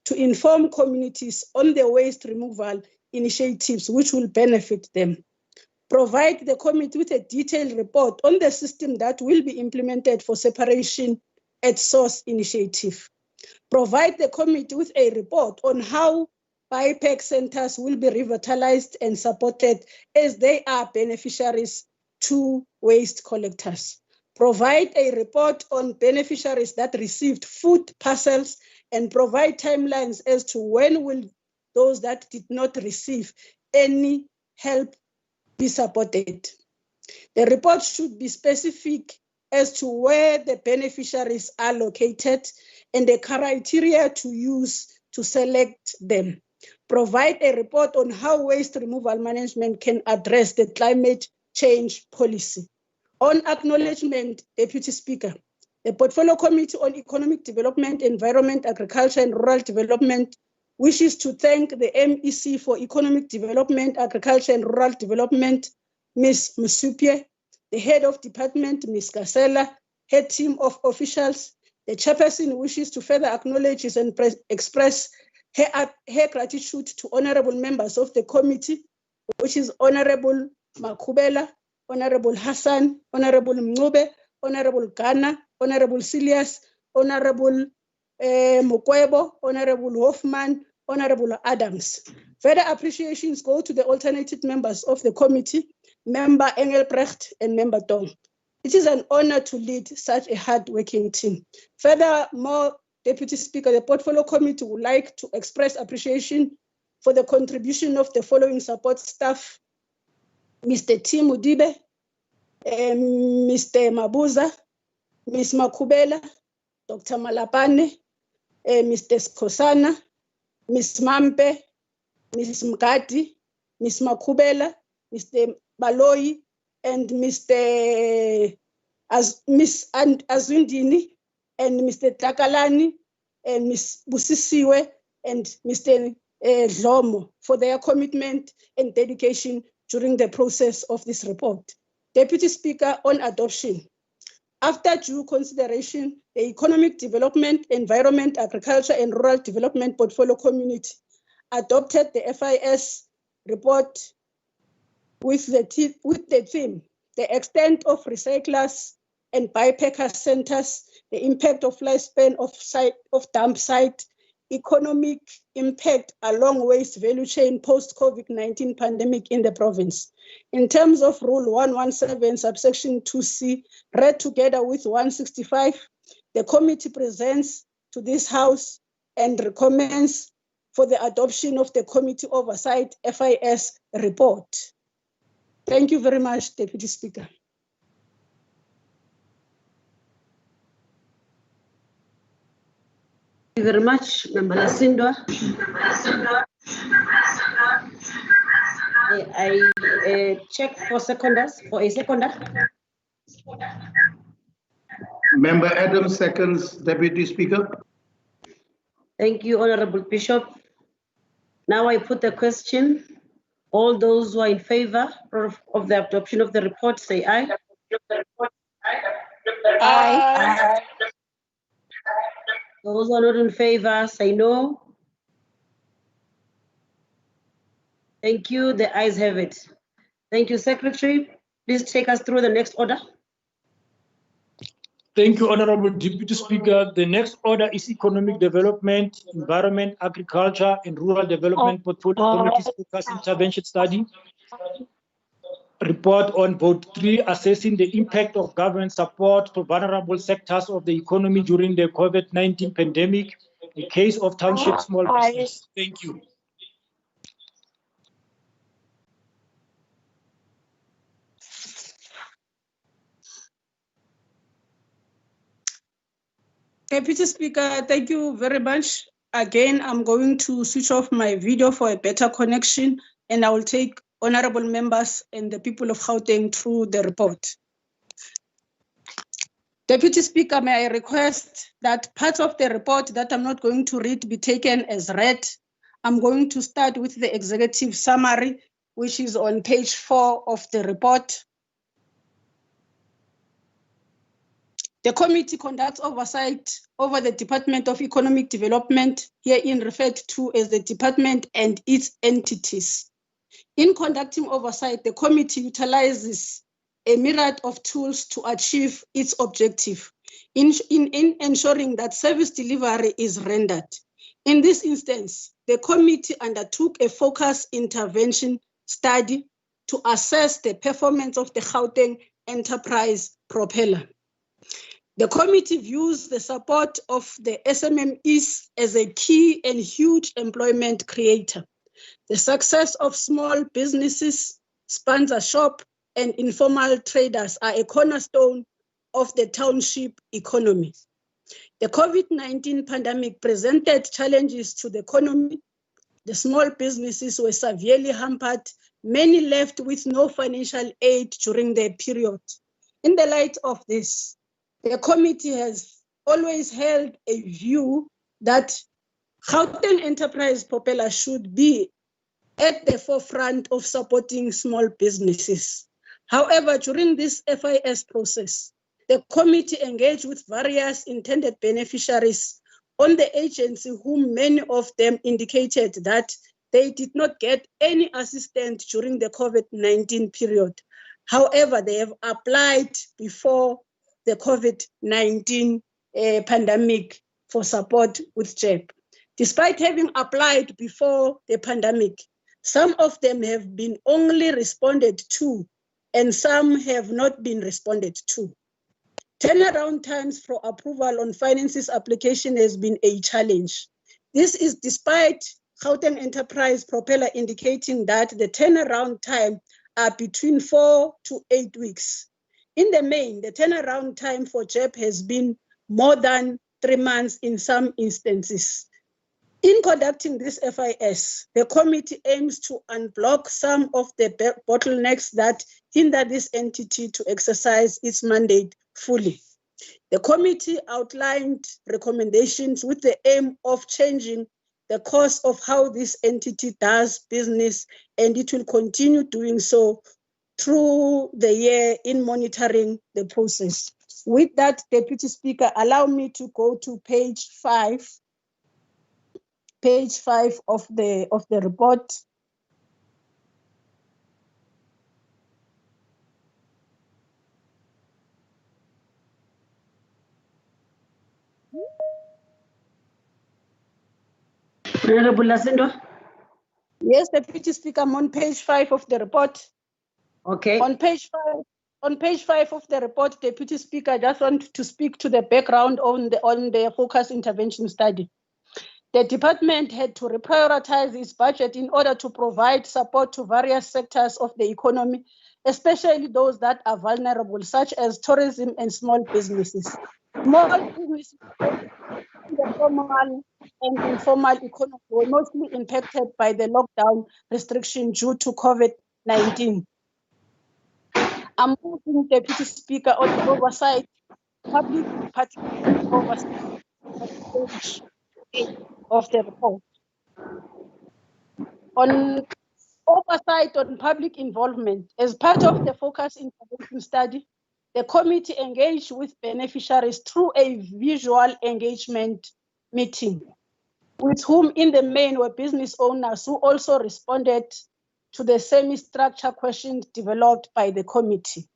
to inform communities on the waste removal initiatives which will benefit them. Provide the committee with a detailed report on the system that will be implemented for separation at source initiative. Provide the committee with a report on how BIPAC centers will be revitalized and supported as they are beneficiaries to waste collectors. Provide a report on beneficiaries that received food parcels and provide timelines as to when will those that did not receive any help be supported. The report should be specific as to where the beneficiaries are located and the criteria to use to select them. Provide a report on how waste removal management can address the climate change policy. On acknowledgement, Deputy Speaker, the Portfolio Committee on Economic Development, Environment, Agriculture and Rural Development wishes to thank the MEC for Economic Development, Agriculture and Rural Development, Ms. Musupye, the Head of Department, Ms. Gasela, her team of officials. The Chairperson wishes to further acknowledge and express her gratitude to honorable members of the committee, which is Honorable Makhubela, Honorable Hassan, Honorable Mngube, Honorable Ghana, Honorable Silias, Honorable Mukwebo, Honorable Hoffman, Honorable Adams. Further appreciations go to the alternative members of the committee, Member Engelbrecht and Member Tong. It is an honor to lead such a hard-working team. Furthermore, Deputy Speaker, the Portfolio Committee would like to express appreciation for the contribution of the following support staff: Mr. T. Mudibe, Mr. Mabuza, Ms. Makhubela, Dr. Malapane, Mr. Skosana, Ms. Mampe, Ms. Mgadi, Ms. Makhubela, Mr. Baloyi, and Mr. Ms. Azundini, and Mr. Takalani, and Ms. Busisiwe, and Mr. Dlomo for their commitment and dedication during the process of this report. Deputy Speaker, on adoption. After due consideration, the Economic Development, Environment, Agriculture and Rural Development Portfolio Community adopted the FIS report with the theme, the extent of recyclers and biopacker centers, the impact of lifespan of dump site, economic impact along waste value chain post-COVID-19 pandemic in the province. In terms of Rule 117, subsection 2C, read together with 165, the committee presents to this House and recommends for the adoption of the Committee Oversight FIS report. Thank you very much, Deputy Speaker. you very much, Member Lasindwa. I check for a seconder. Member Adams seconds, Deputy Speaker. Thank you, Honorable Bishop. Now I put the question. All those who are in favor of the adoption of the report, say aye. Aye. Those who are not in favor, say no. Thank you. The ayes have it. Thank you, Secretary. Please take us through the next order. Thank you, Honorable Deputy Speaker. The next order is Economic Development, Environment, Agriculture, and Rural Development Portfolio Committee's Focus Intervention Study. Report on Vote 3, assessing the impact of government support to vulnerable sectors of the economy during the COVID-19 pandemic, a case of township small business. Thank you. Deputy Speaker, thank you very much. Again, I'm going to switch off my video for a better connection, and I will take honorable members and the people of Gauteng through the report. Deputy Speaker, may I request that part of the report that I'm not going to read be taken as read. I'm going to start with the executive summary, which is on page 4 of the report. The committee conducts oversight over the Department of Economic Development, herein referred to as the department and its entities. In conducting oversight, the committee utilizes a myriad of tools to achieve its objective in ensuring that service delivery is rendered. In this instance, the committee undertook a focused intervention study to assess the performance of the Gauteng Enterprise Propeller. The committee views the support of the SMMEs as a key and huge employment creator. The success of small businesses, sponsorship, and informal traders are a cornerstone of the township economy. The COVID-19 pandemic presented challenges to the economy. The small businesses were severely hampered. Many left with no financial aid during the period. In the light of this, the committee has always held a view that Gauteng Enterprise Propeller should be at the forefront of supporting small businesses. However, during this FIS process, the committee engaged with various intended beneficiaries on the agency, whom many of them indicated that they did not get any assistance during the COVID-19 period. However, they have applied before the COVID-19 pandemic for support with JEP. Despite having applied before the pandemic, some of them have been only responded to and some have not been responded to. Turnaround times for approval on finances application has been a challenge. This is despite Gauteng Enterprise Propeller indicating that the turnaround time are between 4 to 8 weeks. In the main, the turnaround time for JEP has been more than 3 months in some instances. In conducting this FIS, the committee aims to unblock some of the bottlenecks that hinder this entity to exercise its mandate fully. The committee outlined recommendations with the aim of changing the course of how this entity does business, and it will continue doing so through the year in monitoring the process. With that, Deputy Speaker, allow me to go to page 5 of the report. Honorable Lasindwa. Yes, Deputy Speaker, I'm on page 5 of the report. Okay. On page 5 of the report, Deputy Speaker, I just want to speak to the background on the focus intervention study. The department had to reprioritize its budget in order to provide support to various sectors of the economy, especially those that are vulnerable, such as tourism and small businesses. Small businesses in the formal and informal economy were mostly impacted by the lockdown restriction due to COVID-19. I'm moving, Deputy Speaker, on the oversight, public participation oversight page 8 of the report. On oversight on public involvement, as part of the focus intervention study, the committee engaged with beneficiaries through a visual engagement meeting, with whom in the main were business owners who also responded to the semi-structured questions developed by the committee.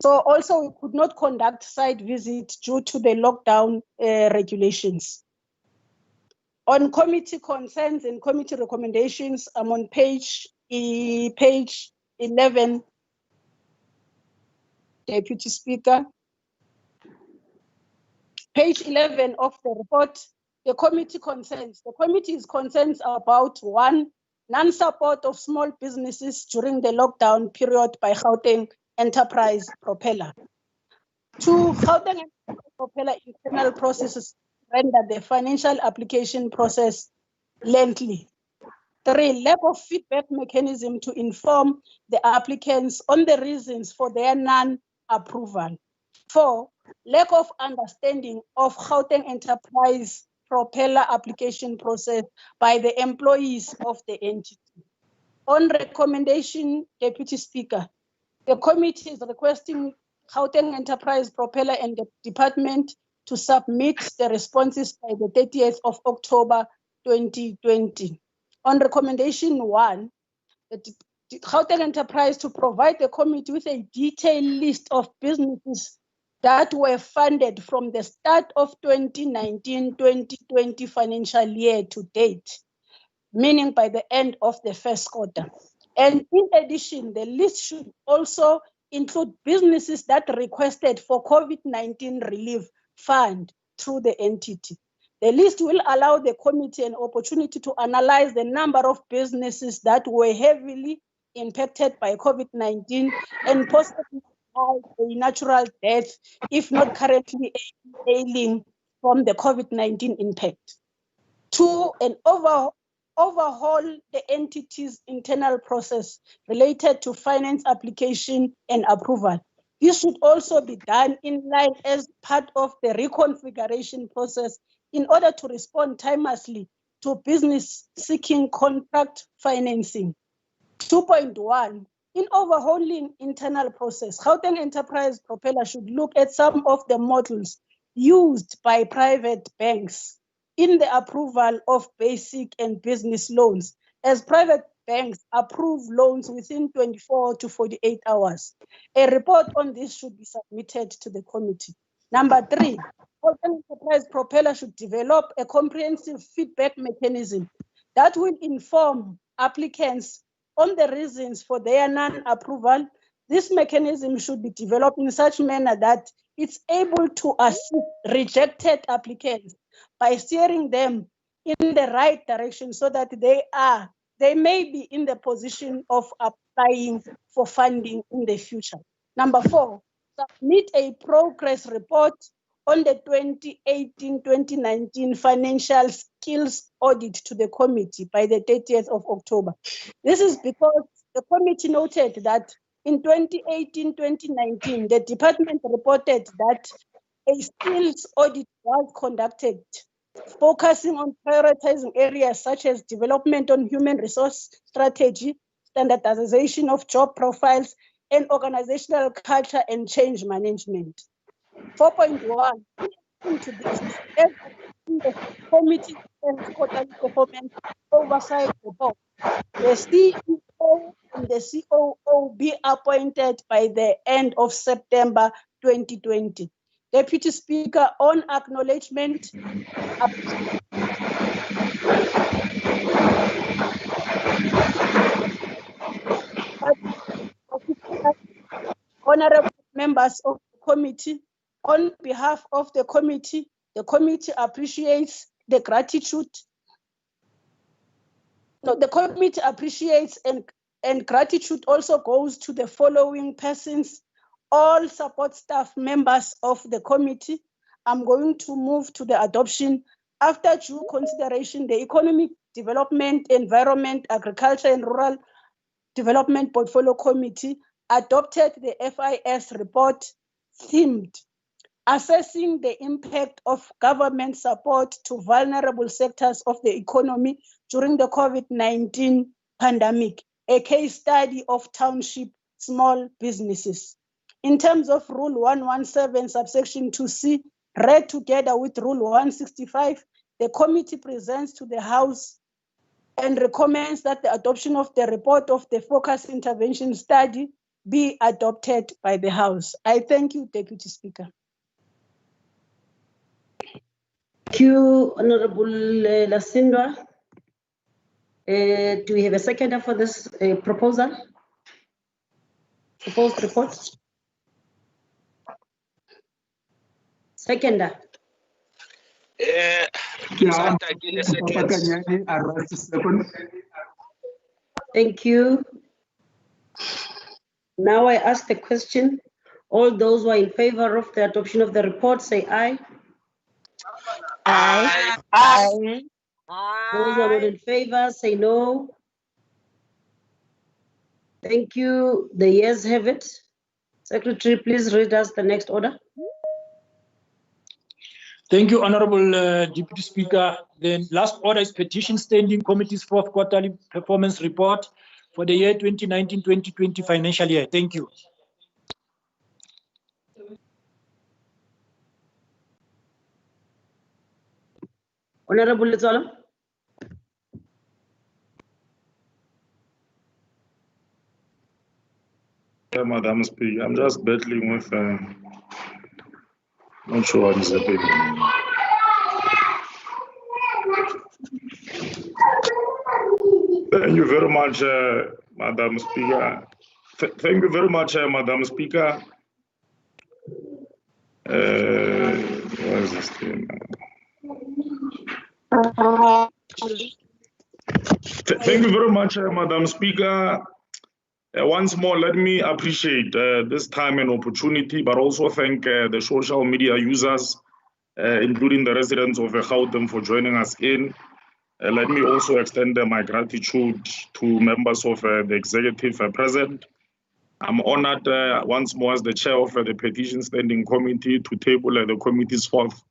So also we could not conduct site visits due to the lockdown regulations. On committee concerns and committee recommendations, I'm on page 11, Deputy Speaker. Page 11 of the report, the committee concerns. The committee is concerned about 1, non-support of small businesses during the lockdown period by Gauteng Enterprise Propeller. 2, Gauteng Enterprise Propeller internal processes render the financial application process lengthy. 3, lack of feedback mechanism to inform the applicants on the reasons for their non-approval. 4, lack of understanding of Gauteng Enterprise Propeller application process by the employees of the entity. On recommendation, Deputy Speaker, the committee is requesting Gauteng Enterprise Propeller and the department to submit the responses by the 30th of October 2020. On recommendation 1, the Gauteng Enterprise to provide the committee with a detailed list of businesses that were funded from the start of 2019-2020 financial year to date, meaning by the end of the first quarter. And in addition, the list should also include businesses that requested for COVID-19 relief fund through the entity. The list will allow the committee an opportunity to analyze the number of businesses that were heavily impacted by COVID-19 and possibly a natural death, if not currently ailing from the COVID-19 impact. 2, an overhaul the entity's internal process related to finance application and approval. This should also be done in line as part of the reconfiguration process in order to respond timelessly to business seeking contract financing. 2.1, in overhauling internal process, Gauteng Enterprise Propeller should look at some of the models used by private banks in the approval of basic and business loans, as private banks approve loans within 24 to 48 hours. A report on this should be submitted to the committee. Number 3, Gauteng Enterprise Propeller should develop a comprehensive feedback mechanism that will inform applicants on the reasons for their non-approval. This mechanism should be developed in such manner that it's able to assist rejected applicants by steering them in the right direction so that they may be in the position of applying for funding in the future. Number 4, submit a progress report on the 2018-2019 financial skills audit to the committee by the 30th of October. This is because the committee noted that in 2018-2019, the department reported that a skills audit was conducted, focusing on prioritizing areas such as development on human resource strategy, standardization of job profiles, and organizational culture and change management. 4.1, into this, the committee quarterly performance oversight report, the CEO and the COO be appointed by the end of September 2020. Deputy Speaker, on acknowledgement, honorable members of the committee, on behalf of the committee appreciates the gratitude. No, the committee appreciates and gratitude also goes to the following persons, all support staff members of the committee. I'm going to move to the adoption. After due consideration, the Economic Development, Environment, Agriculture and Rural Development Portfolio Committee adopted the FIS report themed Assessing the Impact of Government Support to Vulnerable Sectors of the Economy During the COVID-19 Pandemic, a case study of township small businesses. In terms of Rule 117, subsection 2C, read together with Rule 165, the committee presents to the House and recommends that the adoption of the report of the Focus Intervention Study be adopted by the House. I thank you, Deputy Speaker. Thank you, Honorable Lasindwa. Do we have a seconder for this proposal? Proposed report? Seconder. Thank you. Now I ask the question. All those who are in favor of the adoption of the report, say aye. Aye. Aye. Those who are not in favor, say no. Thank you. The yeas have it. Secretary, please read us the next order. Thank you, Honorable Deputy Speaker. The last order is Petition Standing Committee's fourth quarterly performance report for the year 2019-2020 financial year. Thank you. Honorable Letsoalo. Madam Speaker, I'm just battling with, not sure what is happening. Thank you very much, Madam Speaker. Thank you very much, Madam Speaker. What is this thing? Thank you very much, Madam Speaker. Once more, let me appreciate this time and opportunity, but also thank the social media users, including the residents of Gauteng, for joining us in. Let me also extend my gratitude to members of the executive present. I'm honored once more as the chair of the Petition Standing Committee to table the committee's fourth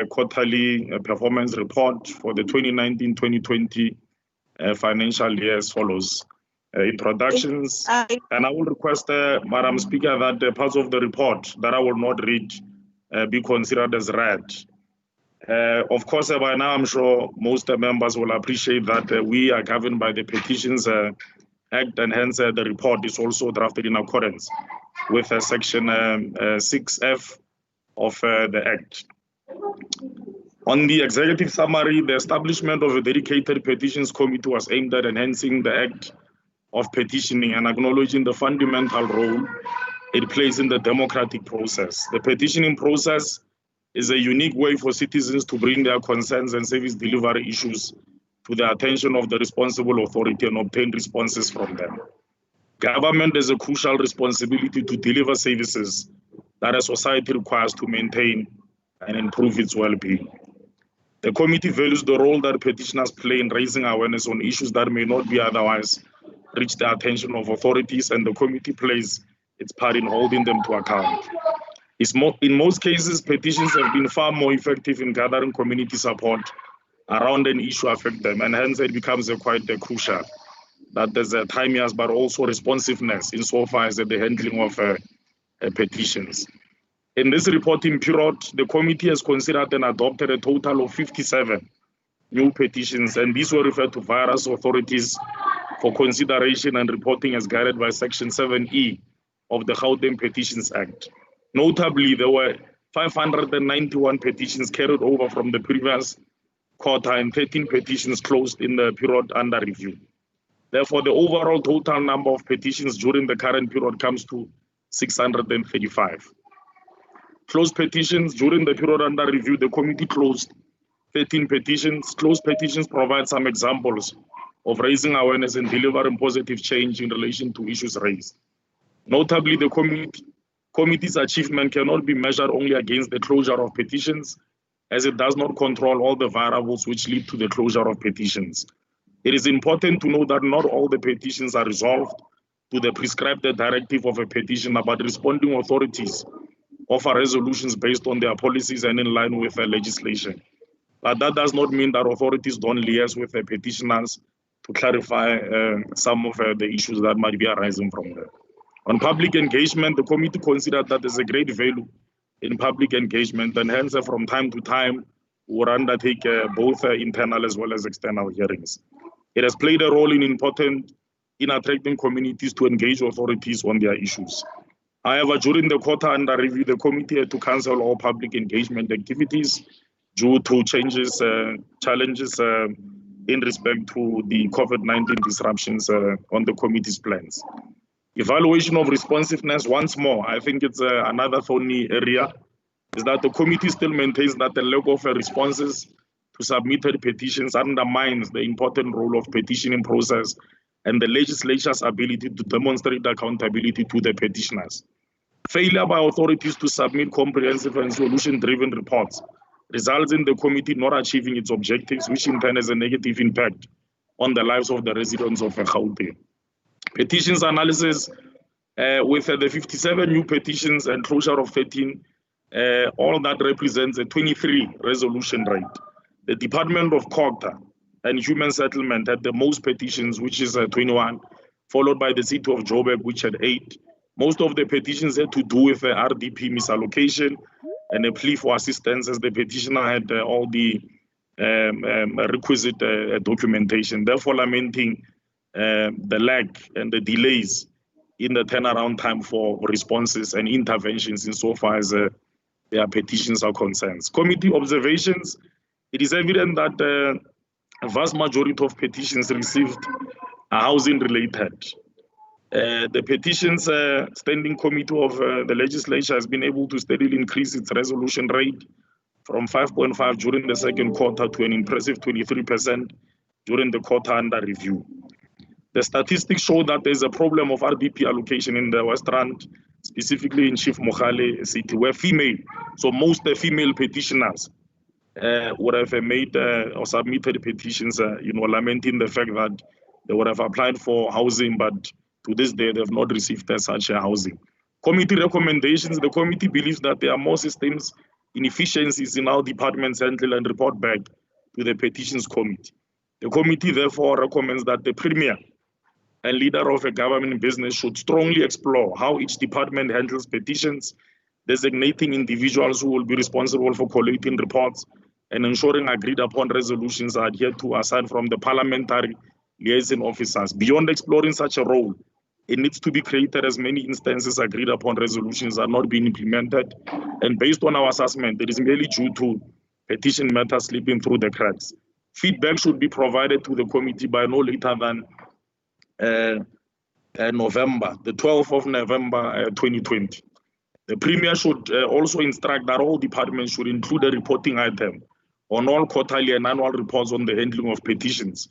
quarterly performance report for the 2019-2020 financial year as follows. Introductions, and I will request, Madam Speaker, that the parts of the report that I will not read be considered as read. Of course, by now I'm sure most members will appreciate that we are governed by the Petitions Act, and hence the report is also drafted in accordance with Section 6F of the Act. On the executive summary, the establishment of a dedicated petitions committee was aimed at enhancing the Act of petitioning and acknowledging the fundamental role it plays in the democratic process. The petitioning process is a unique way for citizens to bring their concerns and service delivery issues to the attention of the responsible authority and obtain responses from them. Government has a crucial responsibility to deliver services that a society requires to maintain and improve its well-being. The committee values the role that petitioners play in raising awareness on issues that may not be otherwise reach the attention of authorities, and the committee plays its part in holding them to account. In most cases, petitions have been far more effective in gathering community support around an issue affect them, and hence it becomes quite crucial that there's a timeliness but also responsiveness insofar as the handling of petitions. In this reporting period, the committee has considered and adopted a total of 57 new petitions, and these were referred to various authorities for consideration and reporting as guided by Section 7E of the Gauteng Petitions Act. Notably, there were 591 petitions carried over from the previous quarter and 13 petitions closed in the period under review. Therefore, the overall total number of petitions during the current period comes to 635. Closed petitions during the period under review, the committee closed 13 petitions. Closed petitions provide some examples of raising awareness and delivering positive change in relation to issues raised. Notably, the committee's achievement cannot be measured only against the closure of petitions, as it does not control all the variables which lead to the closure of petitions. It is important to know that not all the petitions are resolved to the prescribed directive of a petitioner, but responding authorities offer resolutions based on their policies and in line with the legislation. But that does not mean that authorities don't liaise with the petitioners to clarify some of the issues that might be arising from them. On public engagement, the committee considered that there's a great value in public engagement, and hence from time to time will undertake both internal as well as external hearings. It has played a role in attracting communities to engage authorities on their issues. However, during the quarter under review, the committee had to cancel all public engagement activities due to challenges in respect to the COVID-19 disruptions on the committee's plans. Evaluation of responsiveness, once more, I think it's another thorny area, is that the committee still maintains that the lack of responses to submitted petitions undermines the important role of petitioning process and the legislature's ability to demonstrate accountability to the petitioners. Failure by authorities to submit comprehensive and solution-driven reports results in the committee not achieving its objectives, which in turn has a negative impact on the lives of the residents of Gauteng. Petitions analysis with the 57 new petitions and closure of 13, all that represents a 23 resolution rate. The Department of COGTA and Human Settlement had the most petitions, which is 21, followed by the City of Joburg, which had 8. Most of the petitions had to do with the RDP misallocation and a plea for assistance, as the petitioner had all the requisite documentation, therefore lamenting the lag and the delays in the turnaround time for responses and interventions insofar as their petitions are concerned. Committee observations, it is evident that a vast majority of petitions received are housing related. The petitions standing committee of the legislature has been able to steadily increase its resolution rate from 5.5 during the second quarter to an impressive 23% during the quarter under review. The statistics show that there's a problem of RDP allocation in the West Rand, specifically in Chief Mogale City, where most female petitioners would have made or submitted petitions, lamenting the fact that they would have applied for housing, but to this day, they have not received such a housing. Committee recommendations, the committee believes that there are more systems inefficiencies in our departments handle and report back to the petitions committee. The committee therefore recommends that the premier and leader of a government business should strongly explore how each department handles petitions, designating individuals who will be responsible for collating reports and ensuring agreed upon resolutions are adhered to aside from the parliamentary liaison officers. Beyond exploring such a role, it needs to be created as many instances agreed upon resolutions are not being implemented. And based on our assessment, it is merely due to petition matters slipping through the cracks. Feedback should be provided to the committee by no later than November, the 12th of November 2020. The Premier should also instruct that all departments should include a reporting item on all quarterly and annual reports on the handling of petitions.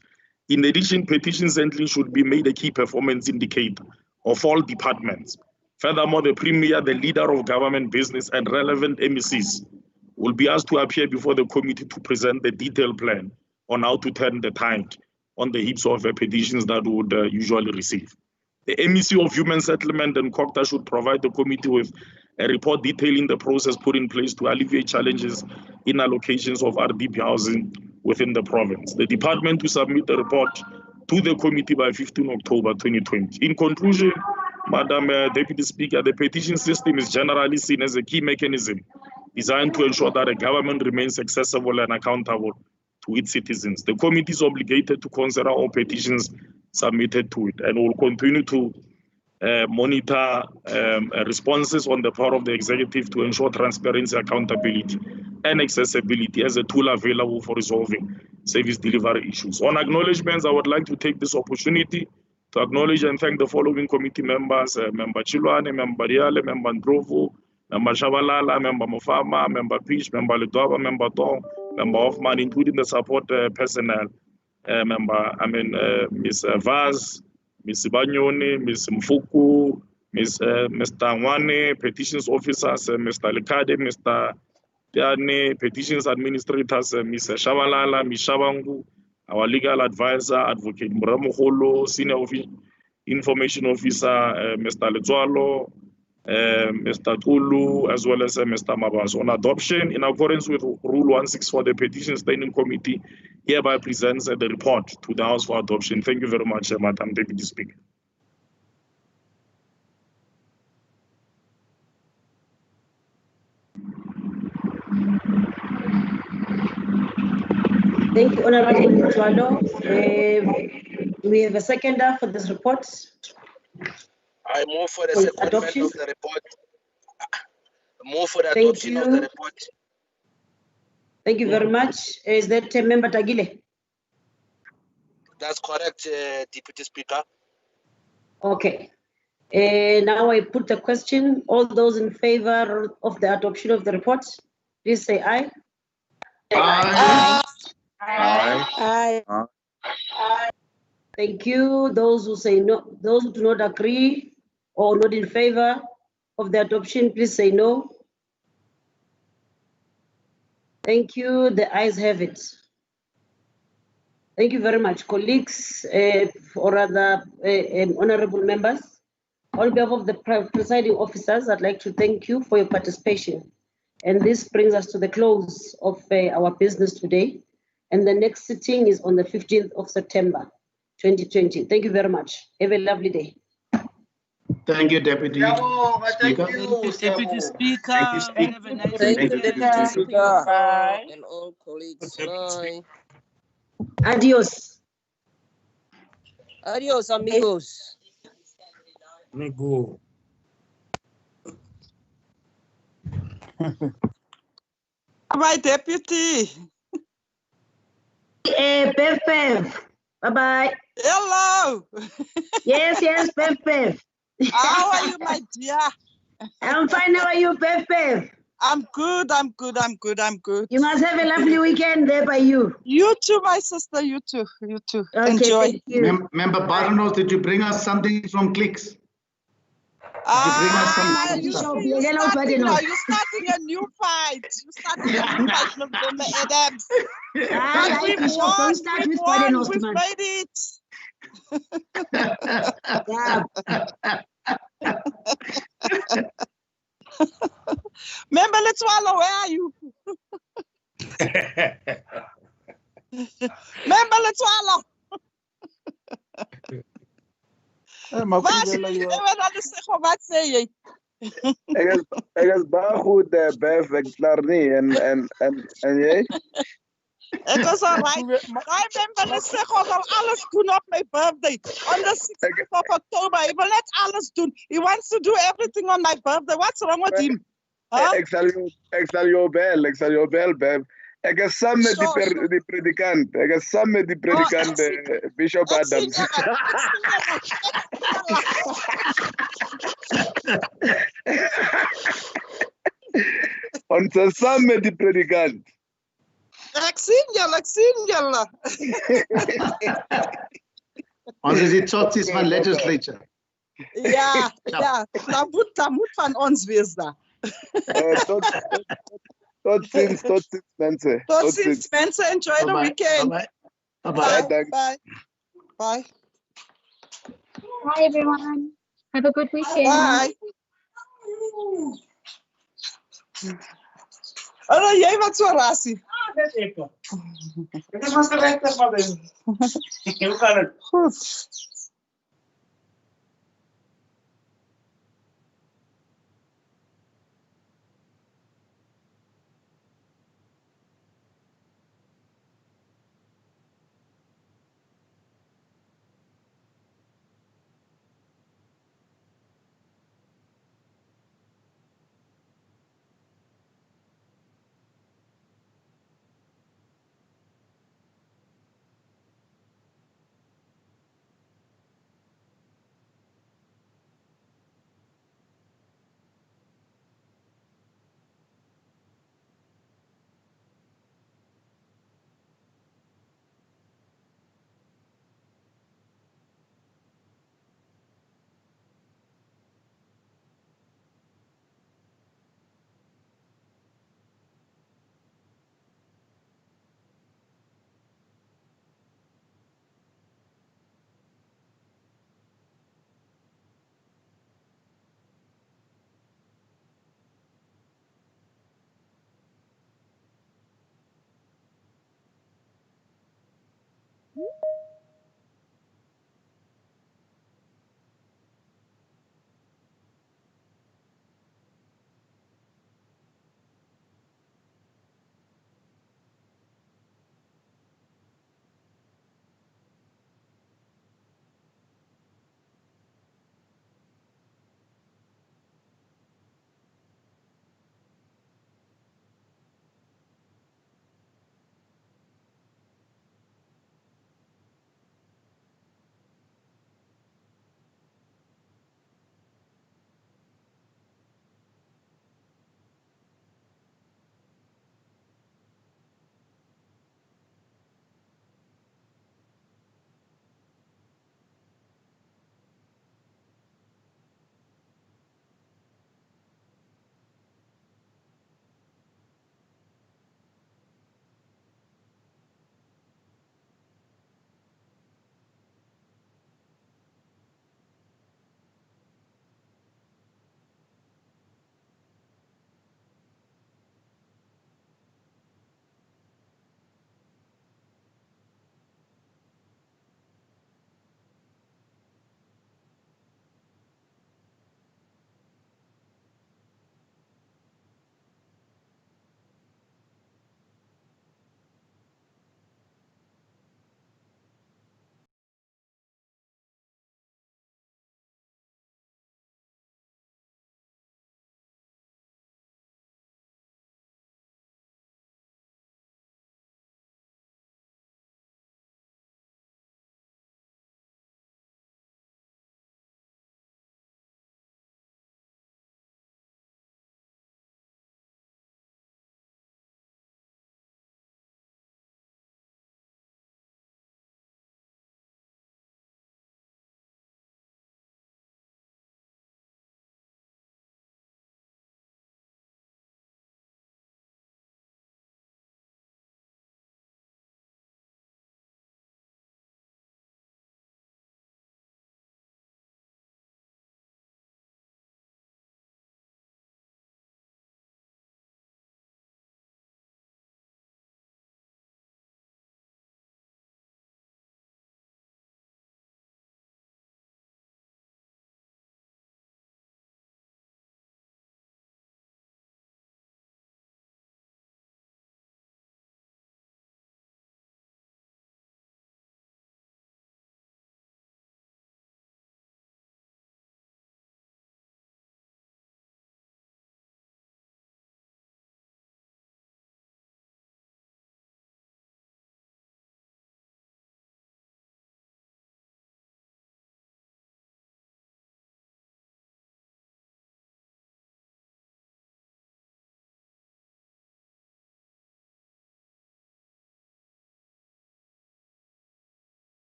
In addition, petitions handling should be made a key performance indicator of all departments. Furthermore, the Premier, the leader of government business, and relevant MECs will be asked to appear before the committee to present the detailed plan on how to turn the tide on the heaps of petitions that would usually receive. The MEC of Human Settlement and COGTA should provide the committee with a report detailing the process put in place to alleviate challenges in allocations of RDP housing within the province. The department to submit the report to the committee by 15 October 2020. In conclusion, Madam Deputy Speaker, the petition system is generally seen as a key mechanism designed to ensure that the government remains accessible and accountable to its citizens. The committee is obligated to consider all petitions submitted to it and will continue to monitor responses on the part of the executive to ensure transparency, accountability, and accessibility as a tool available for resolving service delivery issues. On acknowledgements, I would like to take this opportunity to acknowledge and thank the following committee members, Member Chilwane, Member Riale, Member Ndlovu, Member Shabalala, Member Mofama, Member Peach, Member Ledwaba, Member Tong, Member Hoffman, including the support personnel, Ms. Vaz, Ms. Banyoni, Ms. Mfuku, Mr. Ngwane, petitions officers, Mr. Lekade, Mr. Tiane Petitions Administrators, Ms. Shabalala, Ms. Shabangu, our legal advisor, Advocate Muramogolo, Senior Information Officer, Mr. Letswalo, Mr. Tulu, as well as Mr. Mabas. On adoption, in accordance with Rule 164, the Petition Standing Committee hereby presents the report to the House for adoption. Thank you very much, Madam Deputy Speaker. Thank you, Honorable Letswalo. We have a seconder for this report. I move for the For secondment adoption. of the report. Move for the Thank adoption of the you. report. Thank you very much. Is that Member Tagile? That's correct, Deputy Speaker. Okay. Now I put the question. All those in favor of the adoption of the report, please say aye. Aye. Aye. Thank you. Those who say no, those who do not agree or not in favor of the adoption, please say no. Thank you. The ayes have it. Thank you very much, colleagues, or rather, honorable members. On behalf of the presiding officers, I'd like to thank you for your participation. And this brings us to the close of our business today. And the next sitting is on the 15th of September, 2020. Thank you very much. Have a lovely day. Thank you, Deputy Speaker. Deputy Speaker. Have a nice Thank you, weekend. Deputy Speaker, Bye. and all colleagues. Bye. Adios. Adios, amigos. Nego. My deputy. Bev. Bye-bye. Hello. Yes, Bev. How are you, my dear? I'm fine. How are you, Bev? I'm good. You must have a lovely weekend there by you. You too, my sister. You too. Okay, Enjoy. thank you. Member Barnos, did you bring us something from Clicks? Did you bring us some You stuff? starting a new fight. November Adams. But we've won. We've won. We've made it. Member Letswalo, where are you? Member Letswalo. Ek is baie goed, Bev, ek klaar nie en jy? It was all right. I remember Lesego sal alles doen op my birthday on the 16th of October. He will let alles doen. He wants to do everything on my birthday. What's wrong with him? Huh? Ek sal jou bel, Bev. Ek is saam met die predikant. Ek is saam met die predikant, Bishop Adams. Ons is saam met die predikant. Ek sien julle. Ons is die tsotsies van legislature. Ja. Dat moet van ons wees daar. Tot ziens, mensen. Tot ziens, mensen. Enjoy the weekend. Bye-bye. Bye. Hi, everyone. Have a good weekend. Bye. Oh, jij wat zo rassie. Dit is maar correct, maar hoe kan het? Goed.